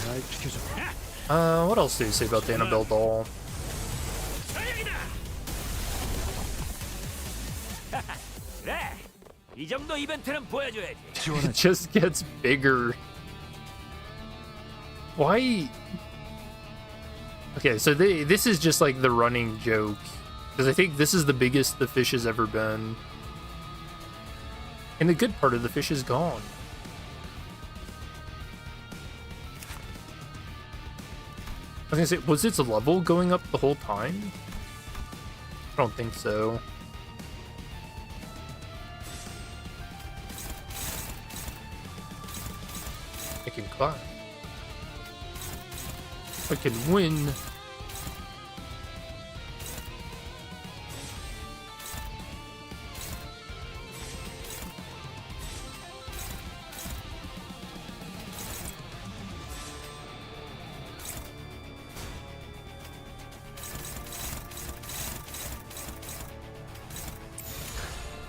잘 지켜줬군. What else do you say about the Annabelle doll? 그래. 이 정도 이벤트는 보여줘야지. It just gets bigger. Why? Okay, so this is just like the running joke, because I think this is the biggest the fish has ever been, and the good part of the fish is gone. I was gonna say, was its level going up the whole time? I don't think so. I can climb. I can win.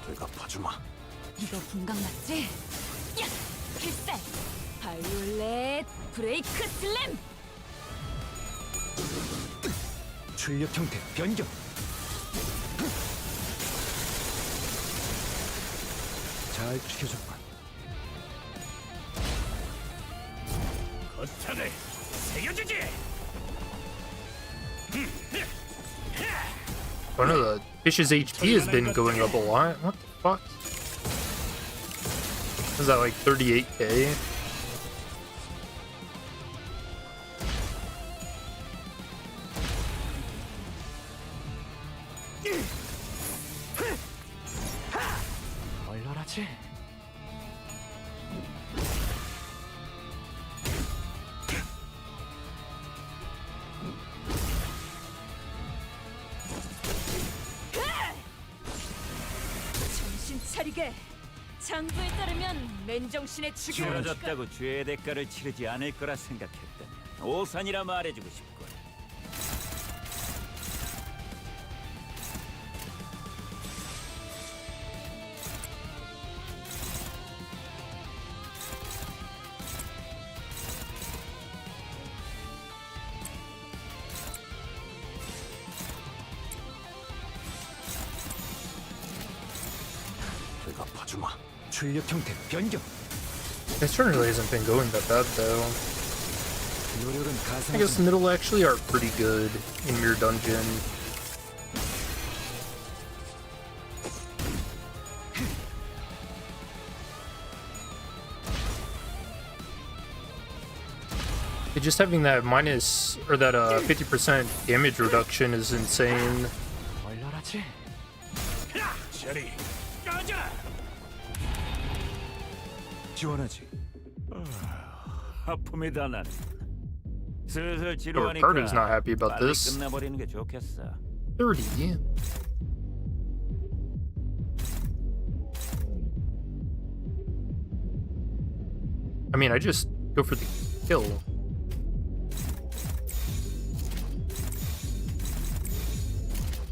내가 봐주마. 이거 분강 맞지? 야, 필살. 바이올렛. 브레이크 슬램. 출력 형태 변경. 잘 지켜줬군. 거창을 새겨주지. I know the fish's HP has been going up a lot. What the fuck? Is that like 38k? 얼얼하지? 정신 차리게. 장부에 따르면 맨정신에 죽여라. 쓰러졌다고 죄의 대가를 치르지 않을 거라 생각했다. 오산이라 말해주고 싶군. 내가 봐주마. 출력 형태 변경. This turn really hasn't been going that bad though. 노력은 I guess 가상. middle actually are pretty good in Mirror Dungeon. Just having that minus or that 50% damage reduction is insane. 얼얼하지? 저리 꺼져. 지원하지. 아픔이다 난. 슬슬 Oh, 지루하니까 Ricardo's not happy about 빨리 this. 끝나버리는 게 좋겠어. 30. I mean, I just go for the kill.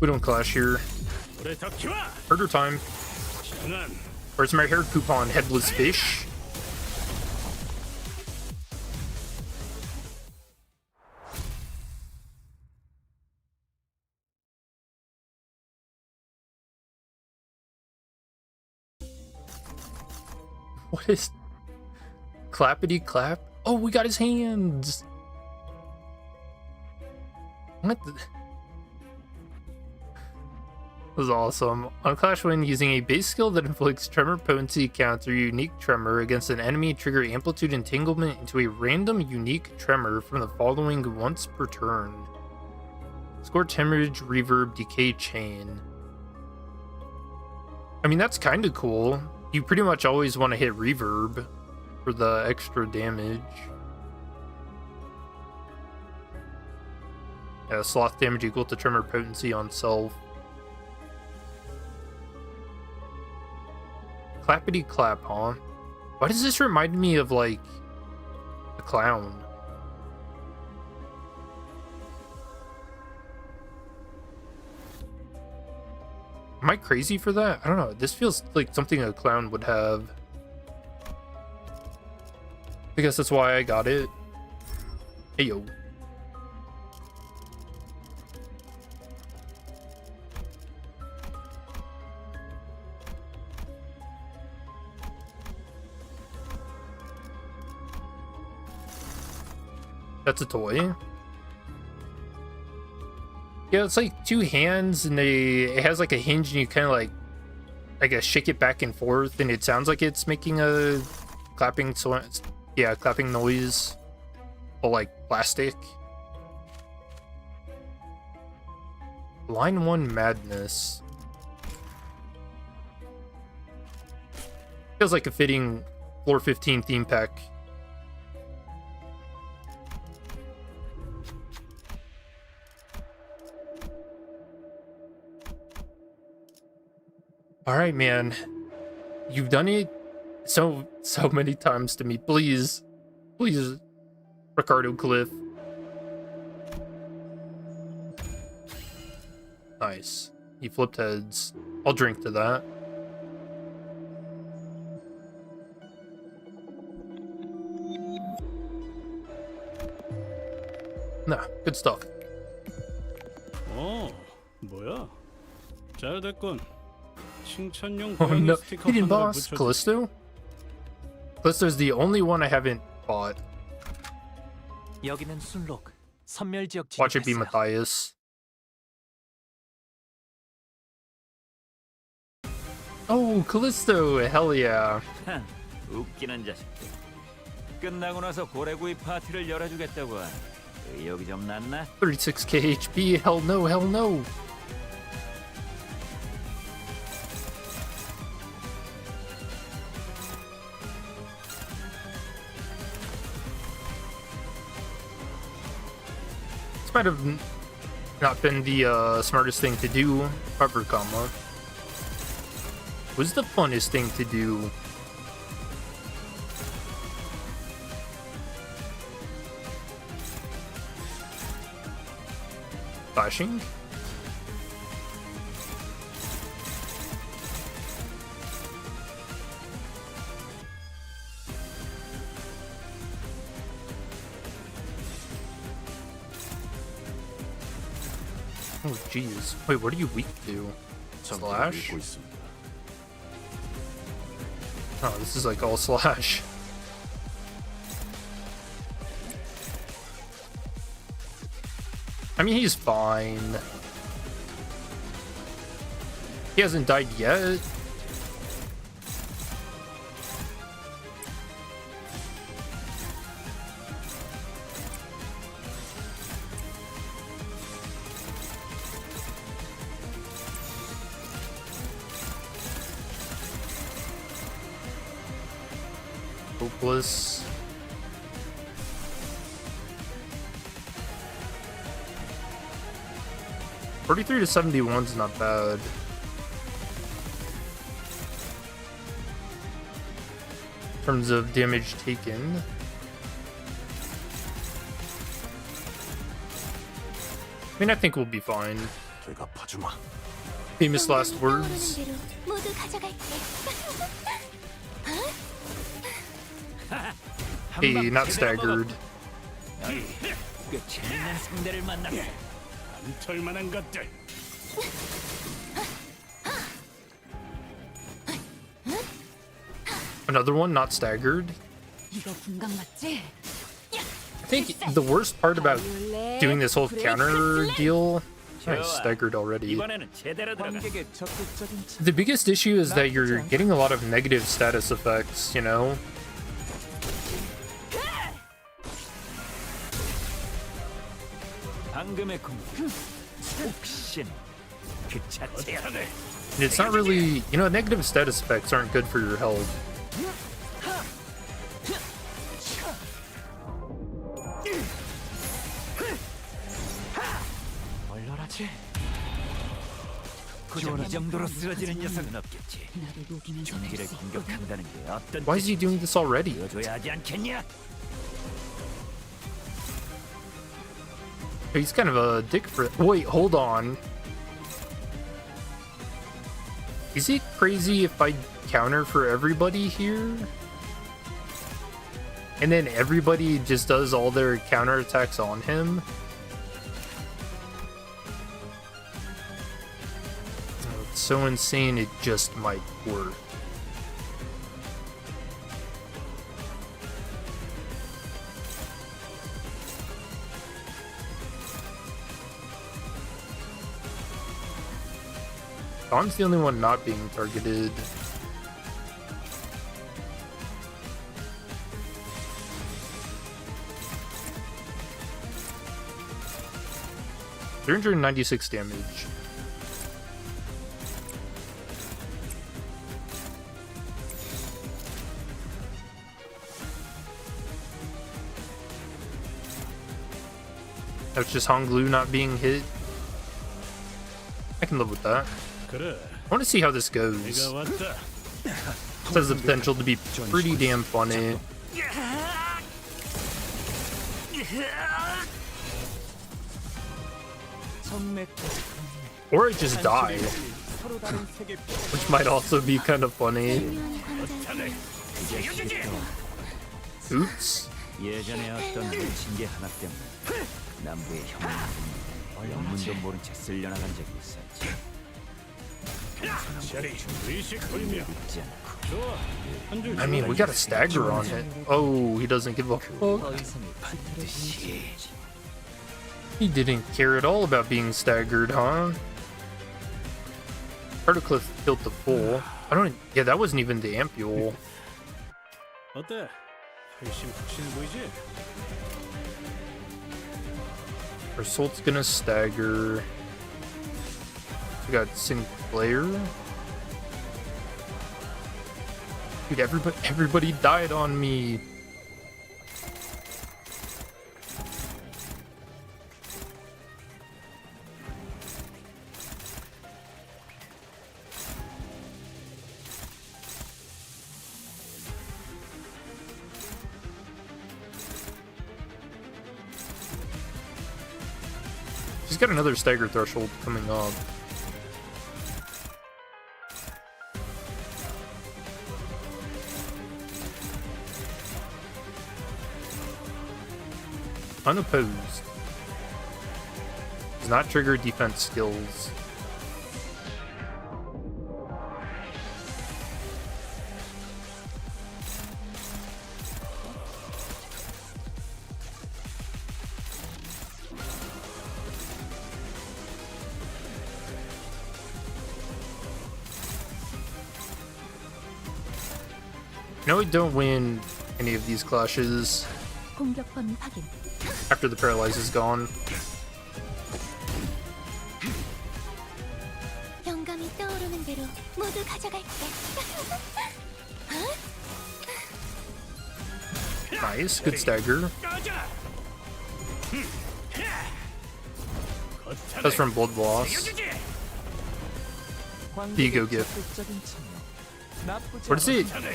We don't clash here. 불에 더 키워. Murder time. 장난. Where's my hair coupon? Headless fish. What is clappity clap? Oh, we got his hands. What the? This is awesome. On Clash when using a base skill that inflicts tremor potency counter unique tremor against an enemy, trigger amplitude entanglement into a random unique tremor from the following once per turn. Score hemorrhage, reverb, decay chain. I mean, that's kind of cool. You pretty much always want to hit reverb for the extra damage. Yeah, sloth damage equal to tremor potency on self. Clappity clap, huh? Why does this remind me of, like, a clown? Am I crazy for that? I don't know. This feels like something a clown would have. I guess that's why I got it. Hey, yo. That's a toy. Yeah, it's like two hands, and it has like a hinge, and you kind of like, I guess, shake it back and forth, and it sounds like it's making a clapping, clapping noise, but like plastic. Line 1 Madness. Feels like a fitting floor 15 theme pack. All right, man. You've done it so many times to me. Please, Ricardo Cliff. Nice. He flipped heads. I'll drink to that. Nah, good stuff. 뭐야? 잘 됐군. 칭찬용 Oh 고양이 no, 스티커 hidden 하나를 boss, 붙여줘. Callisto? Callisto's the only one I haven't bought. 여기는 순록 선멸 지역 Watch it be 진입했어요. Matthias. Oh, Callisto, hell yeah. 웃기는 자식들. 끝나고 나서 고래구이 파티를 열어주겠다고 하네. 의욕이 좀 났나? 36k HP, hell no, hell no. This might have not been the smartest thing to do, however, comma. Was the funnest thing to do. Flashing? Oh jeez. Wait, what are you weak to? 정보를 Slash? 읽고 있습니다. Oh, this is like all slash. I mean, he's fine. He hasn't died yet. Hopeless. $43 to 71 is not bad. In terms of damage taken. I mean, I think we'll be fine. 되갚아주마. Famous last words. 모두 가져갈게. Hey, not staggered. 꽤 재밌는 상대를 만났어. 털만한 것들. Another one, not staggered. 이거 분강 맞지? I think the worst part about doing this whole counter deal. I staggered already. 이번에는 제대로 들어가. 관객의 적극적인 참- The biggest issue is that you're getting a lot of negative status effects, you know? 방금의 공격. 옥신. 그 자체야. And it's not really, you know, negative status effects aren't good for your health. 얼얼하지? 고작 이 정도로 쓰러지는 녀석은 없겠지. 나를 녹이면 경기를 공격한다는 게 어떤 Why is he doing this already? 보여줘야 하지 않겠냐? He's kind of a dick for. Wait, hold on. Is it crazy if I counter for everybody here? And then everybody just does all their counter attacks on him? Oh, it's so insane, it just might work. Dawn's the only one not being targeted. $396 damage. That's just Honglu not being hit. I can live with that. 그래. I want to see how this goes. 내가 왔다. This has the potential to be pretty damn funny. 정맥 Or I just die, 서로 다른 세계 which might also be kind of funny. Oops. 예전에 어떤 놓친 게 하나 때문에 남부의 형님 영문도 모른 채 쓸려나간 적이 있었지. 샤리 의식 불명. 믿지 않고 좋아. 한 줄. I mean, we got a stagger on it. Oh, he doesn't give a fuck. 더 이상의 피해를 입지. He didn't care at all about being staggered, huh? Articliff built the full. I don't. Yeah, that wasn't even the ampule. 어때? 훨씬 푹신해 보이지? Assault's gonna stagger. We got Sinclair. Dude, everybody died on me. He's got another stagger threshold coming up. Unopposed. Does not trigger defense skills. No, we don't win any of these clashes 공격권 확인. after the paralyze is gone. 영감이 떠오르는 대로 모두 가져갈게. Nice, good stagger. That's from Blood Loss. Ego gift. 적극적인 참여. 나쁘지 What is it? 않아.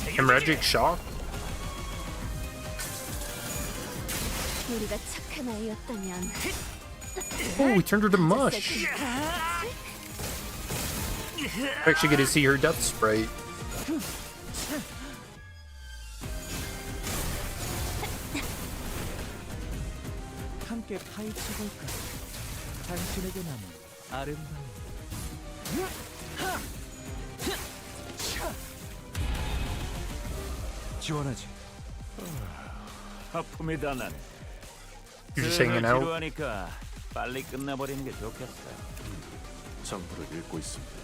Hemorrhagic shock? 우리가 착한 아이였다면 Oh, we turned her to mush. I actually get to see her death sprite. 함께 파헤쳐볼까? 당신에게 남은 아름다운 지원하지. 하품이다 나는. You're just hanging out. 지루하니까 빨리 끝나버리는 게 좋겠어. 정보를 읽고 있습니다.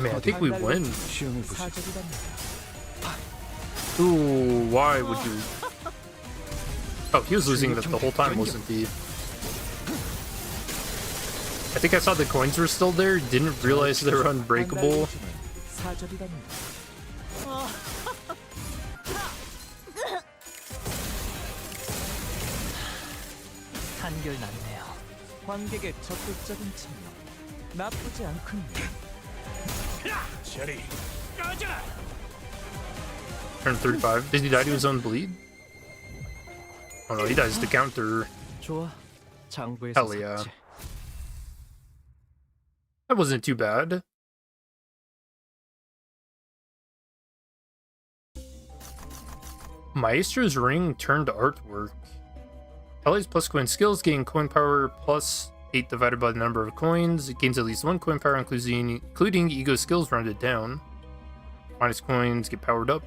I mean, I think we win. 시험해 보시. 사적이랍니다. Ooh, why would you? Oh, he was losing that the whole time, wasn't he? I think I saw the coins were still there, didn't realize they were unbreakable. 사적이랍니다. 한결 낫네요. 관객의 적극적인 참여. 나쁘지 않군요. 셔리. Turn 35. Did he die to his own bleed? Oh no, he dies to counter. 좋아. 장부에서 Hell yeah. 삭제. That wasn't too bad. Maestro's Ring turned artwork. Allies plus coin skills gain coin power plus 8 divided by the number of coins. It gains at least 1 coin power, including ego skills rounded down. Minus coins get powered up.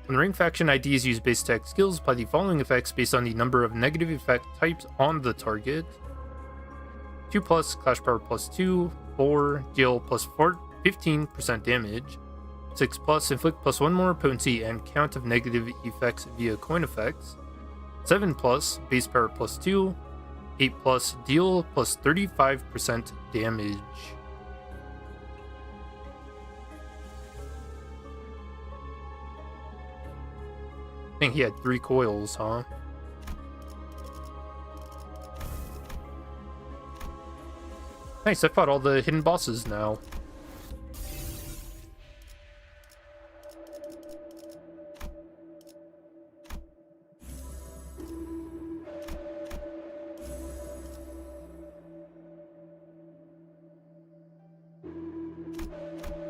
When ring faction IDs use base attack skills, apply the following effects based on the number of negative effect types on the target. 2 plus, clash power plus 2, 4, deal plus 15% damage. 6 plus, inflict plus 1 more potency and count of negative effects via coin effects. 7 plus, base power plus 2. 8 plus, deal plus 35% damage. I think he had 3 coils, huh? Nice, I fought all the hidden bosses now.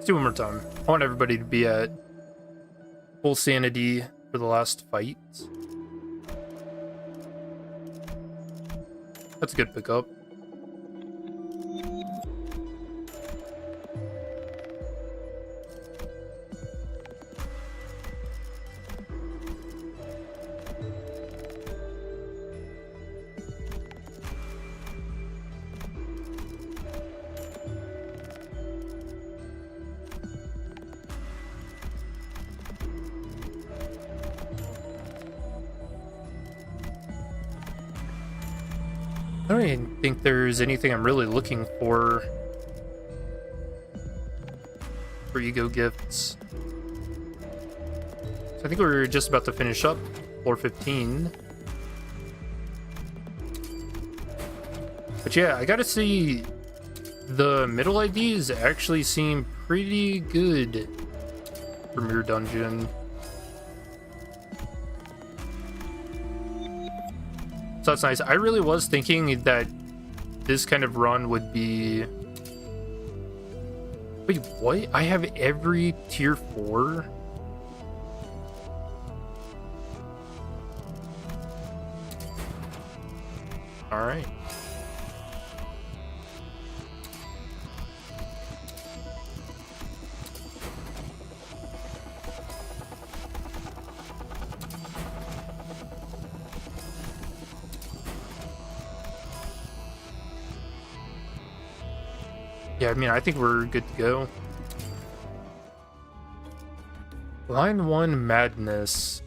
Let's do one more time. I want everybody to be at full sanity for the last fight. That's a good pickup. I don't even think there's anything I'm really looking for ego gifts. So I think we're just about to finish up floor 15. But yeah, I gotta say the middle IDs actually seem pretty good for Mirror Dungeon. So that's nice. I really was thinking that this kind of run would be... Wait, what? I have every tier 4? Alright. Yeah, I mean, I think we're good to go. Line 1 Madness.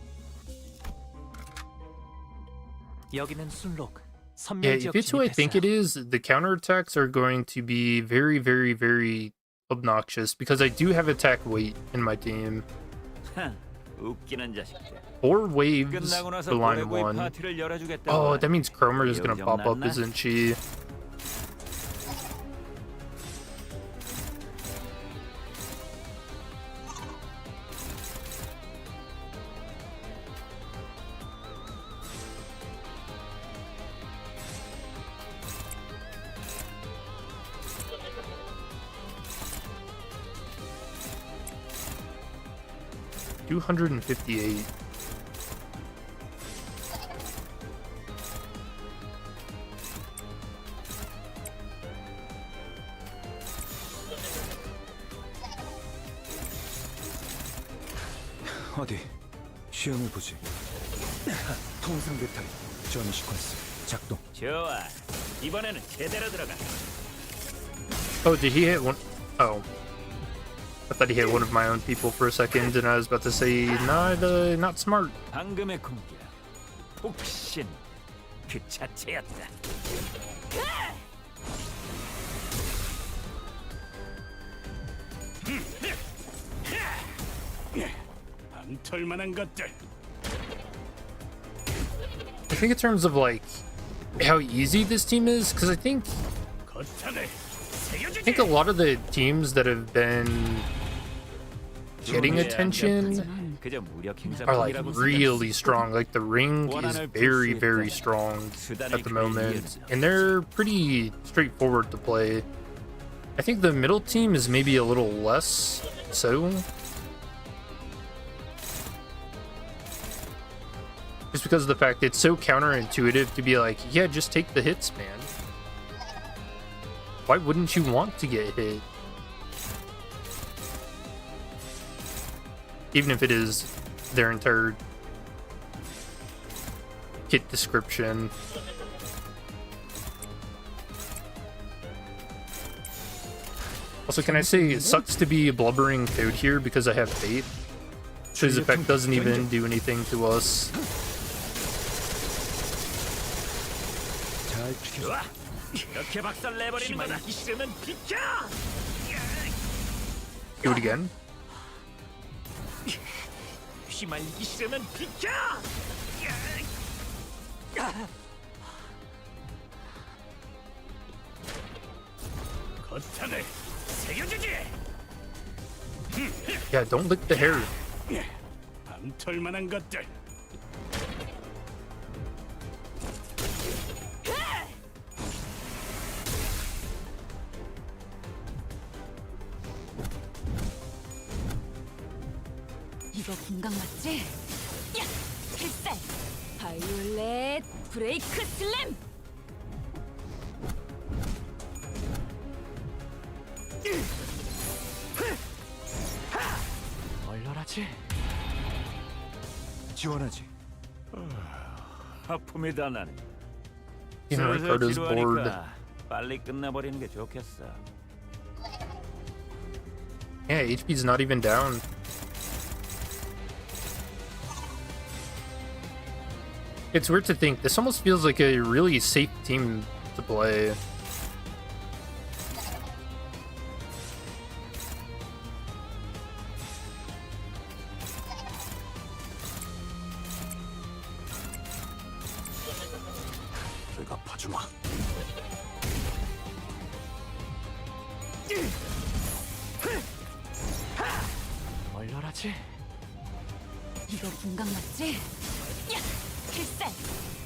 여기는 순록. Yeah, if it's who I think it is, the counterattacks are going to be very, very, very obnoxious because I do have attack weight in my team. 웃기는 자식들. 4 waves 끝나고 나서 for line 고래구이 1. 파티를 열어주겠다. Oh, that means Cromer is gonna pop up, isn't she? $258. 어디 시험을 보지. 통상 배터리 전위 시퀀스 작동. 좋아. 이번에는 제대로 들어가. Oh, did he hit one? Oh. I thought he hit one of my own people for a second, and I was about to say, not smart. 방금의 공격. 혹신 그 자체였다. 방털만한 것들. I think in terms of like how easy this team is, because I think a lot of the teams that have been getting attention 그저 무력 are like 행사뿐이라고 really strong. Like the ring is very, very strong at the moment, and they're pretty straightforward to play. I think the middle team is maybe a little less so. Just because of the fact it's so counterintuitive to be like, yeah, just take the hits, man. Why wouldn't you want to get hit? Even if it is their entire kit description. Also, can I say it sucks to be a blubbering Toad here because I have Fate? His effect doesn't even do anything to us. 좋아. 이렇게 박살 내버리는 거다. 싫으면 비켜. Do it again. 휘말리기 싫으면 비켜. 거탄을 새겨주지. Yeah, don't lick the hair. 방털만한 것들. 이거 분강 맞지? 야! 필살! 바이올렛 브레이크 슬램! 얼얼하지? 지원하지. 아픔이다 나는. You know, Ricardo's bored. 빨리 끝나버리는 게 좋겠어. Yeah, HP's not even down. It's weird to think. This almost feels like a really safe team to play. 내가 봐주마. 얼얼하지? 이거 분강 맞지? 야! 필살!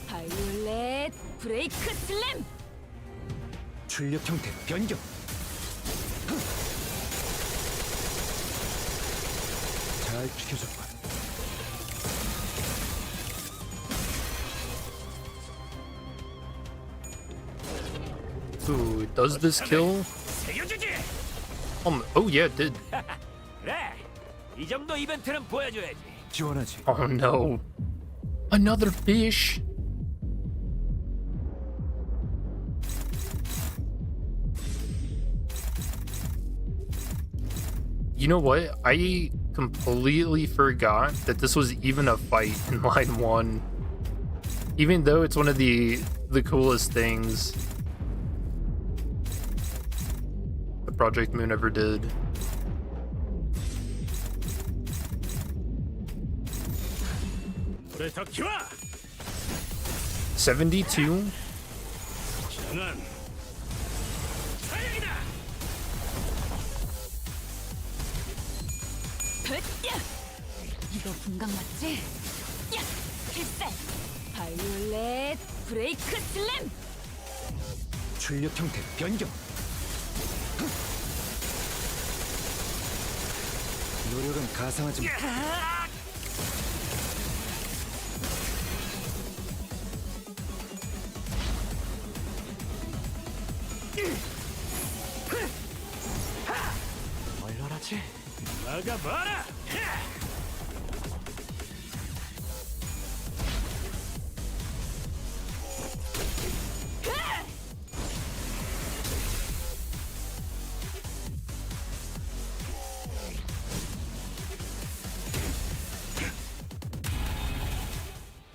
바이올렛 브레이크 슬램! 출력 형태 변경. 잘 지켜줬군. Ooh, does this kill? 새겨주지. Oh yeah, it did. 그래. 이 정도 이벤트는 보여줘야지. 지원하지. Oh no. Another fish. You know what? I completely forgot that this was even a fight in line 1. Even though it's one of the coolest things the Project Moon ever did. 불에 더 키워. 72? 장난. 사양이다. 야! 이거 분강 맞지? 야! 필살! 바이올렛 브레이크 슬램! 출력 형태 변경. 노력은 가상하지 마. 얼얼하지? 나가봐라.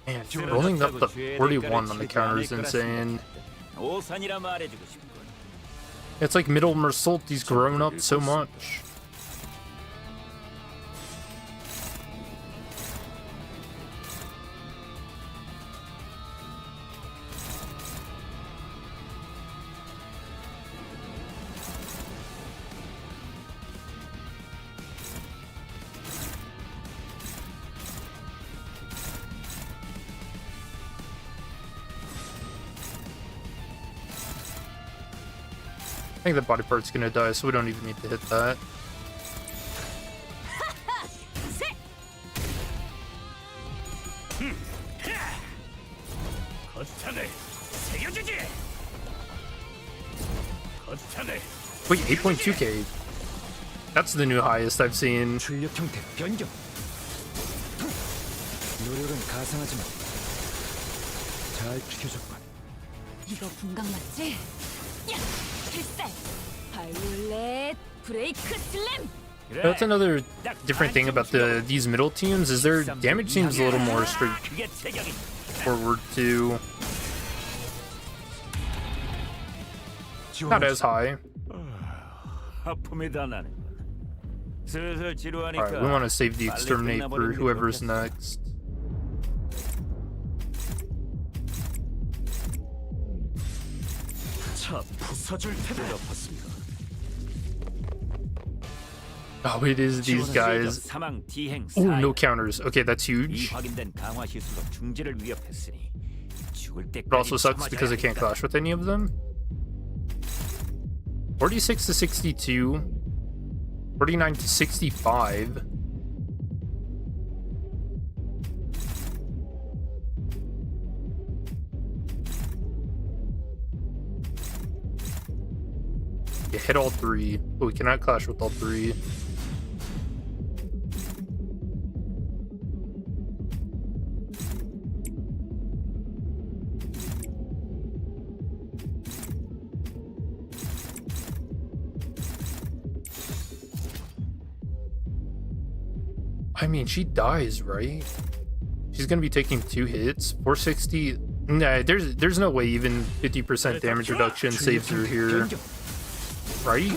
Man, rolling up the 41 on the counter is insane. 오산이라 말해주고 싶군. It's like Middle Mersault, he's grown up so much. I think the body part's gonna die, so we don't even need to hit that. 거탄을 새겨주지. 거탄을. Wait, 8.2k. That's the new highest I've seen. 출력 형태 변경. 노력은 가상하지 마. 잘 지켜줬군. 이거 분강 맞지? 야! 필살! 바이올렛 브레이크 슬램! That's another different thing about these middle teams is their damage seems a little more 그게 체격이. straightforward too. Not as high. 아픔이다 나는. 슬슬 지루하니까. Alright, we want to save the 빨리 exterminate for 끝나버리는 게 whoever's 좋겠어. next. 자, 부숴줄 테다. 봤습니다. Oh, it is these guys. 사망 디행 Oh, 사열. no counters. Okay, that's 이 huge. 확인된 강화 시술로 중지를 위협했으니 죽을 때까지 It also sucks because I 참아줘야 can't 하겠다. clash with any of them. 46 to 62. 49 to 65. Yeah, hit all three. But we cannot clash with all three. I mean, she dies, right? She's gonna be taking 2 hits. 460. Nah, there's no way even 50% damage reduction saves her here. Right?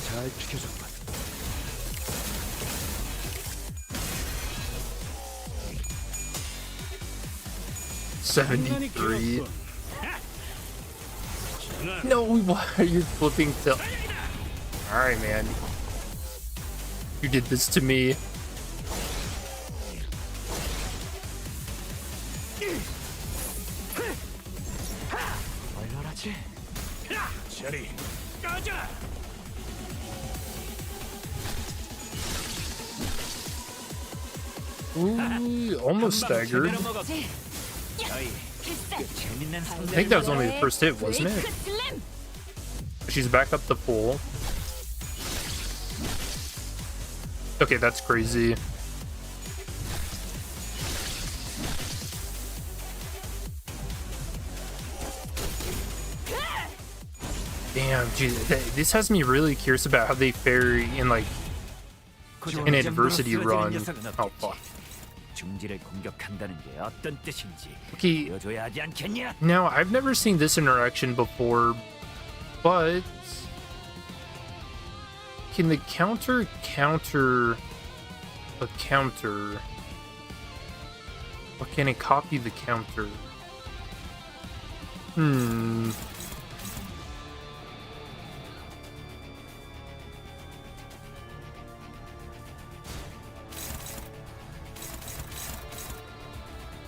잘 지켜줬군. 장난이 73. 길었군. 장난. No, why are you flipping to... Alright, man. You did this to me. 얼려라지. 저리 꺼져. Ooh, almost staggered. 제대로 먹었고. 너희 꽤 재밌는 I think that was only the first hit, wasn't it? She's back up to full. Okay, that's crazy. Damn, geez, this has me really curious about how they fare in like an adversity run. Oh fuck. 중지를 공격한다는 게 어떤 뜻인지 Okay, 보여줘야 하지 않겠냐? now I've never seen this interaction before, but can the counter counter a counter? Or can it copy the counter?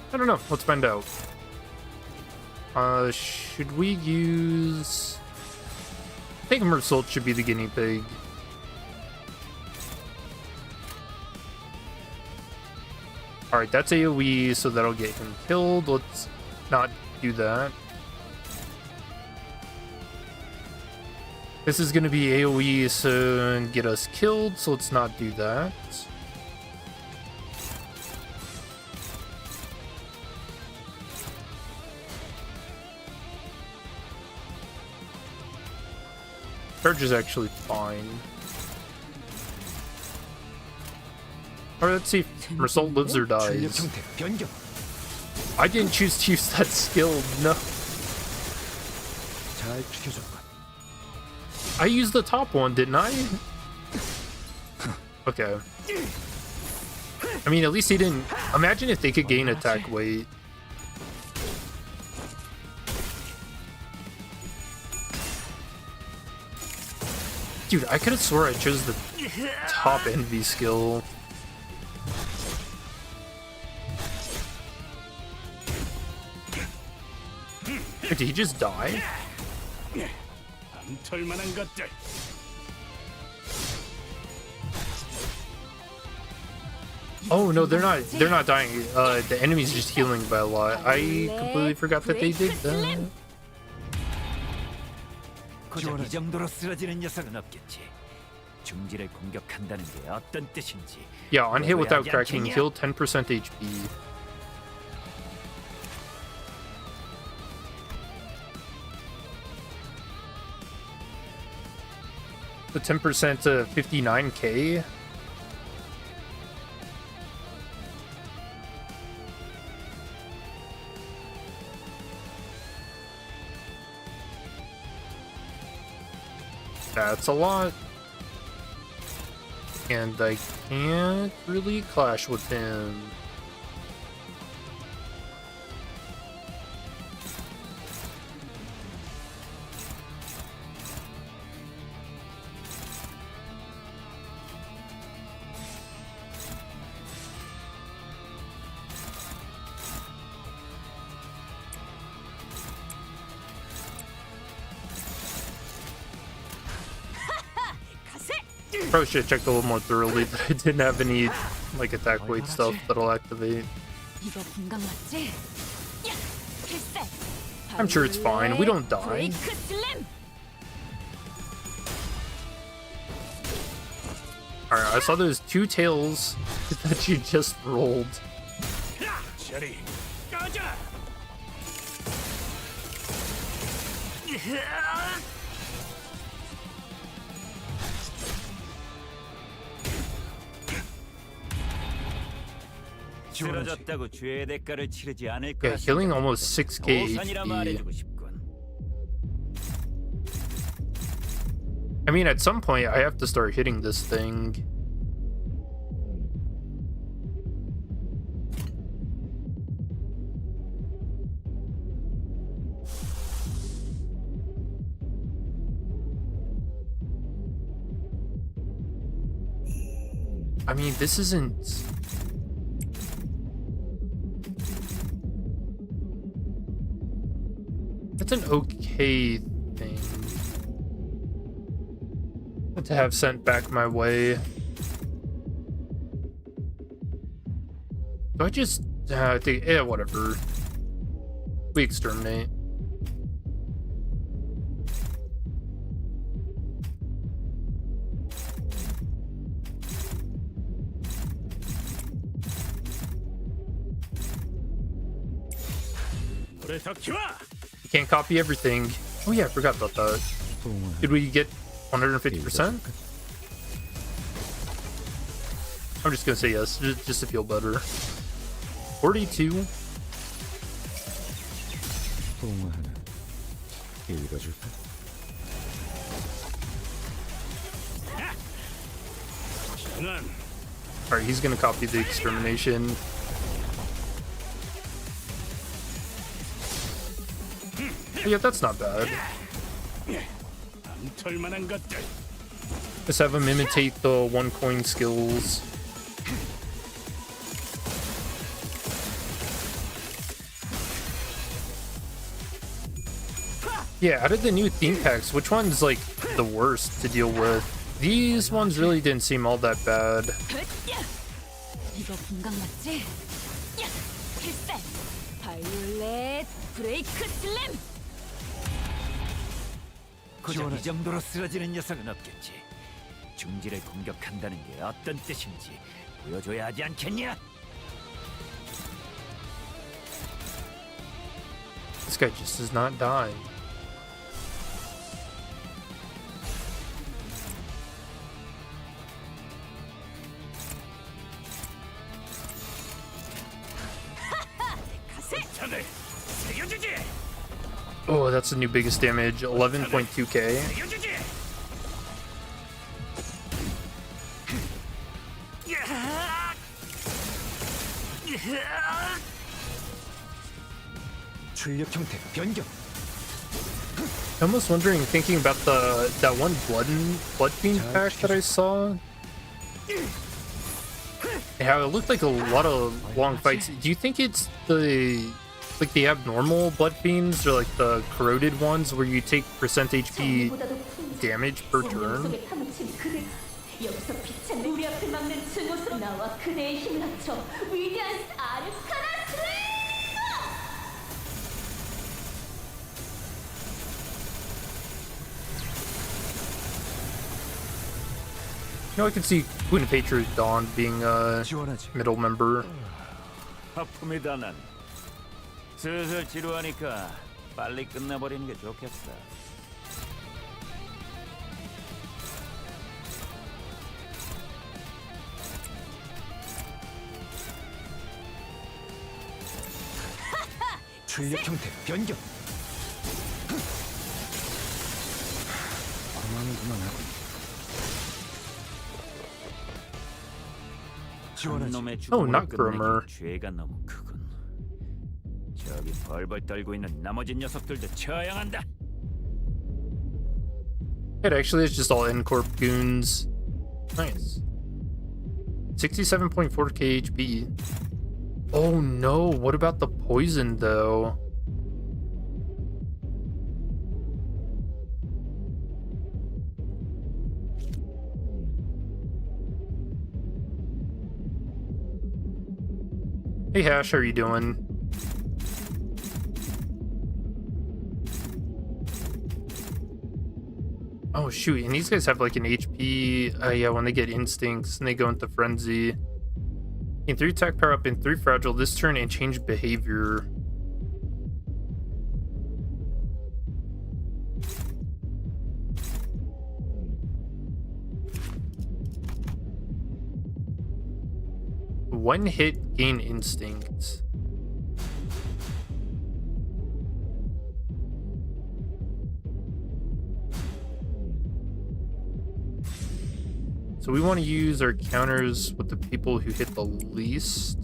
I don't know. Let's find out. Should we use... I think Mersault should be the guinea pig. Alright, that's AoE, so that'll get him killed. Let's not do that. This is going to be AoE, so and get us killed, so let's not do that. Charge is actually fine. Alright, let's see if Mersault lives or 출력 dies. 형태 변경. I didn't choose to use that skill, no. 잘 지켜줬군. I used the top one, didn't I? Okay. I mean, at least he didn't... Imagine if they could gain attack weight. Dude, I could have swore I chose the top envy skill. Wait, did he just die? 털만한 것들. Oh no, they're not dying. The enemy's just healing by a lot. I completely forgot that they did that. 고작 이 정도로 쓰러지는 녀석은 없겠지. 중지를 공격한다는 게 어떤 뜻인지. Yeah, on hit without 보여줘야 하지 cracking, 않겠냐? heal 10% HP. The 10% to 59k. That's a lot. And I can't really clash with him. Probably should have checked a little more thoroughly that I didn't have any like attack weight stuff that'll activate. 이거 분강 맞지? 야, 필살. I'm sure it's fine. We don't die. 브레이크 슬램. Alright, I saw those two tails that you just rolled. 제리. 쓰러졌다고 죄의 대가를 치르지 않을 Yeah, 거라. healing almost 6k 오산이라 HP. 말해주고 싶군. I mean, at some point, I have to start hitting this thing. I mean, this isn't... It's an okay thing to have sent back my way. Do I just... I think... Yeah, whatever. We exterminate. 불에 더 키워. You can't copy everything. Oh yeah, I forgot about that. Did we get 150%? I'm just gonna say yes, just to feel better. 42. 봉화 하나 읽어줄까? 는 Alright, he's gonna copy the extermination. Yeah, that's not bad. 털만한 것들. Just have him imitate the one coin skills. Yeah, out of the new theme packs, which one's like the worst to deal with? These ones really didn't seem all that bad. 이거 분광 맞지? 필살. 바이올렛 브레이크 슬램. 고작 이 정도로 쓰러지는 녀석은 없겠지. 중지를 공격한다는 게 어떤 뜻인지 보여줘야 하지 않겠냐? This guy just does not die. 자네 새겨주지. Oh, that's the new biggest damage, 11.2k. 새겨주지. 출력 형태 변경. I'm almost wondering, thinking about that one blood fiend pack that I saw. How it looked like a lot of long fights. Do you think it's the abnormal blood fiends or like the corroded ones where you take percent HP damage per turn? 여기서 빛은 우리 앞을 막는 증오스러운 나와 그대의 힘을 합쳐 위대한 아르카나 슬레이어! You know, I can see Queen of Patriot Dawn being a 지원하지. middle member. 하품이다 난. 슬슬 지루하니까 빨리 끝내버리는 게 좋겠어. 출력 형태 변경. 그만하군. 한 놈의 Oh, 죽음으로 not 끝내기 Groomer. 죄가 너무 크군. 저기 벌벌 떨고 있는 나머지 녀석들도 처형한다. It actually is just all N-Corp goons. Nice. 67.4k HP. Oh no, what about the poison though? Hey Hash, how are you doing? Oh shoot, and these guys have like an HP. Yeah, when they get instincts and they go into frenzy. In 3 attack, power up, and 3 fragile this turn and change behavior. One hit, gain instinct. So we want to use our counters with the people who hit the least.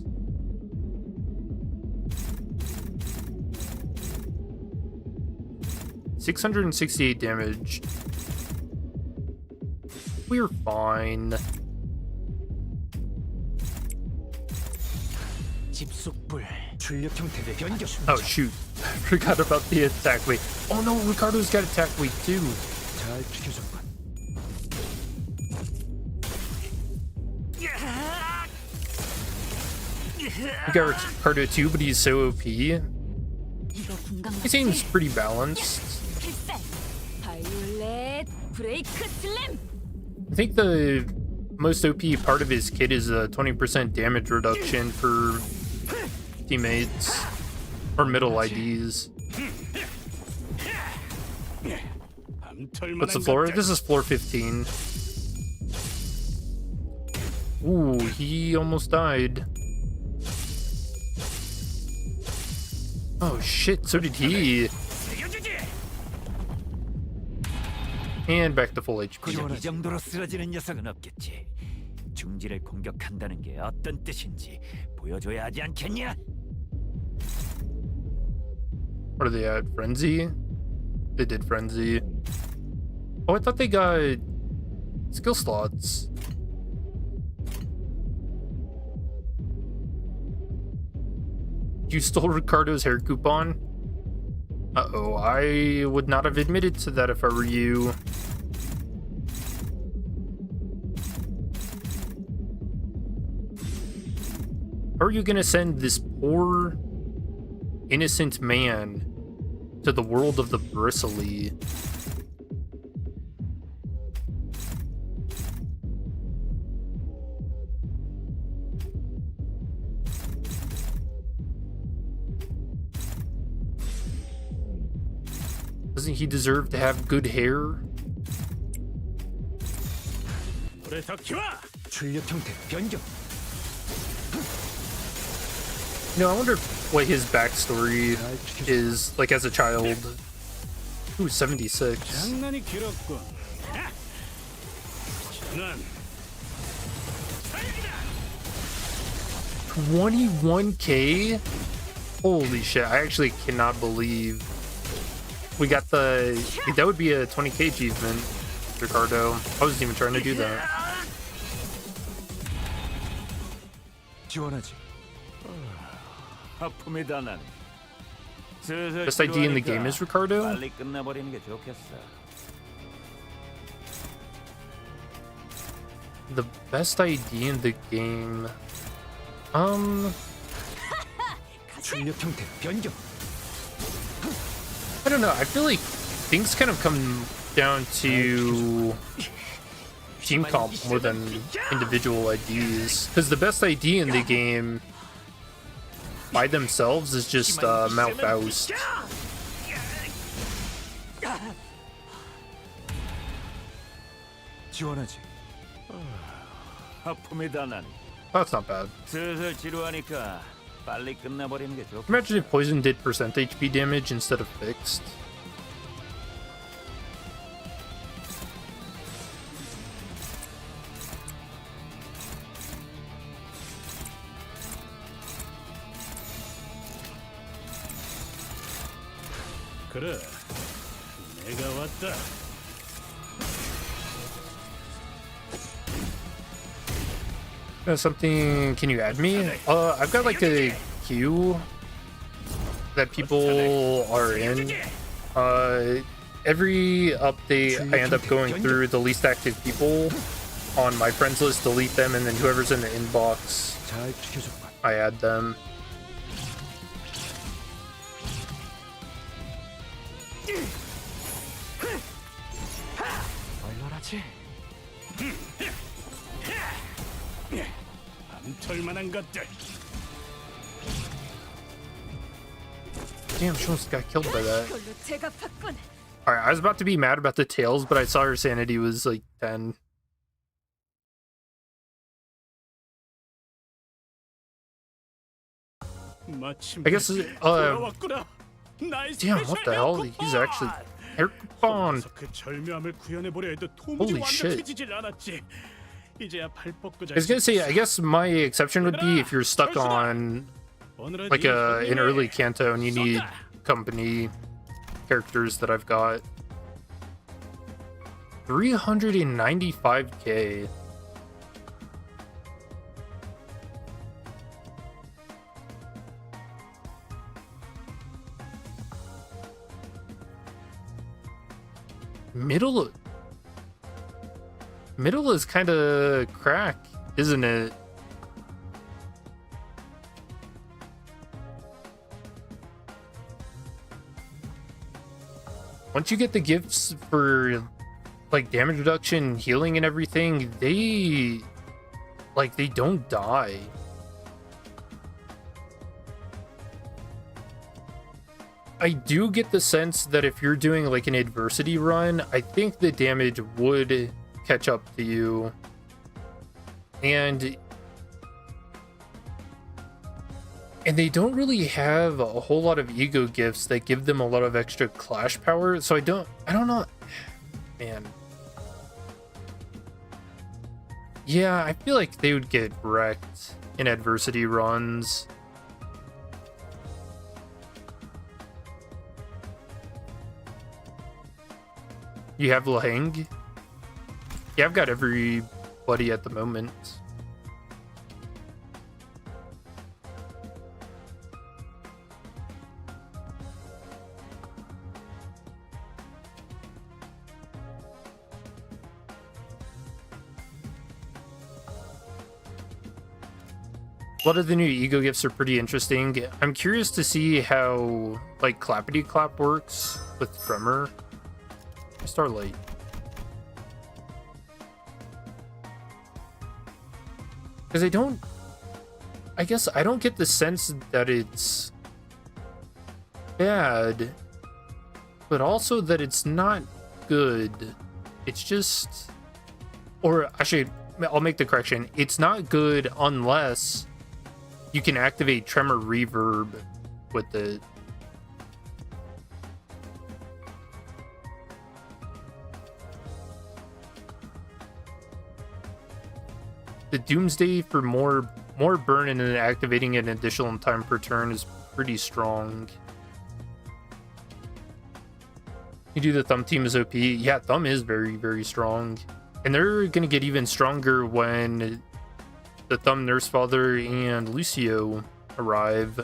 $668 damage. We're fine. 집속불 출력 형태 변경. Oh shoot. Forgot about the attack weight. Oh no, Ricardo's got attack weight too. 잘 지켜줬군. We got Ricardo too, but he's so OP. He 이거 분광 seems pretty balanced. 필살 바이올렛 브레이크 슬램. I think the most OP part of his kit is a 20% damage reduction for teammates or middle IDs. What's the floor? This is floor 15. Ooh, he almost died. Oh shit, so did he. And back to full HP. 이 정도로 쓰러지는 녀석은 없겠지. 중지를 공격한다는 게 어떤 뜻인지 보여줘야 하지 않겠냐? What are they at? Frenzy? They did Frenzy. Oh, I thought they got skill slots. You stole Ricardo's hair coupon? Uh-oh, I would not have admitted to that if I were you. How are you gonna send this poor, innocent man to the world of the bristly? Doesn't he deserve to have good hair? 출력 형태 변경. No, I wonder what his backstory is like as a child. Ooh, 76. 장난이 길었군. 난 21k? Holy shit, I actually cannot believe we got the... That would be a 20k achievement, Ricardo. I wasn't even trying to do that. 지원하지. 아픔이다 난. Best idea in the game is Ricardo? 빨리 끝내버리는 게 좋겠어. The best idea in the game... 출력 형태 변경. I don't know, I feel like things kind of come down to team comp more than individual IDs. Because the best ID in the game by themselves is just Mount Faust. 지원하지. 아픔이다 난. That's not bad. 슬슬 지루하니까 빨리 끝내버리는 게 좋겠어. Imagine if poison did percent HP damage instead of fixed. 그래, 내가 왔다. Something, can you add me? I've got like a queue that people are in. Every update I end up going through the least active people on my friends list, delete them, and then whoever's in the inbox, 잘 지켜줬군. I add them. 얼얼하지? 암털만한 것들. Damn, she almost got killed by that. 별로 제가 봤군. Alright, I was about to be mad about the tails, but I saw her sanity was like 10. I guess, 돌아왔구나. 나의 damn, what the hell? He's actually Hercupon. 그 절묘함을 구현해보려 해도 Holy 도무지 shit. 완벽해지질 않았지. 이제야 발 뻗고 I was gonna say, I guess my exception would be if you're stuck on like an early Kanto and you need company characters that I've got. 395k. Middle is kind of crack, isn't it? Once you get the gifts for like damage reduction, healing and everything, they don't die. I do get the sense that if you're doing like an adversity run, I think the damage would catch up to you. And they don't really have a whole lot of ego gifts that give them a lot of extra clash power. So I don't know. Man. Yeah, I feel like they would get wrecked in adversity runs. You have Laheng? Yeah, I've got everybody at the moment. A lot of the new ego gifts are pretty interesting. I'm curious to see how like Clappity Clap works with Tremor. Starlight. Because I guess I don't get the sense that it's bad, but also that it's not good. It's just, or actually, I'll make the correction. It's not good unless you can activate Tremor Reverb with it. The Doomsday for more burn and then activating an additional time per turn is pretty strong. You do the Thumb team is OP. Yeah, Thumb is very, very strong. And they're going to get even stronger when the Thumb Nurse Father and Lucio arrive.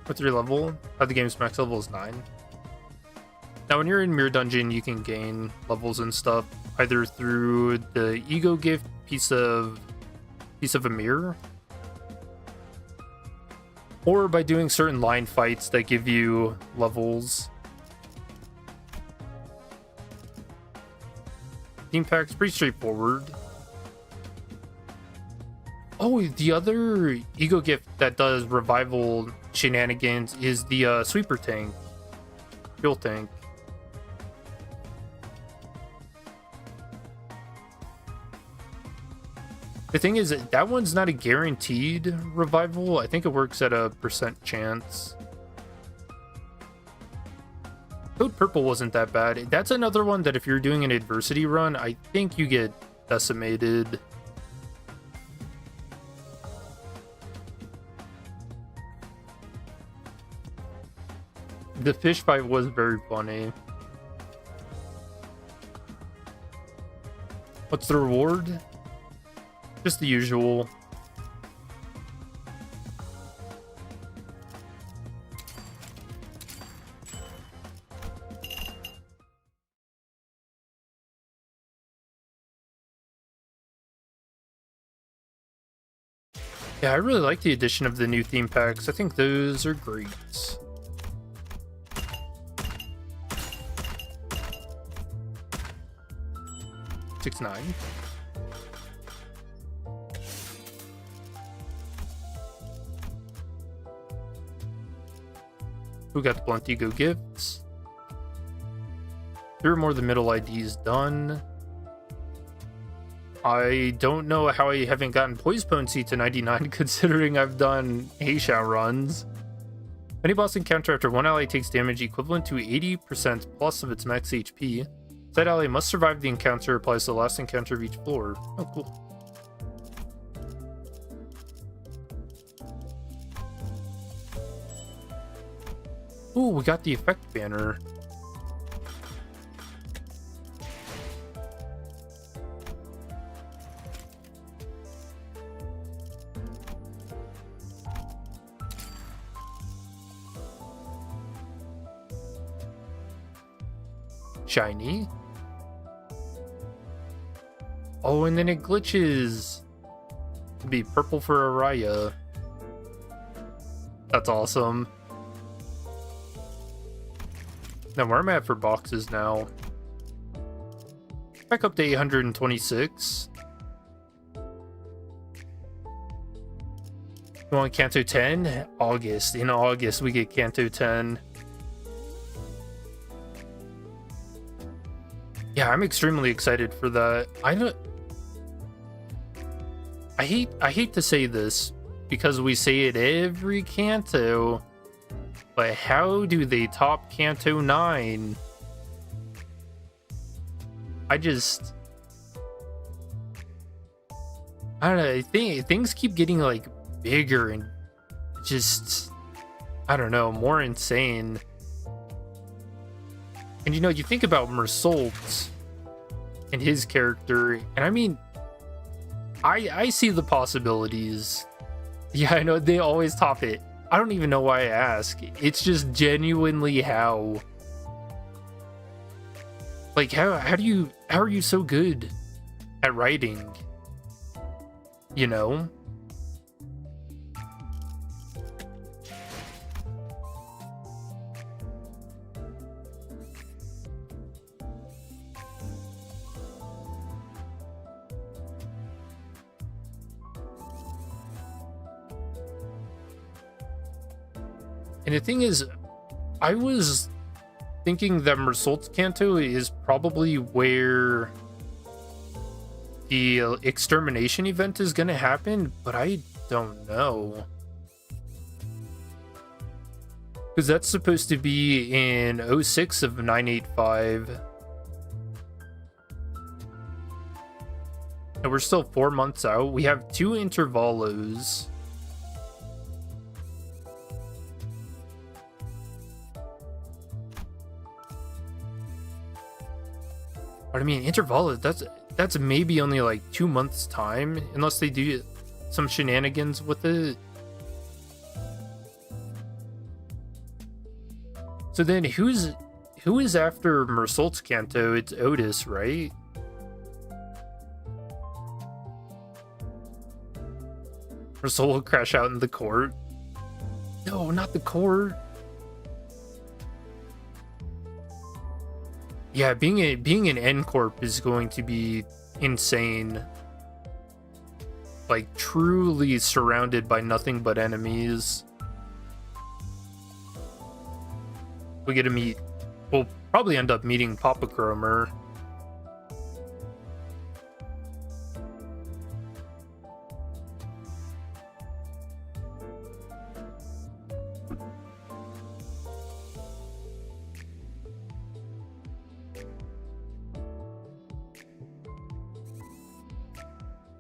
What's your level? The game's max level is 9. Now, when you're in Mirror Dungeon, you can gain levels and stuff either through the ego gift piece of a mirror, or by doing certain line fights that give you levels. Theme pack's pretty straightforward. Oh, the other ego gift that does revival shenanigans is the sweeper tank, fuel tank. The thing is, that one's not a guaranteed revival. I think it works at a % chance. Code Purple wasn't that bad. That's another one that if you're doing an adversity run, I think you get decimated. The fish fight was very funny. What's the reward? Just the usual. Yeah, I really like the addition of the new theme packs. I think those are great. 6-9. Who got the Blunt-Ego gifts? 3 or more of the middle IDs done. I don't know how I haven't gotten Poise Potency to 99 considering I've done Heishao runs. Any boss encounter after one ally takes damage equivalent to 80% plus of its max HP. That ally must survive the encounter, applies to the last encounter of each floor. Oh, cool. Ooh, we got the effect banner. Shiny. Oh, and then it glitches. It'd be purple for Araya. That's awesome. Now where am I at for boxes now? Back up to 826. You want Kanto 10? August. In August we get Kanto 10. Yeah, I'm extremely excited for that. I hate to say this because we say it every Kanto, but how do they top Kanto 9? I don't know, I think things keep getting like bigger and just, I don't know, more insane. And you know, you think about Mersault and his character, and I mean, I see the possibilities. Yeah, I know they always top it. I don't even know why I ask. It's just genuinely how. Like, how are you so good at writing? You know? And the thing is, I was thinking that Mersault's Kanto is probably where the extermination event is going to happen, but I don't know. Because that's supposed to be in 06 of 985. And we're still 4 months out. We have 2 intervalos. But I mean, interval, that's maybe only like 2 months time, unless they do some shenanigans with it. So then who is after Mersault's Kanto? It's Otis, right? Mersault will crash out in the court. No, not the court. Yeah, being an N Corp is going to be insane. Like, truly surrounded by nothing but enemies. We get to meet... We'll probably end up meeting Papa Cromer.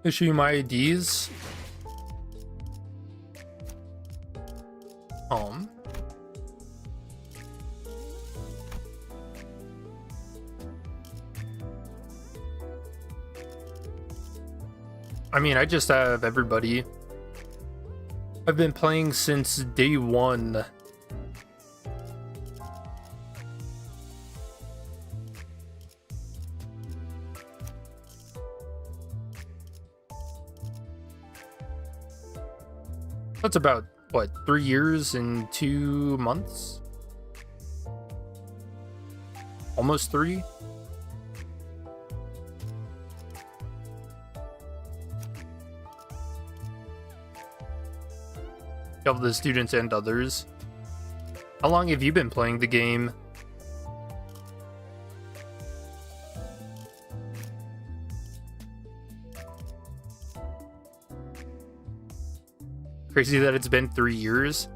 Issue you my IDs. I mean, I just have everybody. I've been playing since day 1. That's about, what, 3 years and 2 months? Almost 3? Of the students and others. How long have you been playing the game? Crazy that it's been 3 years.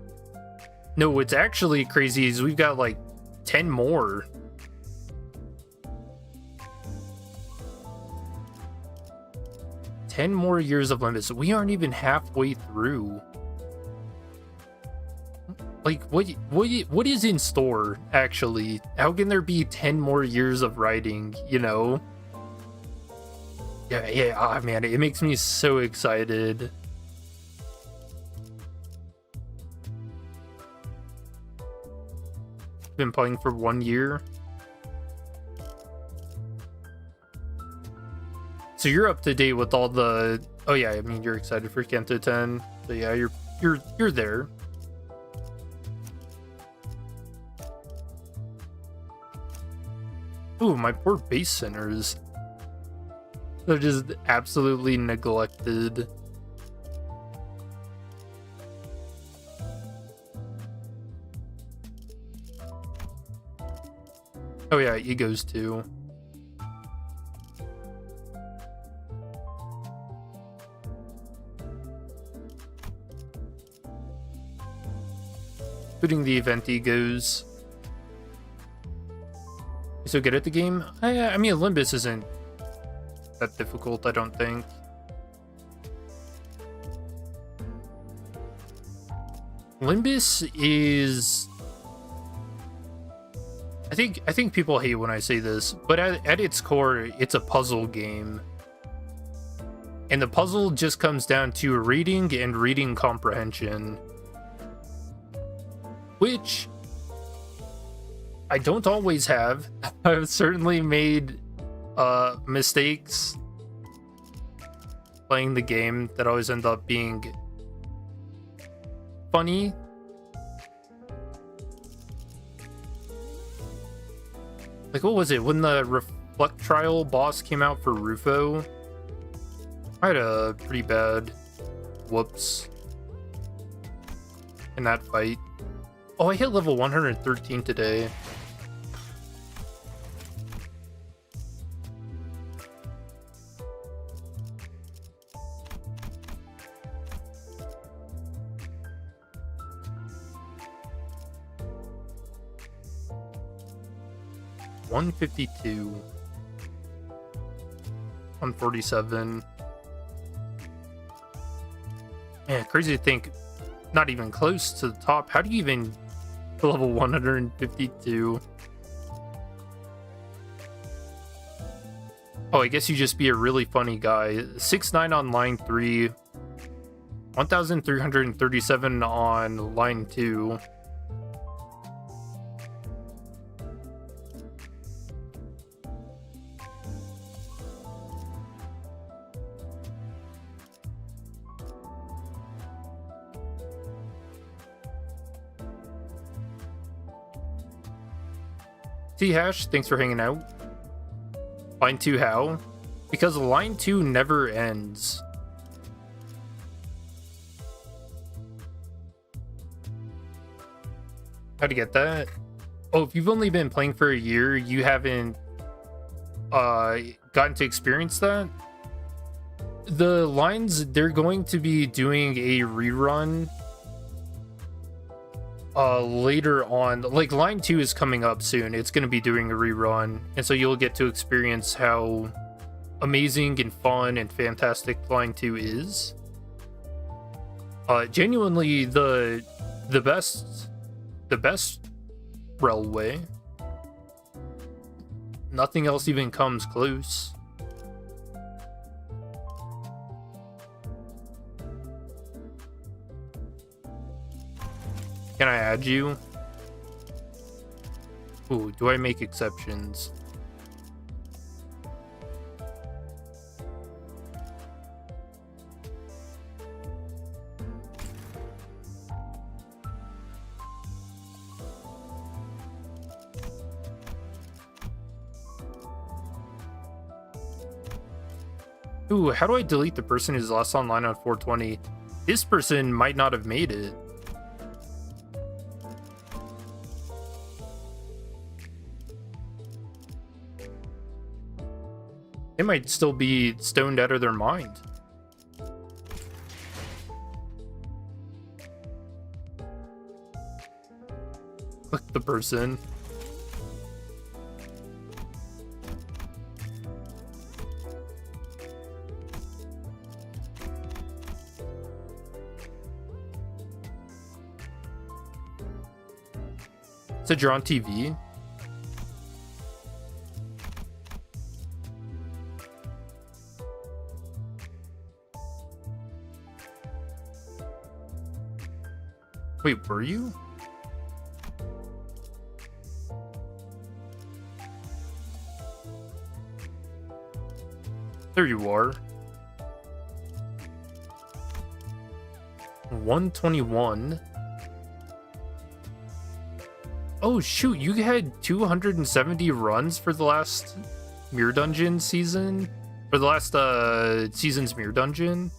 No, what's actually crazy is we've got like 10 more. Ten more years of Limbus. We aren't even halfway through. Like, what is in store, actually? How can there be 10 more years of writing, you know? Yeah, oh man, it makes me so excited. Been playing for 1 year. So you're up to date with all the... Oh yeah, I mean, you're excited for Kanto 10. So yeah, you're there. Ooh, my poor base centers. They're just absolutely neglected. Oh yeah, egos too. Including the event egos. You so good at the game? I mean, Limbus isn't that difficult, I don't think. Limbus is... I think people hate when I say this, but at its core, it's a puzzle game. And the puzzle just comes down to reading and reading comprehension. Which I don't always have. I've certainly made mistakes playing the game that always end up being funny. Like, what was it? When the Reflect Trial boss came out for Rufo, I had a pretty bad whoops in that fight. Oh, I hit level 113 today. $152. 147. Man, crazy to think, not even close to the top. How do you even level 152? Oh, I guess you just be a really funny guy. 6'9 on line 3, 1,337 on line 2. T-Hash, thanks for hanging out. Line 2 how? Because line 2 never ends. How to get that? Oh, if you've only been playing for a year, you haven't gotten to experience that? The lines, they're going to be doing a rerun later on. Like, line 2 is coming up soon. It's going to be doing a rerun, and so you'll get to experience how amazing and fun and fantastic line 2 is. Genuinely the best railway. Nothing else even comes close. Can I add you? Ooh, do I make exceptions? Ooh, how do I delete the person who's last online on 420? This person might not have made it. They might still be stoned out of their mind. Click the person. Said you're on TV. Wait, were you? There you are. 121. Oh shoot, you had 270 runs for the last Mirror Dungeon season? For the last season's Mirror Dungeon?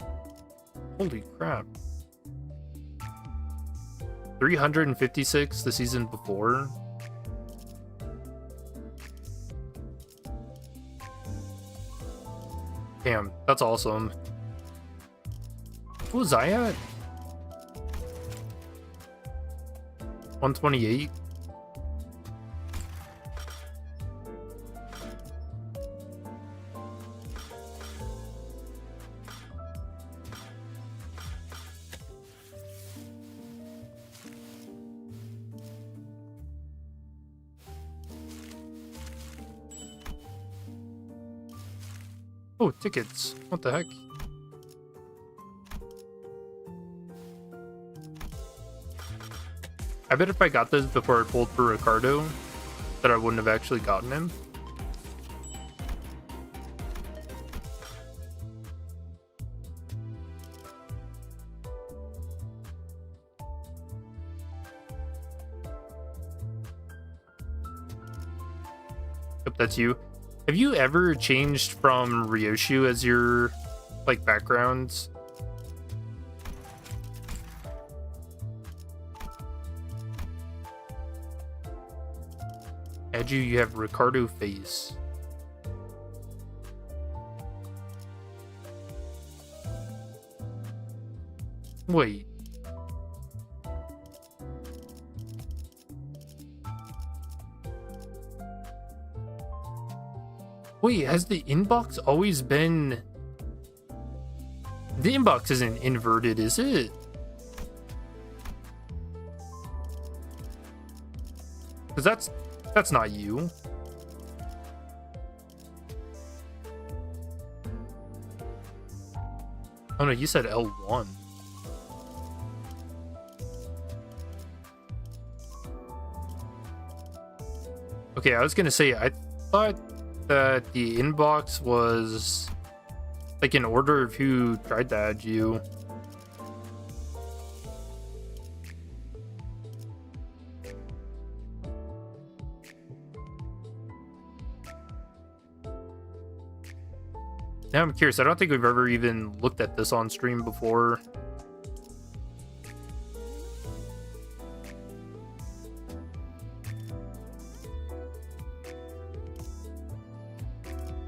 Holy crap. 356 the season before. Damn, that's awesome. What was I at? 128? Oh, tickets. What the heck? I bet if I got this before I pulled for Ricardo, that I wouldn't have actually gotten him. Yep, that's you. Have you ever changed from Ryoshu as your, like, background? Edu, you have Ricardo face. Wait. Wait, has the inbox always been... The inbox isn't inverted, is it? Because that's not you. Oh no, you said L1. Okay, I was gonna say, I thought that the inbox was like in order of who tried to add you. Now I'm curious. I don't think we've ever even looked at this on stream before.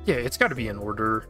Yeah, it's got to be in order.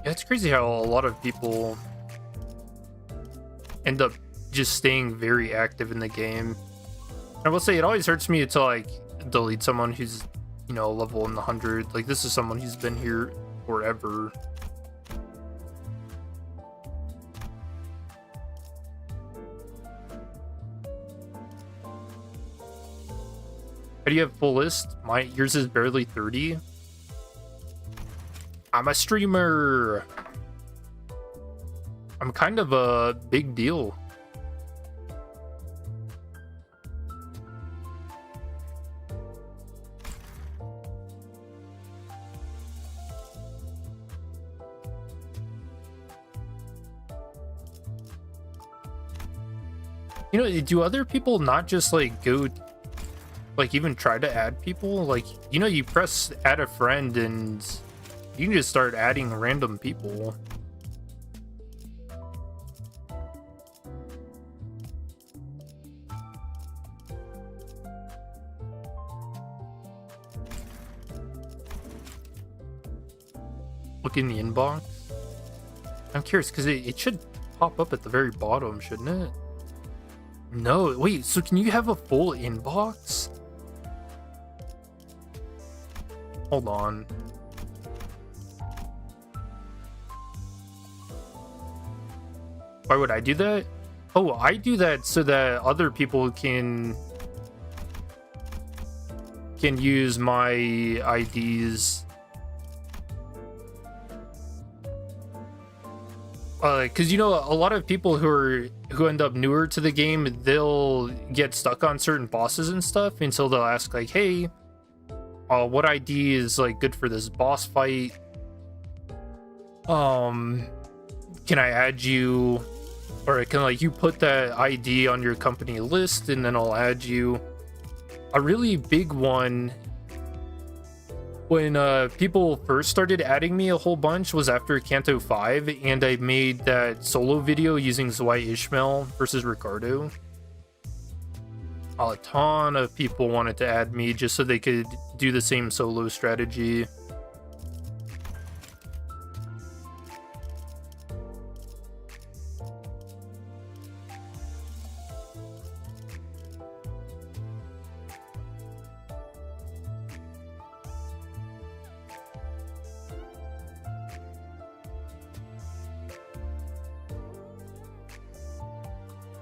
Yeah, it's crazy how a lot of people end up just staying very active in the game. I will say it always hurts me to like delete someone who's you know, level in the 100. Like, this is someone who's been here forever. How do you have full list? Yours is barely 30. I'm a streamer. I'm kind of a big deal. You know, do other people not just like go, like even try to add people? Like, you know, you press add a friend and you can just start adding random people. Look in the inbox. I'm curious because it should pop up at the very bottom, shouldn't it? No, wait, so can you have a full inbox? Hold on. Why would I do that? Oh, I do that so that other people can use my IDs. Because, you know, a lot of people who end up newer to the game, they'll get stuck on certain bosses and stuff until they'll ask like, hey, what ID is like good for this boss fight? Can I add you? Or can like you put that ID on your company list and then I'll add you. A really big one when people first started adding me a whole bunch was after Kanto 5, and I made that solo video using Zwei Ishmael versus Ricardo. A ton of people wanted to add me just so they could do the same solo strategy.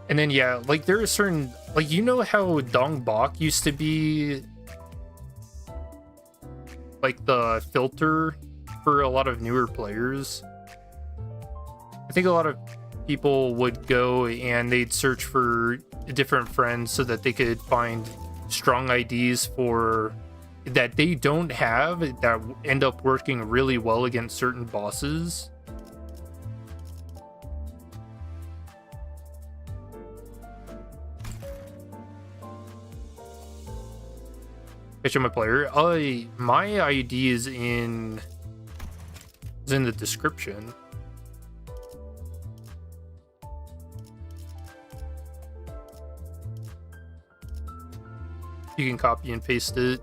And then, yeah, like there are certain, like, you know how Dong Bok used to be like the filter for a lot of newer players? I think a lot of people would go and they'd search for different friends so that they could find strong IDs for that they don't have that end up working really well against certain bosses. I'm a player. My ID is in the description. You can copy and paste it.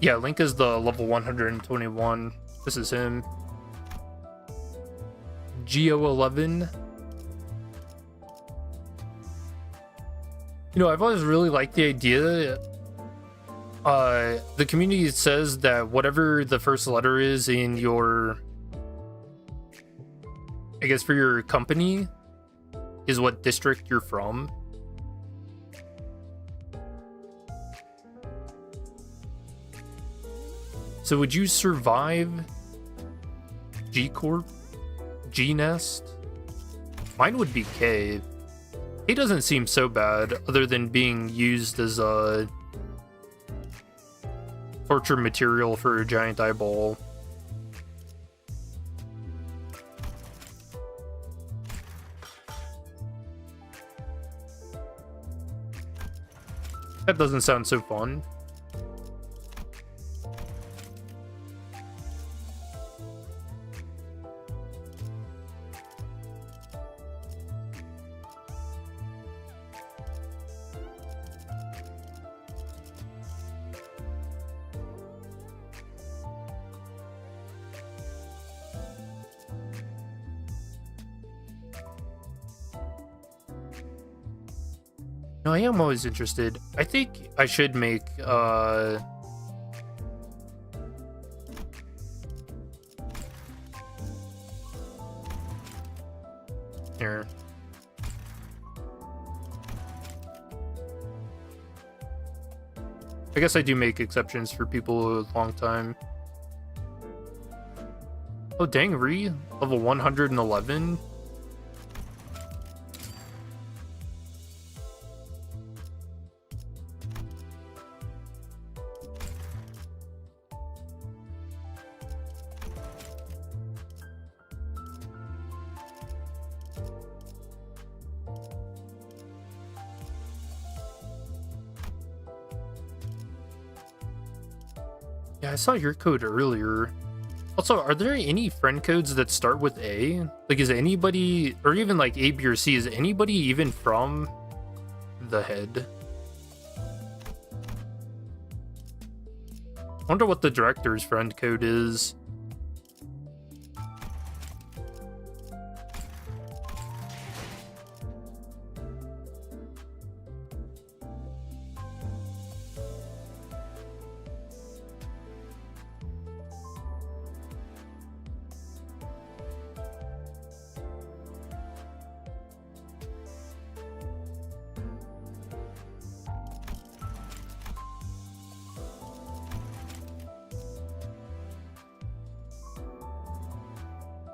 Yeah, Link is the level 121. This is him. Geo11. You know, I've always really liked the idea. The community says that whatever the first letter is in your, I guess for your company, is what district you're from. So would you survive G Corp? G Nest? Mine would be K. K doesn't seem so bad, other than being used as a torture material for a giant eyeball. That doesn't sound so fun. No, I am always interested. I think I should make here. I guess I do make exceptions for people with a long time. Oh dang, level 111. Yeah, I saw your code earlier. Also, are there any friend codes that start with A? Like, is anybody, or even like A, B, or C, is anybody even from the head? I wonder what the director's friend code is.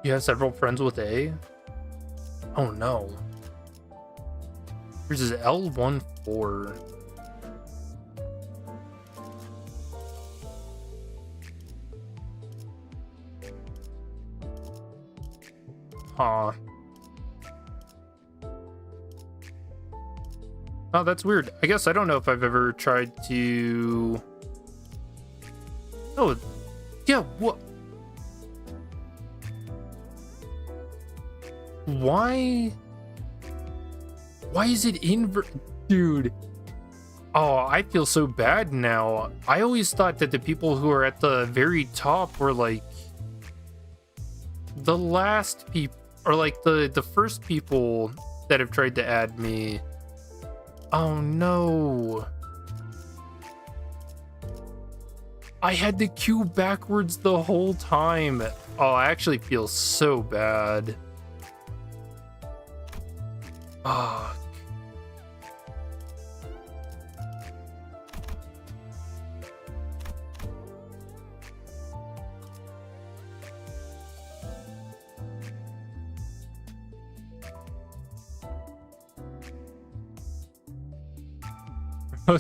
You have several friends with A? Oh no. Yours is L14. Huh. Oh, that's weird. I guess I don't know if I've ever tried to... Oh, yeah, what? Why is it dude? Oh, I feel so bad now. I always thought that the people who are at the very top were like the last people, or like the first people that have tried to add me. Oh no. I had the queue backwards the whole time. Oh, I actually feel so bad. Ah.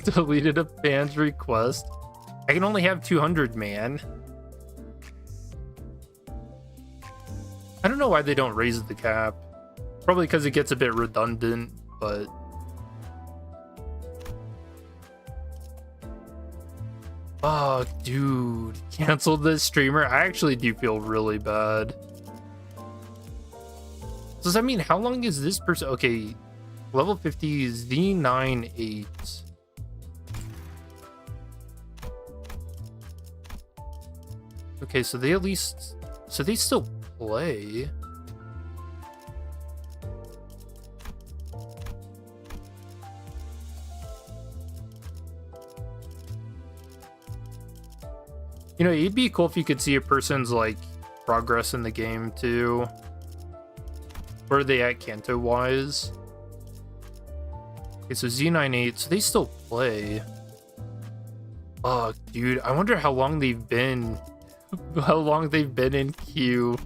Deleted a fan's request. I can only have 200, man. I don't know why they don't raise the cap. Probably because it gets a bit redundant, but... Oh, dude. Canceled this streamer? I actually do feel really bad. Does that mean, how long is this person? Okay, level 50 Z98. Okay, so they at least... So they still play. You know, it'd be cool if you could see a person's, like, progress in the game, too. Where are they at Kanto-wise? Okay, so Z98, so they still play. Oh, dude, I wonder how long they've been... How long they've been in queue.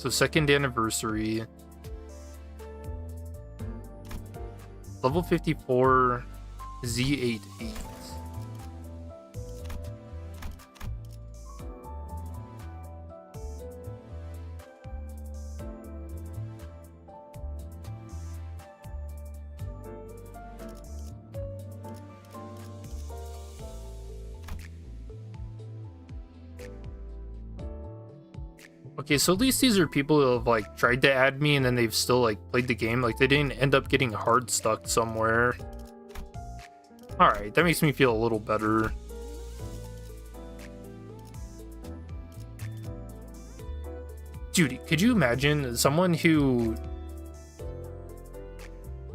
So second anniversary. Level 54 Z88. Okay, so at least these are people who have like tried to add me and then they've still like played the game. Like they didn't end up getting hard stuck somewhere. Alright, that makes me feel a little better. Dude, could you imagine someone who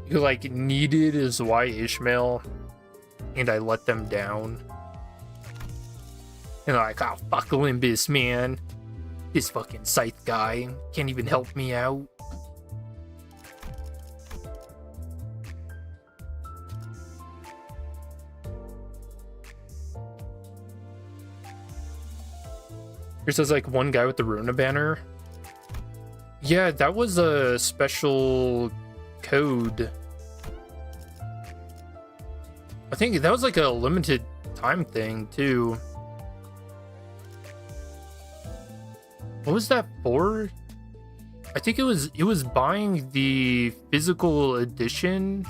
like needed his Y Ishmael and I let them down? And they're like, oh, fuck Limbus, man. This fucking scythe guy can't even help me out. Here says like one guy with the Runa banner. Yeah, that was a special code. I think that was like a limited time thing too. What was that for? I think it was buying the physical edition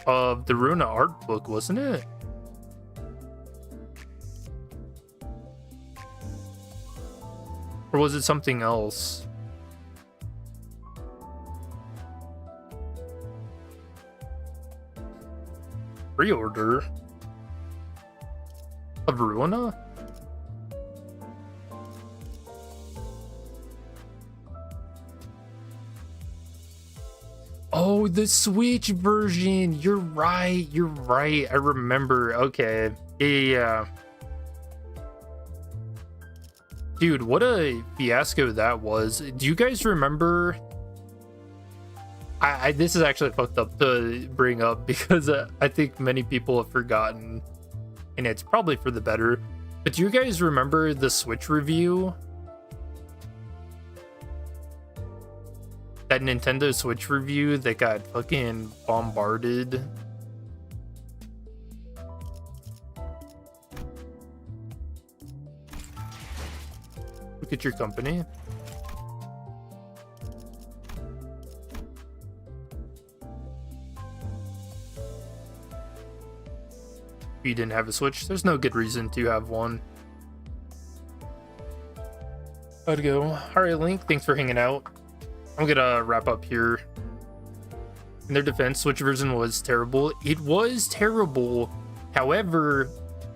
of the Runa art book, wasn't it? Or was it something else? Pre-order of Runa? Oh, the Switch version. You're right. You're right. I remember. Okay. Yeah. Dude, what a fiasco that was. Do you guys remember? This is actually fucked up to bring up because I think many people have forgotten, and it's probably for the better. But do you guys remember the Switch review? That Nintendo Switch review that got fucking bombarded. Look at your company. If you didn't have a Switch, there's no good reason to have one. How'd it go? Alright, Link, thanks for hanging out. I'm gonna wrap up here. In their defense, Switch version was terrible. It was terrible. However,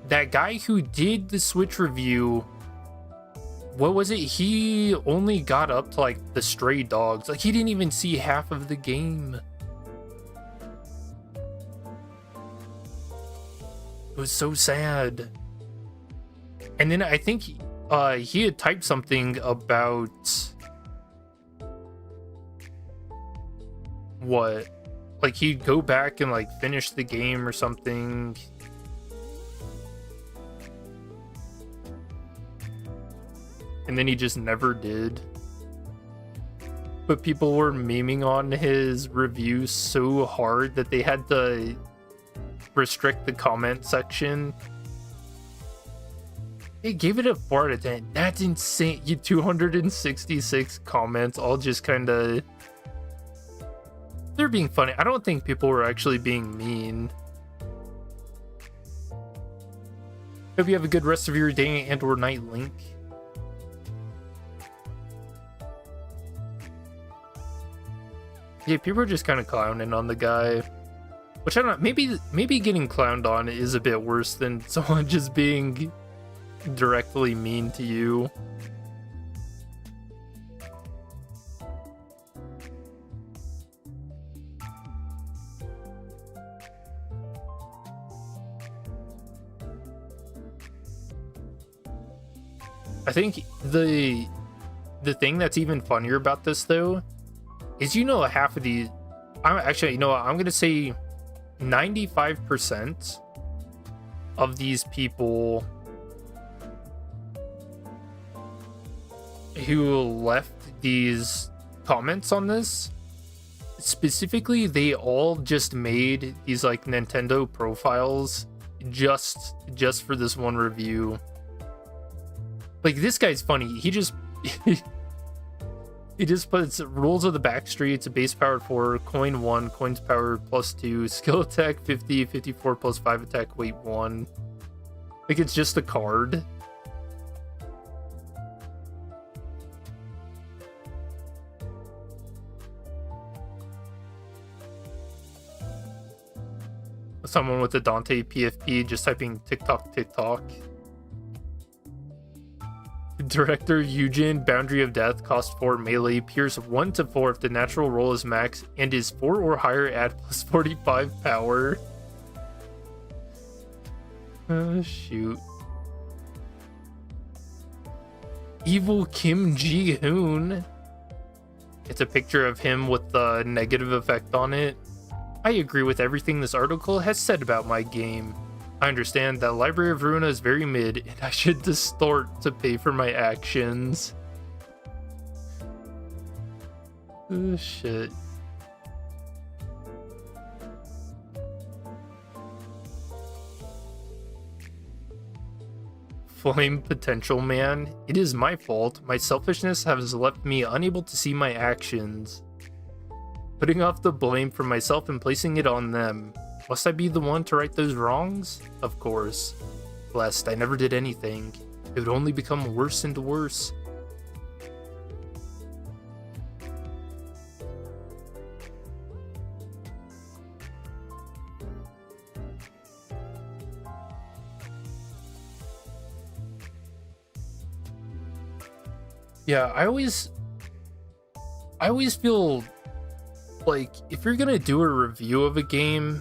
that guy who did the Switch review, what was it? He only got up to like the stray dogs. Like he didn't even see half of the game. It was so sad. And then I think he had typed something about what, like he'd go back and like finish the game or something. And then he just never did. But people were memeing on his review so hard that they had to restrict the comment section. They gave it a 4 out of 10. That's insane. You 266 comments, all just kind of, they're being funny. I don't think people were actually being mean. Hope you have a good rest of your day and or night, Link. Yeah, people are just kind of clowning on the guy. Which I don't know, maybe getting clowned on is a bit worse than someone just being directly mean to you. I think the thing that's even funnier about this though is, you know, half of these, I'm actually, you know what, I'm gonna say 95% of these people who left these comments on this. Specifically, they all just made these like Nintendo profiles just for this one review. Like, this guy's funny. He just he just puts rules of the backstreets, base power 4, coin 1, coins power +2, skill attack 50, 54 plus 5 attack weight 1. Like, it's just a card. Someone with a Dante PFP just typing TikTok, TikTok. Director Eugen, Boundary of Death, cost 4 melee, pierce 1 to 4 if the natural roll is max, and is 4 or higher at +45 power. Oh, shoot. Evil Kim Ji-hoon. It's a picture of him with the negative effect on it. I agree with everything this article has said about my game. I understand that Library of Ruina is very mid, and I should distort to pay for my actions. Oh, shit. Flame Potential Man. It is my fault. My selfishness has left me unable to see my actions. Putting off the blame for myself and placing it on them. Must I be the one to right those wrongs? Of course. Blessed, I never did anything. It would only become worse and worse. Yeah, I always feel like if you're gonna do a review of a game,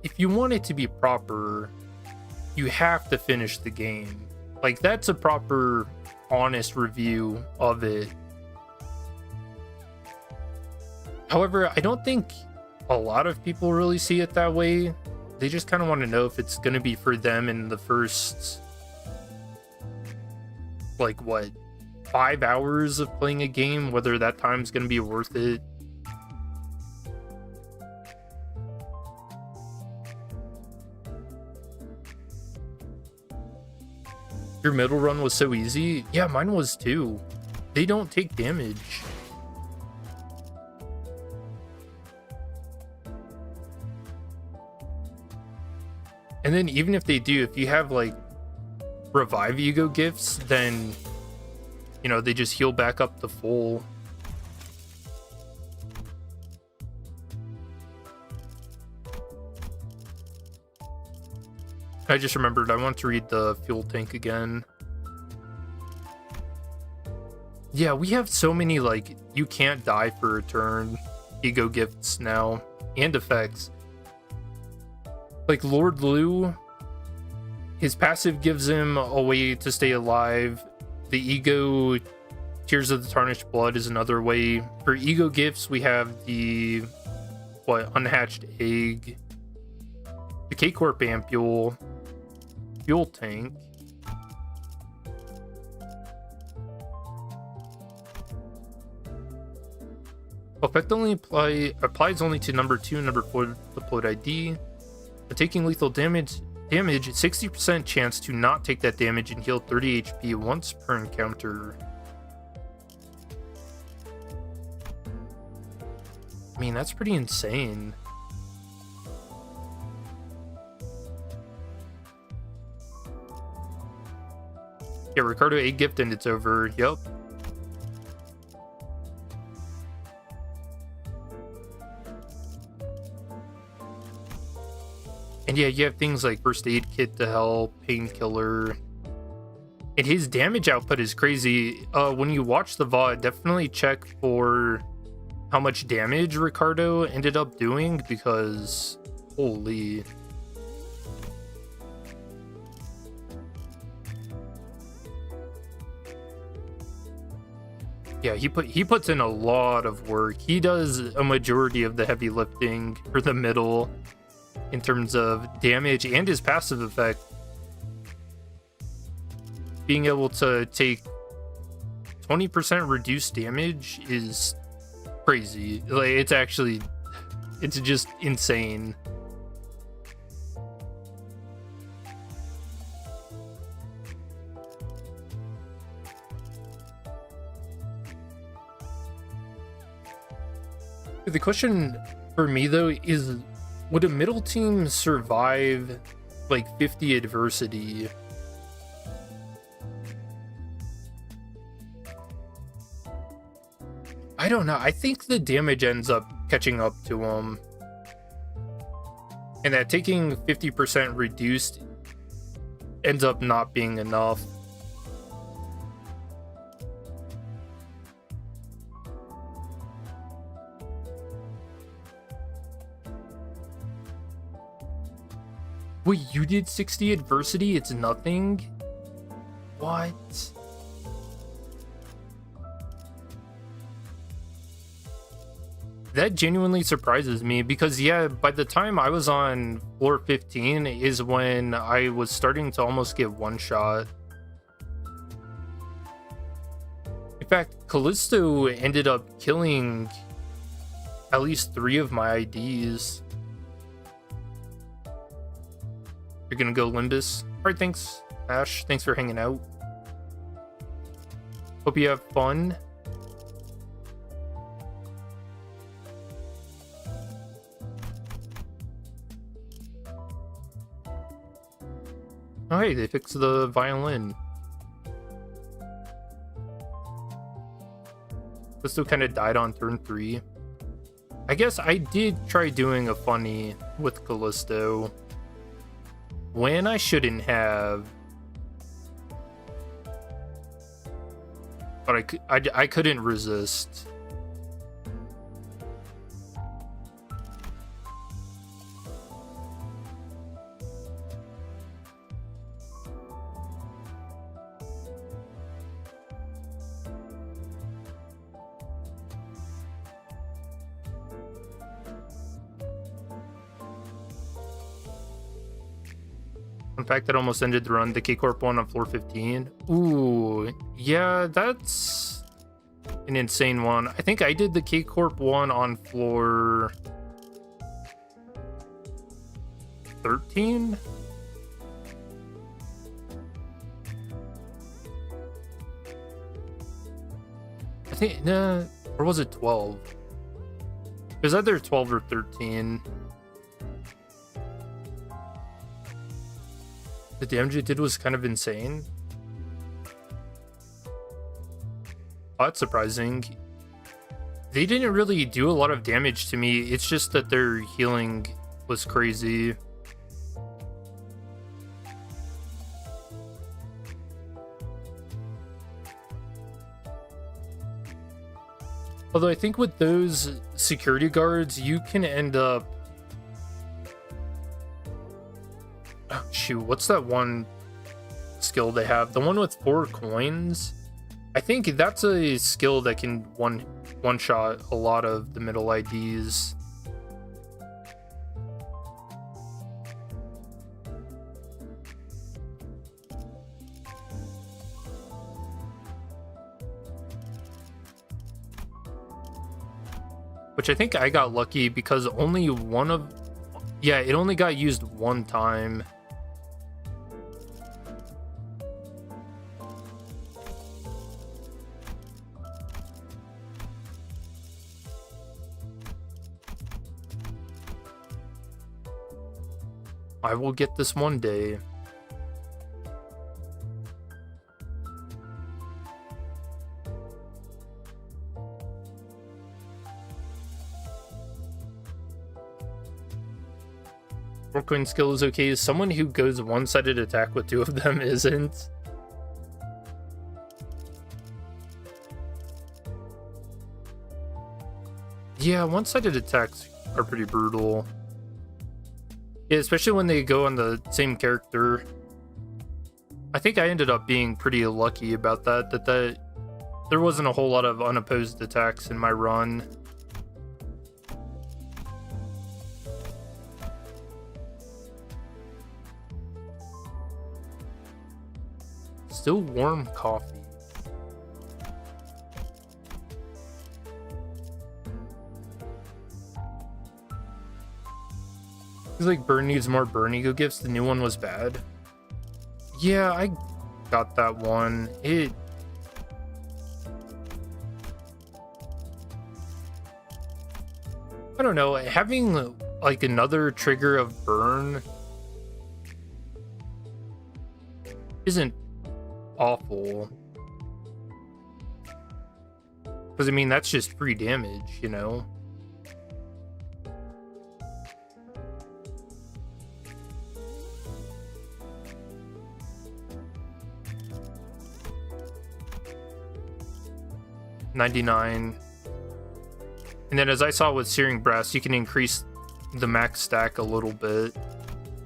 if you want it to be proper, you have to finish the game. Like, that's a proper, honest review of it. However, I don't think a lot of people really see it that way. They just kind of want to know if it's going to be for them in the first, like, what, 5 hours of playing a game, whether that time's going to be worth it. Your middle run was so easy? Yeah, mine was too. They don't take damage. And then even if they do, if you have like revive ego gifts, then, you know, they just heal back up to full. I just remembered I want to read the fuel tank again. Yeah, we have so many, like, you can't die for a turn ego gifts now, and effects. Like Lord Lu, his passive gives him a way to stay alive. The ego Tears of the Tarnished Blood is another way. For ego gifts, we have the, what, Unhatched Egg, the K-Corp Ampule, Fuel Tank. Effect only applies only to number 2 and number 4 deployed ID. But taking lethal damage, 60% chance to not take that damage and heal 30 HP once per encounter. I mean, that's pretty insane. Yeah, Ricardo a gift and it's over. Yep. And yeah, you have things like first aid kit to help, painkiller. And his damage output is crazy. When you watch the VOD, definitely check for how much damage Ricardo ended up doing, because holy. Yeah, he puts in a lot of work. He does a majority of the heavy lifting for the middle in terms of damage and his passive effect. being able to take 20% reduced damage is crazy. Like, it's just insane. The question for me though is, would a middle team survive like 50 adversity? I don't know. I think the damage ends up catching up to them, and that taking 50% reduced ends up not being enough. Wait, you did 60 adversity? It's nothing? What? That genuinely surprises me, because yeah, by the time I was on floor 15 is when I was starting to almost get one shot. In fact, Callisto ended up killing at least 3 of my IDs. You're gonna go Limbus. Alright, thanks, Ash. Thanks for hanging out. Hope you have fun. Oh, hey, they fixed the violin. This still kind of died on turn 3. I guess I did try doing a funny with Callisto when I shouldn't have, but I couldn't resist. In fact, that almost ended the run. The K-Corp one on floor 15. Ooh, yeah, that's an insane one. I think I did the K-Corp one on floor 13. I think, nah, or was it 12? It was either 12 or 13. The damage it did was kind of insane. Oh, that's surprising. They didn't really do a lot of damage to me. It's just that their healing was crazy. Although I think with those security guards, you can end up... Oh, shoot, what's that one skill they have? The one with 4 coins? I think that's a skill that can one-shot a lot of the middle IDs. Which I think I got lucky because only one of... Yeah, it only got used one time. I will get this one day. Coin skill is okay. Someone who goes one-sided attack with 2 of them isn't. Yeah, one-sided attacks are pretty brutal. Yeah, especially when they go on the same character. I think I ended up being pretty lucky about that there wasn't a whole lot of unopposed attacks in my run. Still warm coffee. Feels like Burn needs more Burn Ego gifts. The new one was bad. Yeah, I got that one. I don't know, having like another trigger of Burn isn't awful. Because I mean, that's just free damage, you know? $99. And then as I saw with Searing Brass, you can increase the max stack a little bit.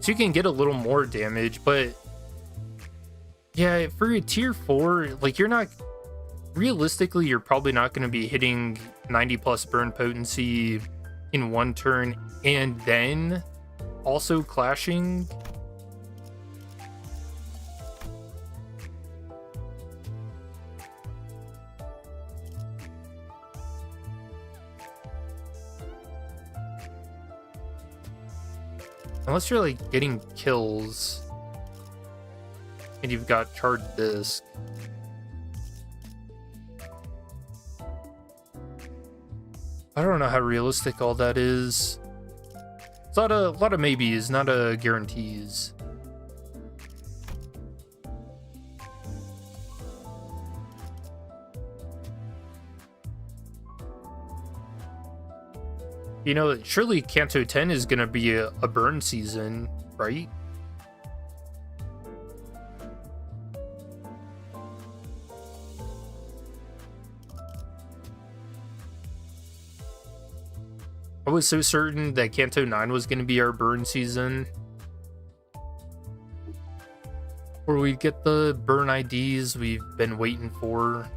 So you can get a little more damage, but yeah, for a tier 4, like you're not, realistically, you're probably not going to be hitting 90 plus burn potency in one turn and then also clashing. Unless you're like getting kills and you've got charred disc. I don't know how realistic all that is. It's a lot of maybes, not a guarantees. You know, surely Kanto 10 is going to be a burn season, right? I was so certain that Kanto 9 was going to be our burn season. Where we get the burn IDs we've been waiting for.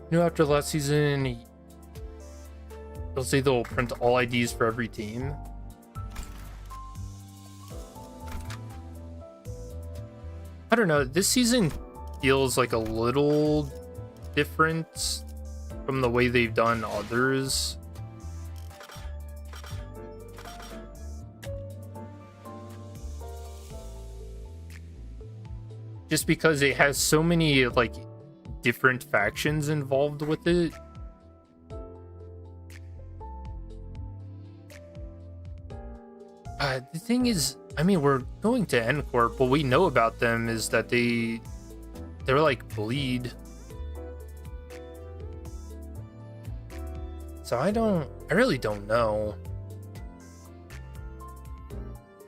You know, after last season, they'll say they'll print all IDs for every team. I don't know, this season feels like a little different from the way they've done others. Just because it has so many, like, different factions involved with it. The thing is, I mean, we're going to N Corp. What we know about them is that they're like bleed. So I really don't know.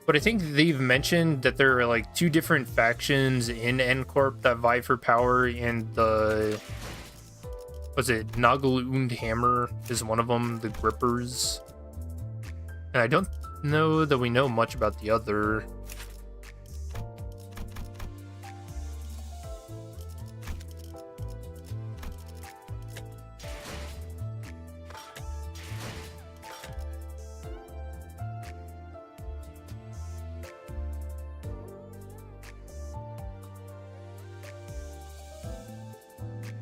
But I think they've mentioned that there are like 2 different factions in N Corp that vie for power, and the, was it Nagel und Hammer is one of them, the Grippers. And I don't know that we know much about the other.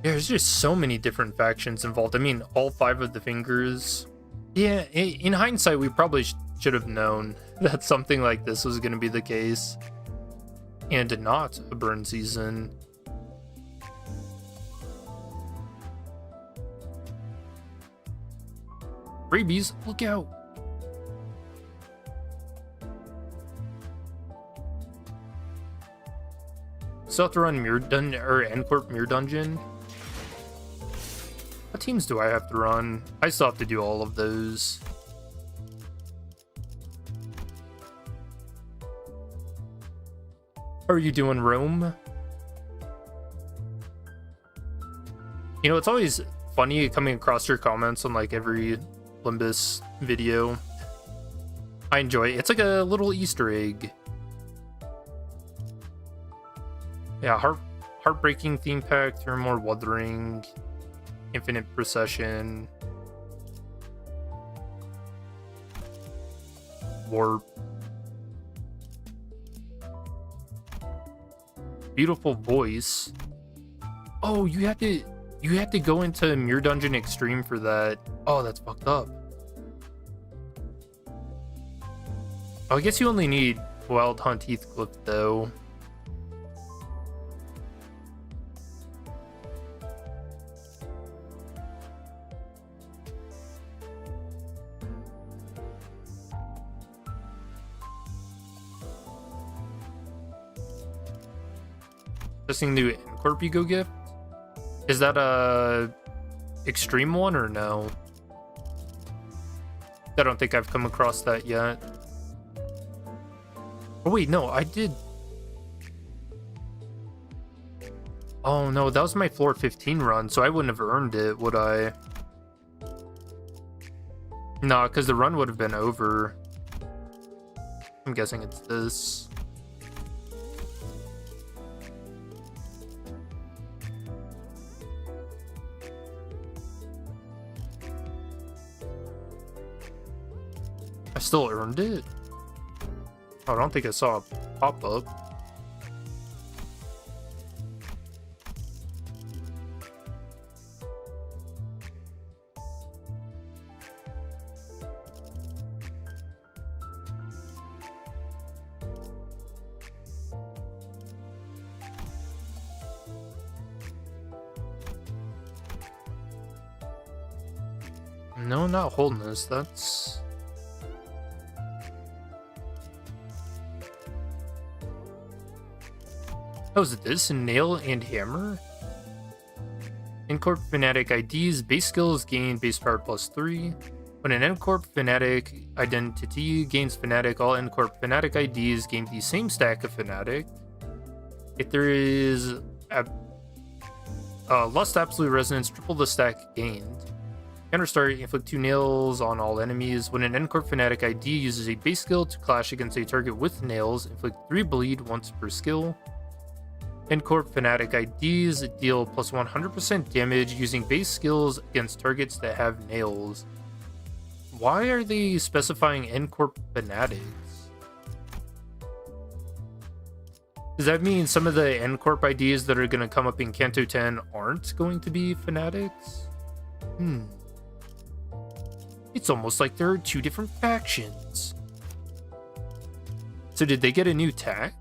There's just so many different factions involved. I mean, all 5 of the fingers. Yeah, in hindsight, we probably should have known that something like this was going to be the case. And not a burn season. Freebies, look out. Still have to run Mirror Dungeon or N-Corp Mirror Dungeon. What teams do I have to run? I still have to do all of those. How are you doing, Rome? You know, it's always funny coming across your comments on like every Limbus video. I enjoy it. It's like a little Easter egg. Yeah, heartbreaking theme pack, Thermore Wuthering, Infinite Procession, Warp, Beautiful Voice. Oh, you have to go into Mirror Dungeon Extreme for that. Oh, that's fucked up. Oh, I guess you only need Wild Hunt Heathcliff though. Testing new Corpigo gift? Is that a extreme one or no? I don't think I've come across that yet. Oh wait, no, I did. Oh no, that was my floor 15 run, so I wouldn't have earned it, would I? No, because the run would have been over. I'm guessing it's this. I still earned it? Oh, I don't think I saw a pop-up. No, not wholeness. That's... Oh, is it this? Nail and hammer? N-Corp Fanatic IDs. Base skills gain base power +3. When an N-Corp Fanatic identity gains Fanatic, all N-Corp Fanatic IDs gain the same stack of Fanatic. If there is Lust Absolute Resonance, triple the stack gained. Counter start, inflict 2 nails on all enemies. When an N-Corp Fanatic ID uses a base skill to clash against a target with nails, inflict 3 bleed once per skill. N-Corp Fanatic IDs deal plus 100% damage using base skills against targets that have nails. Why are they specifying N-Corp Fanatics? Does that mean some of the N-Corp IDs that are going to come up in Kanto 10 aren't going to be Fanatics? It's almost like there are 2 different factions. So did they get a new tag?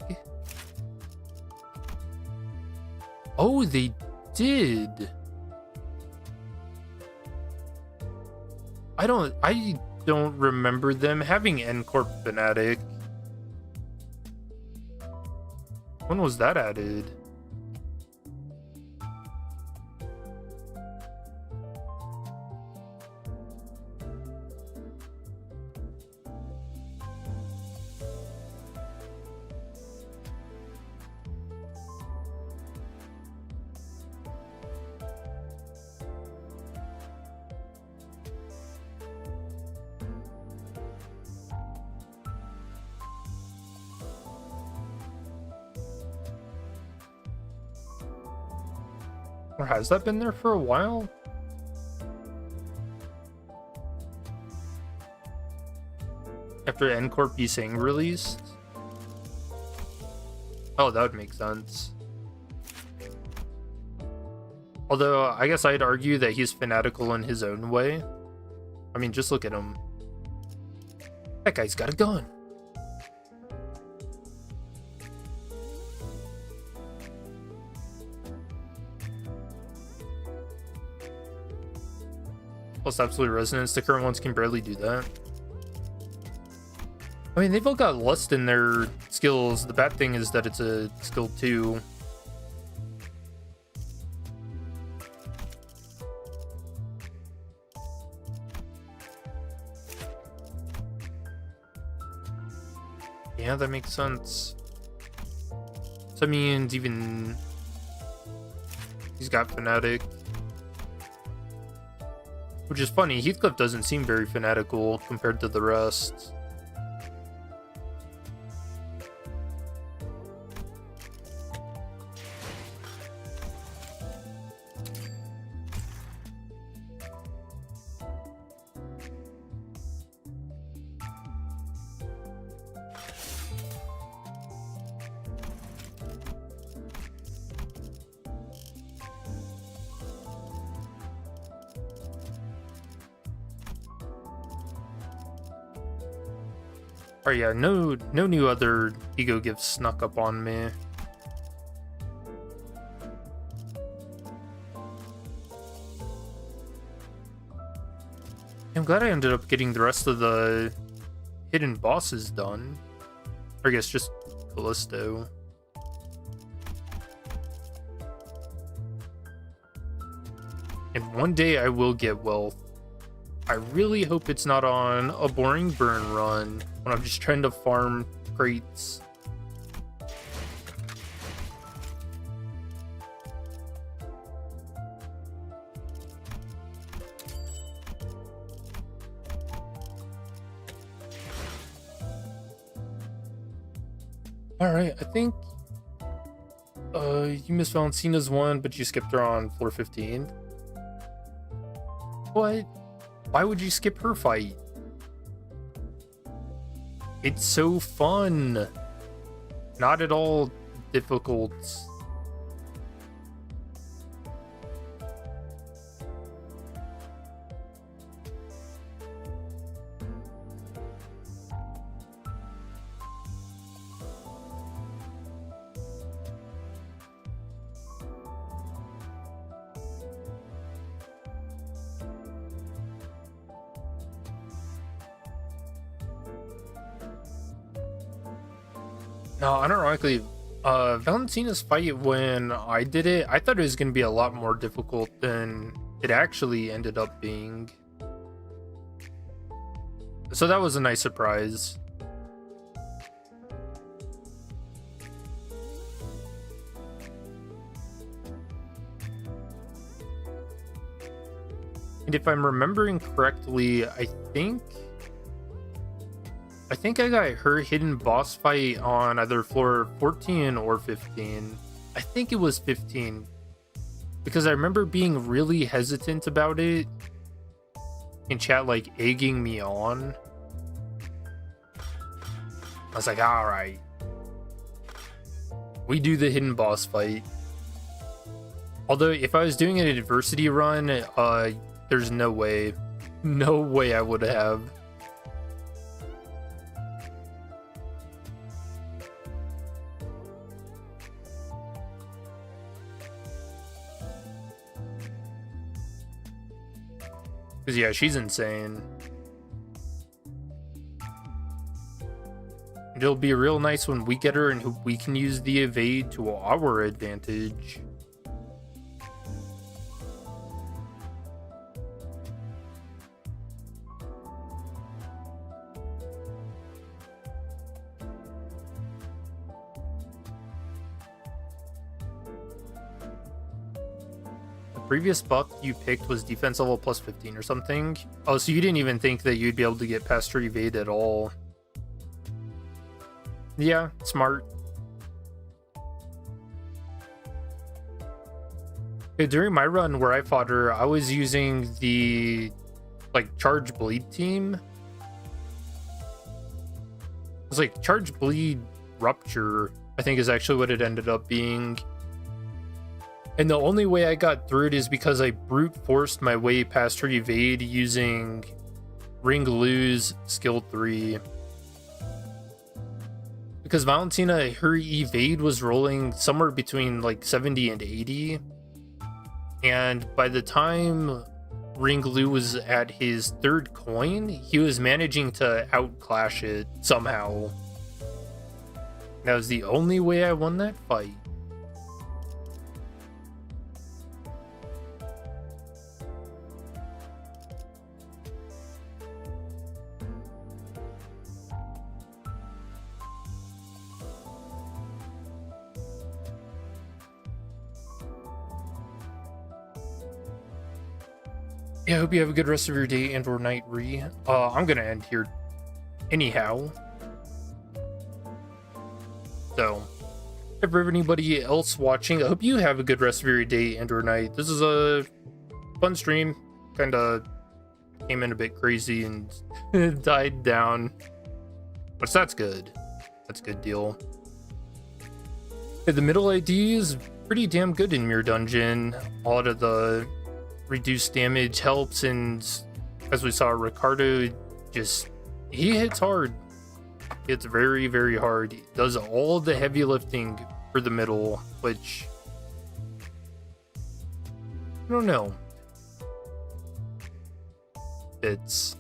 Oh, they did. I don't remember them having N-Corp Fanatic. When was that added? Or has that been there for a while? After N-Corp Yiseng released? Oh, that would make sense. Although, I guess I'd argue that he's fanatical in his own way. I mean, just look at him. That guy's got a gun. Plus Absolute Resonance, the current ones can barely do that. I mean, they've all got Lust in their skills. The bad thing is that it's a skill 2. Yeah, that makes sense. So that means even he's got Fnatic. Which is funny, Heathcliff doesn't seem very fanatical compared to the rest. Oh yeah, no new other ego gifts snuck up on me. I'm glad I ended up getting the rest of the hidden bosses done. Or I guess just Callisto. And one day I will get wealth. I really hope it's not on a boring burn run when I'm just trying to farm crates. Alright, I think you missed Valentina's one, but you skipped her on floor 15. What? Why would you skip her fight? It's so fun. Not at all difficult. No, unironically, Valentina's fight, when I did it, I thought it was going to be a lot more difficult than it actually ended up being. So that was a nice surprise. And if I'm remembering correctly, I think I got her hidden boss fight on either floor 14 or 15. I think it was 15. Because I remember being really hesitant about it. In chat, like, egging me on. I was like, alright. We do the hidden boss fight. Although, if I was doing an adversity run, there's no way. No way I would have. Because, yeah, she's insane. It'll be real nice when we get her and we can use the evade to our advantage. Previous buff you picked was defense level plus 15 or something. Oh, so you didn't even think that you'd be able to get past her evade at all. Yeah, smart. Okay, during my run where I fought her, I was using the like charge bleed team. It was like charge bleed rupture, I think is actually what it ended up being. And the only way I got through it is because I brute forced my way past her evade using Ring Lu's skill 3. Because Valentina, her evade was rolling somewhere between like 70 and 80. And by the time Ring Lu was at his third coin, he was managing to outclash it somehow. That was the only way I won that fight. Yeah, I hope you have a good rest of your day and or night, Re. I'm gonna end here anyhow. So, if for anybody else watching, I hope you have a good rest of your day and or night. This is a fun stream. Kinda came in a bit crazy and died down. But that's good. That's a good deal. Yeah, the middle ID is pretty damn good in Mirror Dungeon. A lot of the reduced damage helps, and as we saw, Ricardo he hits hard. It's very, very hard. He does all the heavy lifting for the middle, which I don't know. It's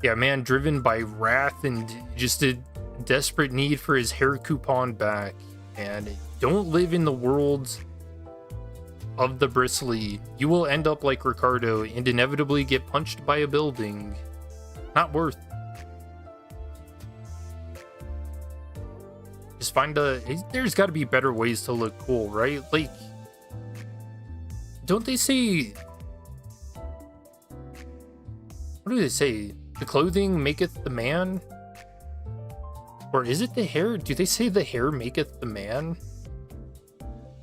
yeah, man, driven by wrath and just a desperate need for his hair coupon back. And don't live in the world of the bristly. You will end up like Ricardo and inevitably get punched by a building. Not worth. Just find there's got to be better ways to look cool, right? Like, don't they say, what do they say? The clothing maketh the man? Or is it the hair? Do they say the hair maketh the man?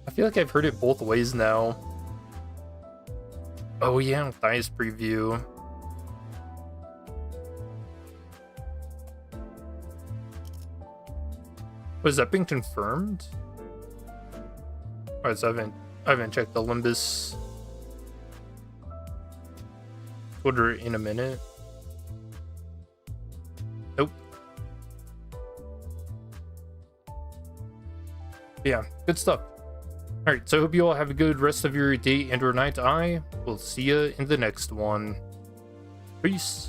I feel like I've heard it both ways now. Oh yeah, nice preview. Was that been confirmed? Alright, so I haven't checked the Limbus Twitter in a minute. Nope. Yeah, good stuff. Alright, so I hope you all have a good rest of your day and or night. I will see you in the next one. Peace.